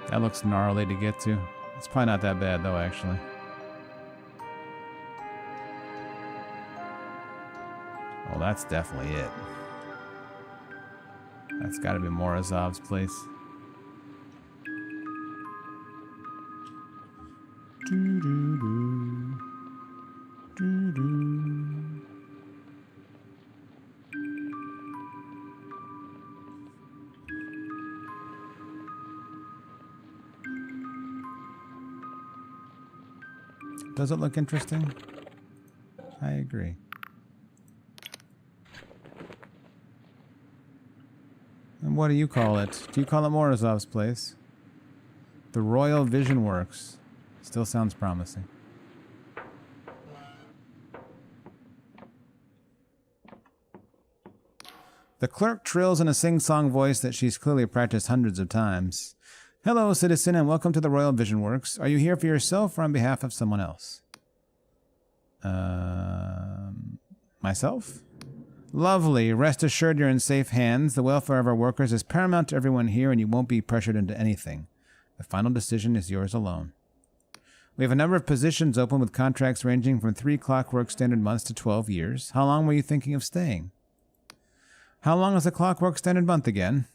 S1: That looks gnarly to get to. It's probably not that bad, though, actually. Oh, that's definitely it. That's got to be Morozov's place. Doo-doo-doo. Doo-doo. Does it look interesting? I agree. And what do you call it? Do you call it Morozov's place? The Royal Vision Works. Still sounds promising. The clerk trills in a sing-song voice that she's clearly practiced hundreds of times. Hello, citizen, and welcome to the Royal Vision Works. Are you here for yourself or on behalf of someone else? Myself? Lovely. Rest assured you're in safe hands. The welfare of our workers is paramount to everyone here, and you won't be pressured into anything. The final decision is yours alone. We have a number of positions open with contracts ranging from 3 clockwork standard months to 12 years. How long were you thinking of staying? How long is a clockwork standard month again?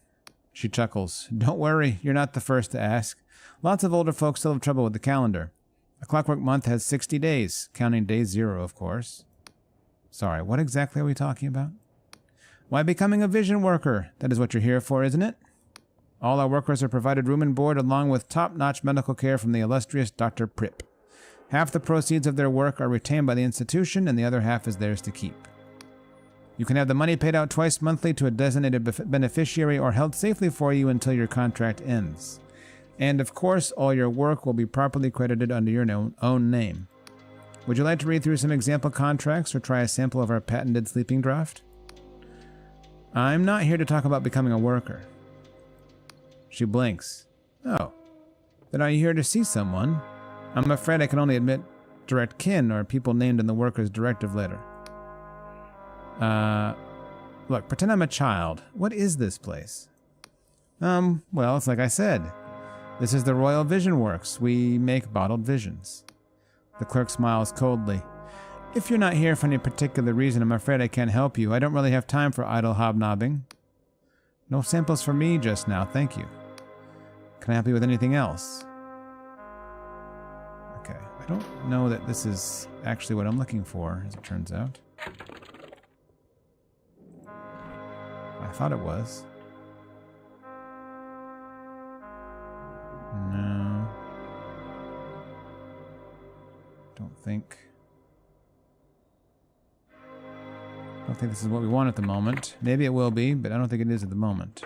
S1: She chuckles. Don't worry, you're not the first to ask. Lots of older folks still have trouble with the calendar. A clockwork month has 60 days, counting day 0, of course. Sorry, what exactly are we talking about? Why, becoming a vision worker. That is what you're here for, isn't it? All our workers are provided room and board along with top-notch medical care from the illustrious Dr. Prip. Half the proceeds of their work are retained by the institution, and the other half is theirs to keep. You can have the money paid out twice monthly to a designated beneficiary or held safely for you until your contract ends. And of course, all your work will be properly credited under your own name. Would you like to read through some example contracts or try a sample of our patented sleeping draft? I'm not here to talk about becoming a worker. She blinks. Oh. Then are you here to see someone? I'm afraid I can only admit direct kin or people named in the worker's directive letter. Look, pretend I'm a child. What is this place? Well, it's like I said. This is the Royal Vision Works. We make bottled visions. The clerk smiles coldly. If you're not here for any particular reason, I'm afraid I can't help you. I don't really have time for idle hobnobbing. No samples for me just now, thank you. Can I help you with anything else? Okay, I don't know that this is actually what I'm looking for, as it turns out. I thought it was. No. Don't think this is what we want at the moment. Maybe it will be, but I don't think it is at the moment.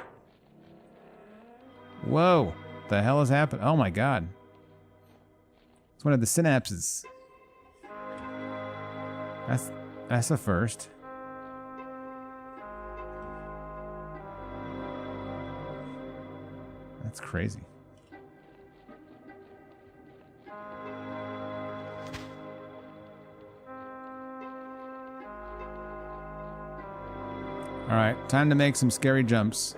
S1: Whoa! The hell has happened? Oh my god. It's one of the synapses. That's a first. That's crazy. Alright, time to make some scary jumps.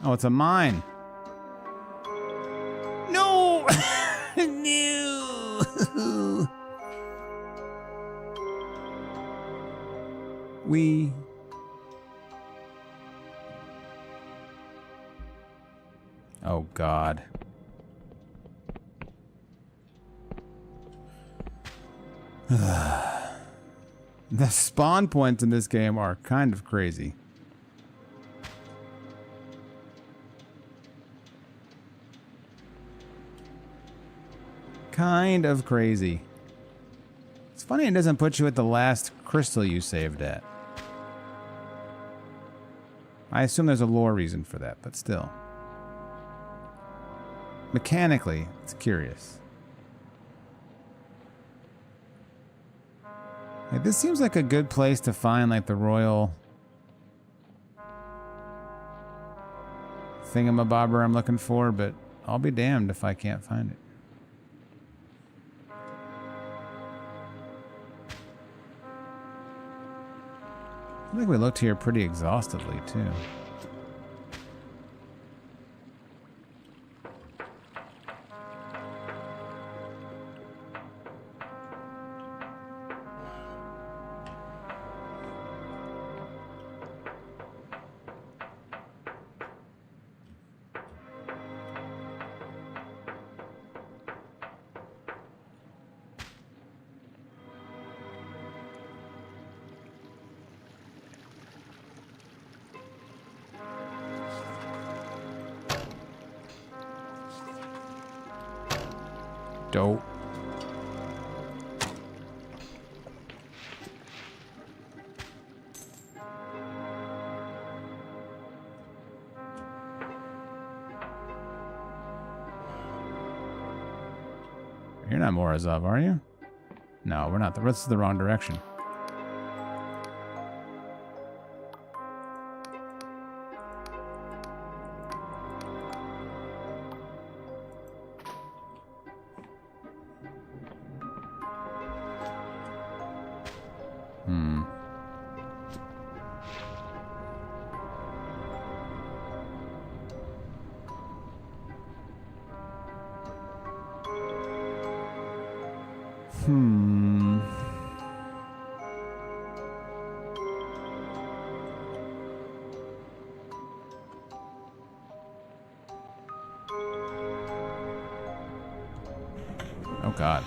S1: Oh, it's a mine. No! No! Oh, God. The spawn points in this game are kind of crazy. Kind of crazy. It's funny it doesn't put you at the last crystal you saved at. I assume there's a lore reason for that, but still. Mechanically, it's curious. Like, this seems like a good place to find, like, the royal thingamabobber I'm looking for, but I'll be damned if I can't find it. I think we looked here pretty exhaustively, too. Dope. You're not Morozov, are you? No, we're not. This is the wrong direction. Oh, God.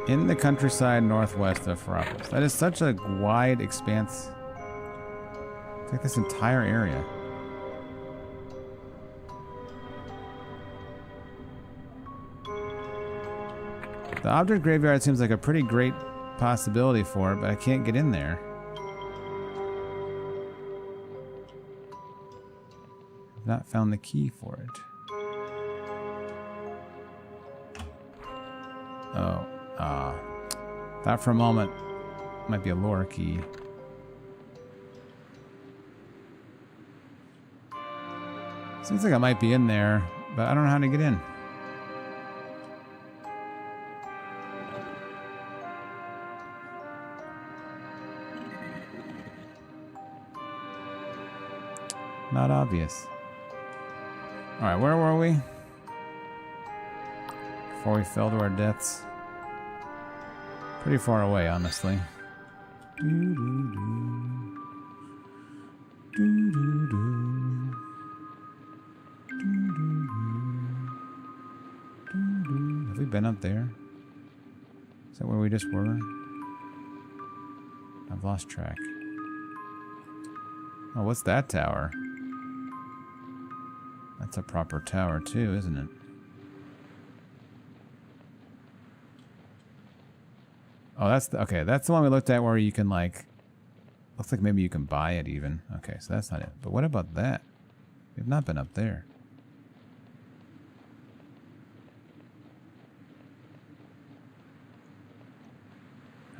S1: In the countryside northwest of Ferrapolis. That is such a wide expanse. It's like this entire area. The object graveyard seems like a pretty great possibility for it, but I can't get in there. I've not found the key for it. Oh. Thought for a moment might be a lore key. Seems like I might be in there, but I don't know how to get in. Not obvious. Alright, where were we? Before we fell to our deaths. Pretty far away, honestly. Have we been up there? Is that where we just were? I've lost track. Oh, what's that tower? That's a proper tower too, isn't it? Oh, that's the, okay. That's the one we looked at where you can like, looks like maybe you can buy it even. Okay, so that's not it. But what about that? We've not been up there.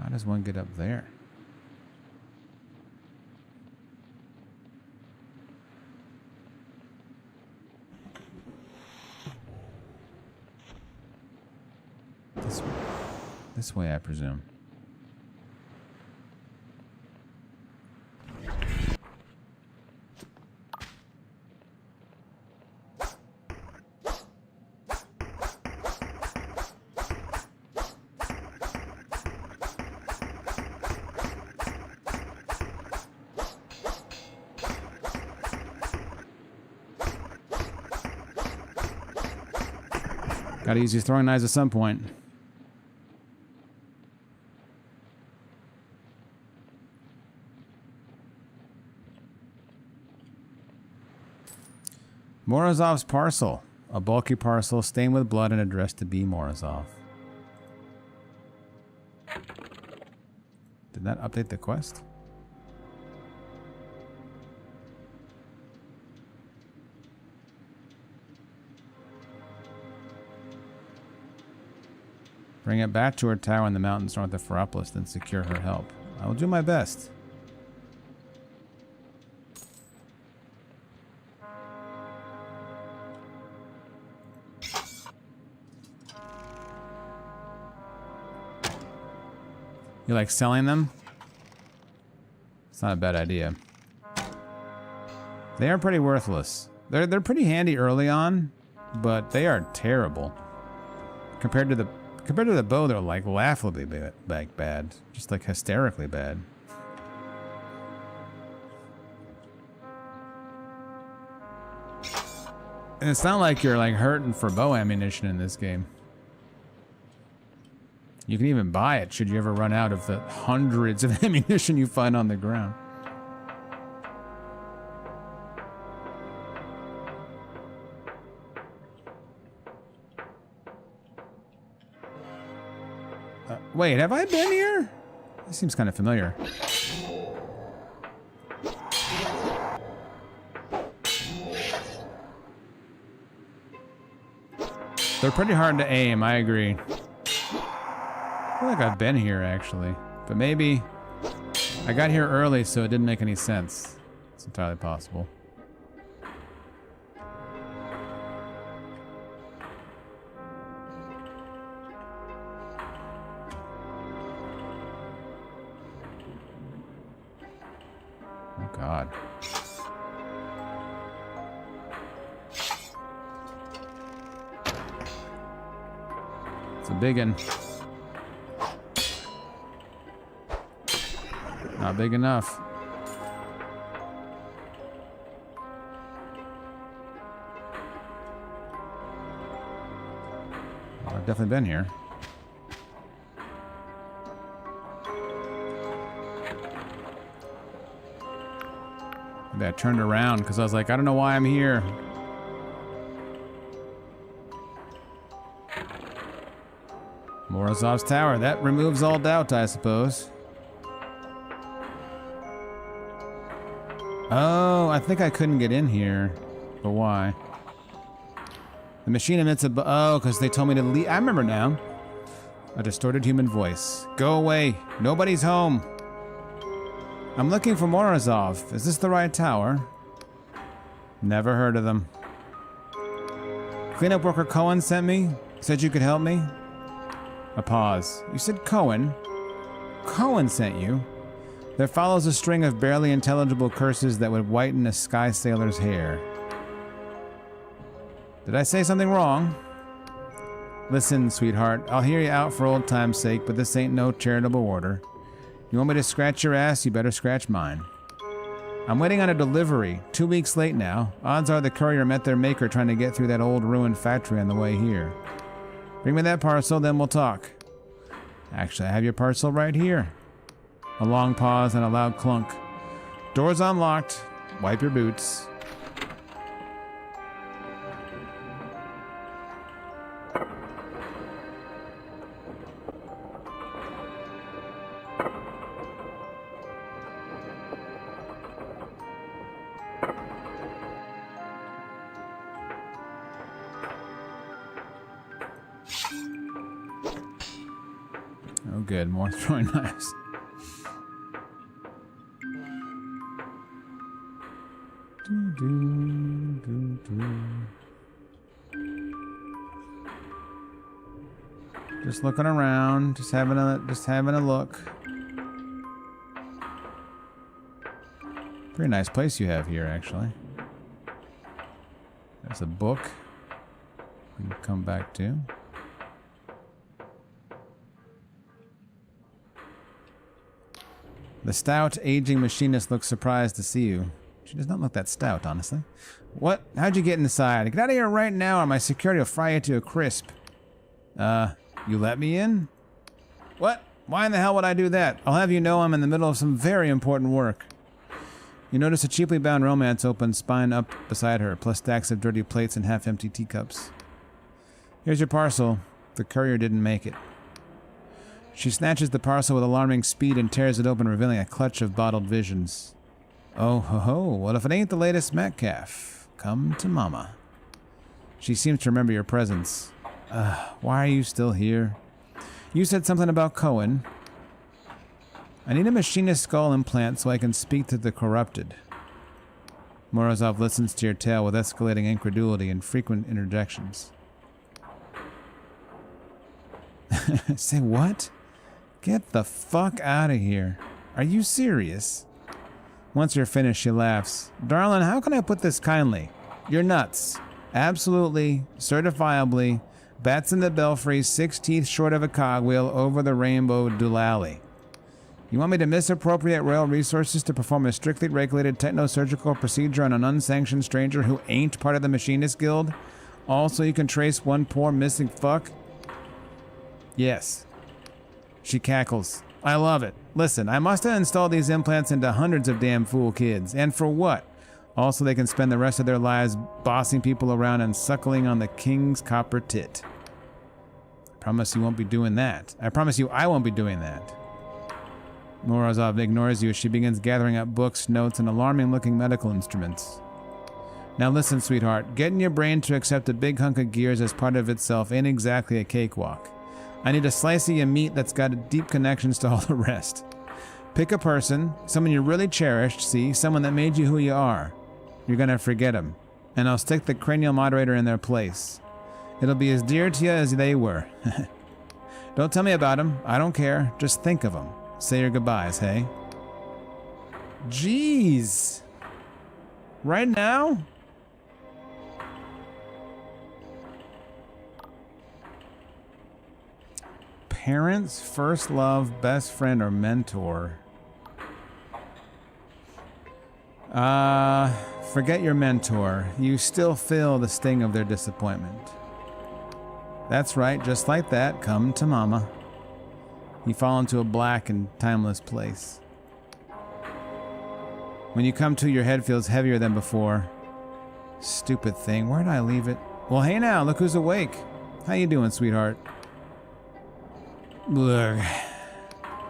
S1: How does one get up there? This way, I presume. Gotta use these throwing knives at some point. Morozov's parcel. A bulky parcel stained with blood and addressed to B. Morozov. Did that update the quest? Bring it back to her tower in the mountains north of Ferropolis, then secure her help. I will do my best. You like selling them? It's not a bad idea. They are pretty worthless. They're pretty handy early on, but they are terrible. Compared to the bow, they're like laughably bad. Just like hysterically bad. And it's not like you're like hurting for bow ammunition in this game. You can even buy it should you ever run out of the hundreds of ammunition you find on the ground. Wait, have I been here? This seems kind of familiar. They're pretty hard to aim, I agree. I feel like I've been here, actually. But maybe I got here early, so it didn't make any sense. It's entirely possible. Oh, God. It's a big one. Not big enough. Well, I've definitely been here. Maybe I turned around because I was like, I don't know why I'm here. Morozov's tower. That removes all doubt, I suppose. Oh, I think I couldn't get in here. But why? The machine emits a... Oh, because they told me to leave. I remember now. A distorted human voice. Go away. Nobody's home. I'm looking for Morozov. Is this the right tower? Never heard of them. Cleanup worker Cohen sent me. Said you could help me. A pause. You said Cohen? Cohen sent you? There follows a string of barely intelligible curses that would whiten a sky sailor's hair. Did I say something wrong? Listen, sweetheart, I'll hear you out for old time's sake, but this ain't no charitable order. You want me to scratch your ass, you better scratch mine. I'm waiting on a delivery, 2 weeks late now. Odds are the courier met their maker trying to get through that old ruined factory on the way here. Bring me that parcel, then we'll talk. Actually, I have your parcel right here. A long pause and a loud clunk. Doors unlocked. Wipe your boots. Oh good, more throwing knives. Just looking around, just having a look. Pretty nice place you have here, actually. There's a book we can come back to. The stout, aging machinist looks surprised to see you. She does not look that stout, honestly. What? How'd you get inside? Get out of here right now or my security will fry you to a crisp. You let me in? What? Why in the hell would I do that? I'll have you know I'm in the middle of some very important work. You notice a cheaply bound romance open spine up beside her, plus stacks of dirty plates and half-empty teacups. Here's your parcel. The courier didn't make it. She snatches the parcel with alarming speed and tears it open, revealing a clutch of bottled visions. Oh ho ho, what if it ain't the latest Metcalf? Come to mama. She seems to remember your presence. Why are you still here? You said something about Cohen. I need a machinist skull implant so I can speak to the corrupted. Morozov listens to your tale with escalating incredulity and frequent interjections. Say what? Get the fuck out of here. Are you serious? Once you're finished, she laughs. Darling, how can I put this kindly? You're nuts. Absolutely, certifiably, bats in the belfry, 6 teeth short of a cogwheel over the rainbow doolally. You want me to misappropriate royal resources to perform a strictly regulated techno-surgical procedure on an unsanctioned stranger who ain't part of the Machinist Guild? Also, you can trace one poor missing fuck? Yes. She cackles. I love it. Listen, I must have installed these implants into hundreds of damn fool kids. And for what? Also, they can spend the rest of their lives bossing people around and suckling on the king's copper tit. I promise you won't be doing that. I promise you I won't be doing that. Morozov ignores you as she begins gathering up books, notes, and alarming-looking medical instruments. Now listen, sweetheart. Getting your brain to accept a big hunk of gears as part of itself ain't exactly a cakewalk. I need a slice of your meat that's got deep connections to all the rest. Pick a person, someone you really cherished, see, someone that made you who you are. You're gonna forget them, and I'll stick the cranial moderator in their place. It'll be as dear to you as they were. Don't tell me about them. I don't care. Just think of them. Say your goodbyes, hey? Jeez. Right now? Parents, first love, best friend, or mentor? Forget your mentor. You still feel the sting of their disappointment. That's right, just like that, come to mama. You fall into a black and timeless place. When you come to, your head feels heavier than before. Stupid thing, where'd I leave it? Well, hey now, look who's awake. How you doing, sweetheart? Ugh.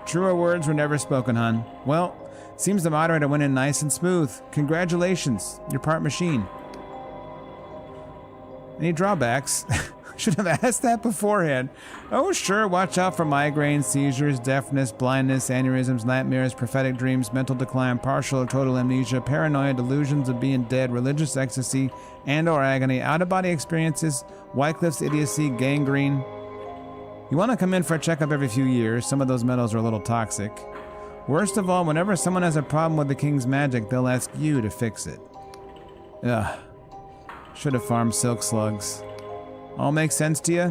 S1: Truer words were never spoken, hon. Well, seems the moderator went in nice and smooth. Congratulations, you're part machine. Any drawbacks? Should have asked that beforehand. Oh, sure, watch out for migraines, seizures, deafness, blindness, aneurysms, nightmares, prophetic dreams, mental decline, partial or total amnesia, paranoia, delusions of being dead, religious ecstasy and or agony, out-of-body experiences, Wycliffe's idiocy, gangrene. You want to come in for a checkup every few years. Some of those metals are a little toxic. Worst of all, whenever someone has a problem with the king's magic, they'll ask you to fix it. Ugh. Should have farmed silk slugs. All makes sense to you?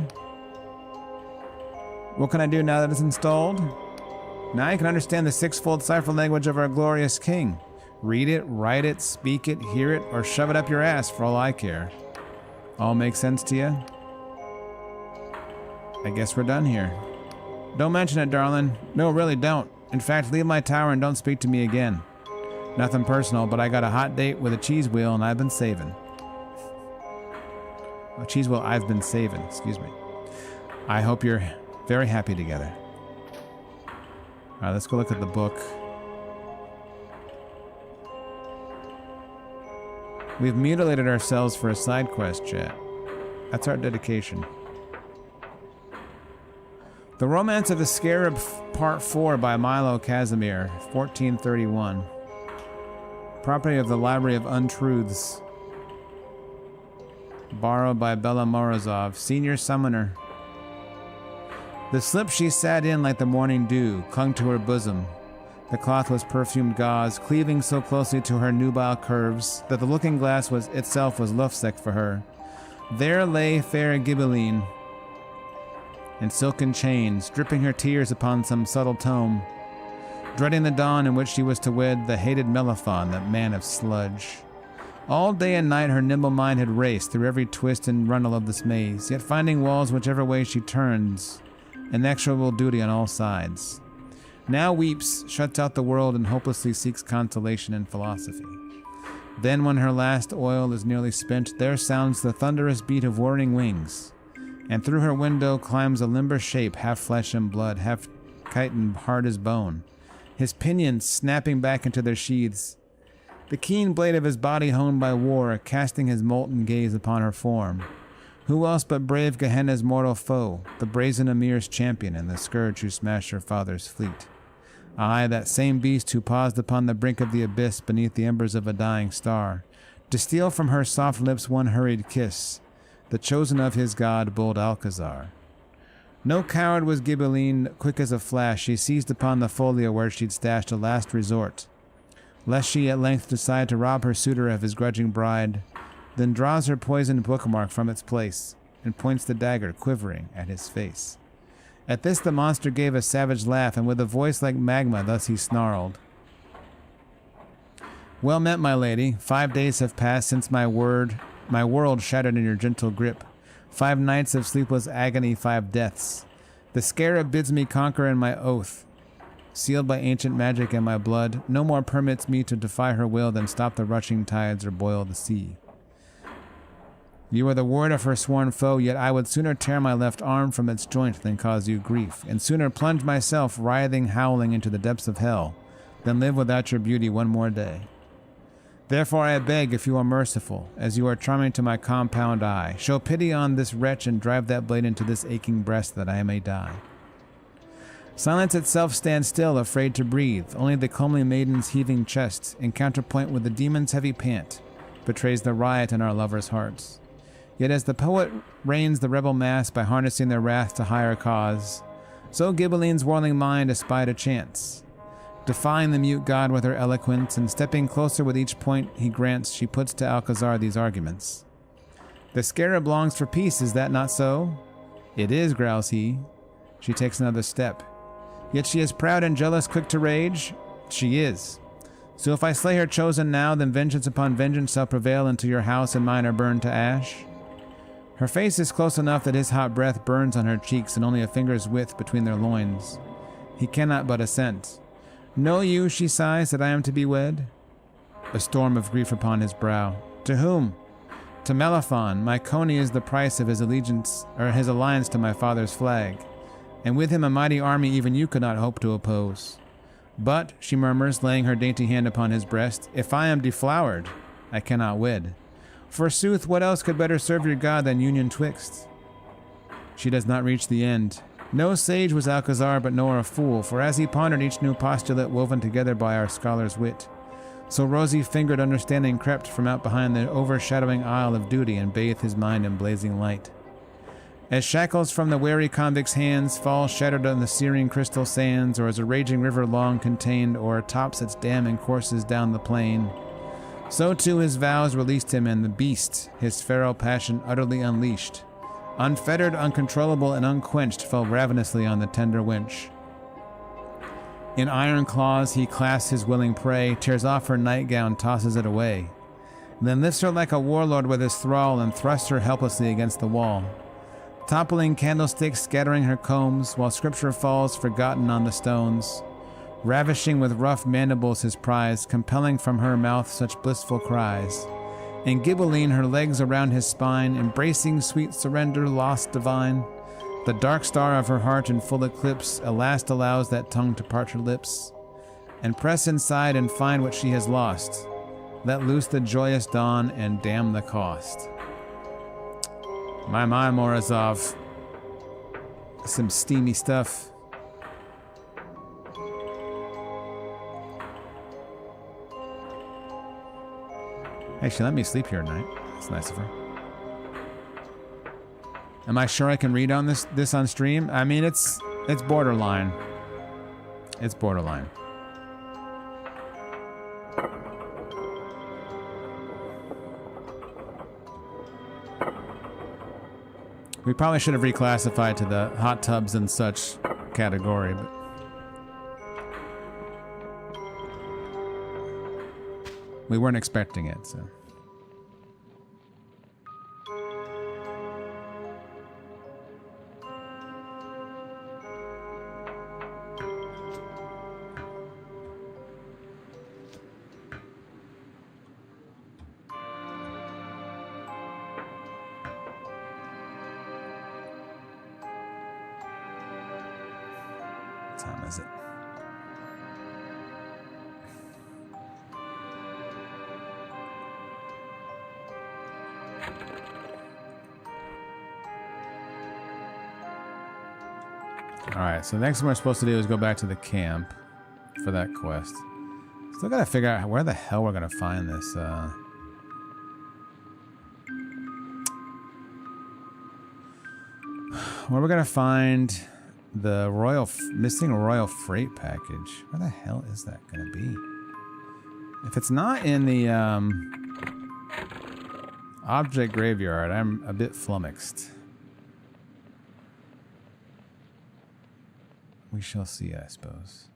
S1: What can I do now that it's installed? Now you can understand the sixfold cipher language of our glorious king. Read it, write it, speak it, hear it, or shove it up your ass for all I care. All makes sense to you? I guess we're done here. Don't mention it, darling. No, really don't. In fact, leave my tower and don't speak to me again. Nothing personal, but I got a hot date with a cheese wheel and I've been saving. A cheese wheel I've been saving, excuse me. I hope you're very happy together. Alright, let's go look at the book. We've mutilated ourselves for a side quest, chat. That's our dedication. The Romance of the Scarab, Part 4 by Milo Casimir, 1431. Property of the Library of Untruths. Borrowed by Bella Morozov, Senior Summoner. The slip she sat in like the morning dew clung to her bosom. The cloth was perfumed gauze, cleaving so closely to her nubile curves that the looking glass was itself was lovesick for her. There lay fair Ghibelline, in silken chains, dripping her tears upon some subtle tome, dreading the dawn in which she was to wed the hated Melathon, that man of sludge. All day and night her nimble mind had raced through every twist and rundle of this maze, yet finding walls whichever way she turns, inexorable duty on all sides. Now weeps, shuts out the world, and hopelessly seeks consolation in philosophy. Then when her last oil is nearly spent, there sounds the thunderous beat of whirring wings, and through her window climbs a limber shape, half flesh and blood, half chitin hard as bone, his pinions snapping back into their sheaths, the keen blade of his body honed by war, casting his molten gaze upon her form. Who else but brave Gehenna's mortal foe, the brazen Emir's champion, and the scourge who smashed her father's fleet? Aye, that same beast who paused upon the brink of the abyss beneath the embers of a dying star, to steal from her soft lips one hurried kiss, the chosen of his god, bold Alcazar. No coward was Ghibelline, quick as a flash, she seized upon the folio where she'd stashed a last resort, lest she at length decide to rob her suitor of his grudging bride, then draws her poisoned bookmark from its place, and points the dagger, quivering, at his face. At this the monster gave a savage laugh, and with a voice like magma thus he snarled. Well met, my lady. 5 days have passed since my world shattered in your gentle grip. 5 nights of sleepless agony, 5 deaths. The scarab bids me conquer, and my oath, sealed by ancient magic and my blood, no more permits me to defy her will than stop the rushing tides or boil the sea. You are the word of her sworn foe, yet I would sooner tear my left arm from its joint than cause you grief, and sooner plunge myself writhing, howling into the depths of hell, than live without your beauty one more day. Therefore I beg, if you are merciful, as you are charming to my compound eye, show pity on this wretch and drive that blade into this aching breast that I may die. Silence itself stands still, afraid to breathe. Only the comely maiden's heaving chest, in counterpoint with the demon's heavy pant, betrays the riot in our lovers' hearts. Yet as the poet reins the rebel mass by harnessing their wrath to higher cause, so Ghibelline's whirling mind espied a chance. Defying the mute god with her eloquence, and stepping closer with each point he grants, she puts to Alcazar these arguments. The scarab longs for peace, is that not so? It is, growls he. She takes another step. Yet she is proud and jealous, quick to rage? She is. So if I slay her chosen now, then vengeance upon vengeance shall prevail until your house and mine are burned to ash. Her face is close enough that his hot breath burns on her cheeks and only a finger's width between their loins. He cannot but assent. Know you, she sighs, that I am to be wed? A storm of grief upon his brow. To whom? To Melaphon. My coney is the price of his allegiance, or his alliance to my father's flag, and with him a mighty army even you could not hope to oppose. But, she murmurs, laying her dainty hand upon his breast, if I am deflowered, I cannot wed. Forsooth, what else could better serve your god than union twixt? She does not reach the end. No sage was Alcazar, but nor a fool, for as he pondered each new postulate woven together by our scholar's wit, so rosy-fingered understanding crept from out behind the overshadowing isle of duty and bathed his mind in blazing light. As shackles from the wary convict's hands fall shattered on the searing crystal sands, or as a raging river long contained o'ertops its dam and courses down the plain, so too his vows released him, and the beast, his feral passion utterly unleashed, unfettered, uncontrollable, and unquenched, fell ravenously on the tender wench. In iron claws he clasps his willing prey, tears off her nightgown, tosses it away, then lifts her like a warlord with his thrall and thrusts her helplessly against the wall. Toppling candlesticks scattering her combs, while scripture falls forgotten on the stones, ravishing with rough mandibles his prize, compelling from her mouth such blissful cries. And Ghibelline, her legs around his spine, embracing sweet surrender, lost divine, the dark star of her heart in full eclipse, at last allows that tongue to part her lips, and press inside and find what she has lost. Let loose the joyous dawn and damn the cost. My, Morozov. Some steamy stuff. Actually, let me sleep here at night. That's nice of her. Am I sure I can read on this on stream? I mean, it's borderline. It's borderline. We probably should have reclassified to the hot tubs and such category, but we weren't expecting it, so. time is it? Alright, so the next thing we're supposed to do is go back to the camp for that quest. Still gotta figure out where the hell we're gonna find this, where we're gonna find the missing royal freight package. Where the hell is that gonna be? If it's not in the, object graveyard, I'm a bit flummoxed. We shall see, I suppose.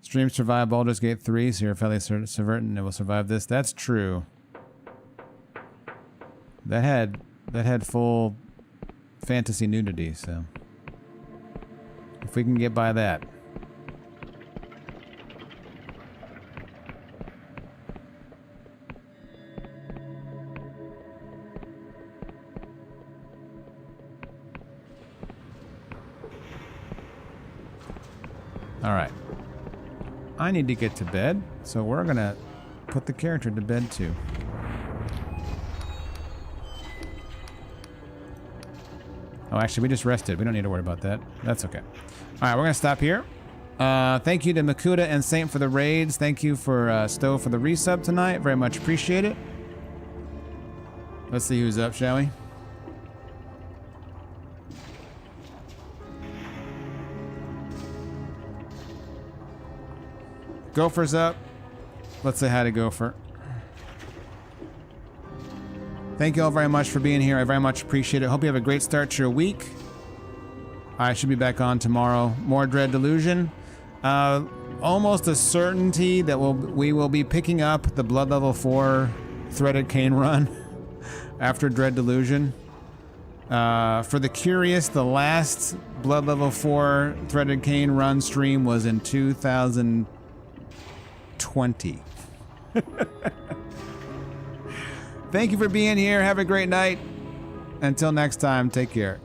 S1: Stream survived Baldur's Gate 3, so you're fairly certain it will survive this. That's true. That had full fantasy nudity, so if we can get by that. All right. I need to get to bed, so we're gonna put the character to bed too. Oh, actually, we just rested. We don't need to worry about that. That's okay. All right, we're gonna stop here. Thank you to Makuta and Saint for the raids. Thank you for Stowe for the resub tonight. Very much appreciate it. Let's see who's up, shall we? Gopher's up. Let's say hi to Gopher. Thank you all very much for being here. I very much appreciate it. Hope you have a great start to your week. I should be back on tomorrow. More Dread Delusion. Almost a certainty that we will be picking up the Blood Level 4 Threaded Cane run after Dread Delusion. For the curious, the last Blood Level 4 Threaded Cane run stream was in 2020. Thank you for being here. Have a great night. Until next time, take care.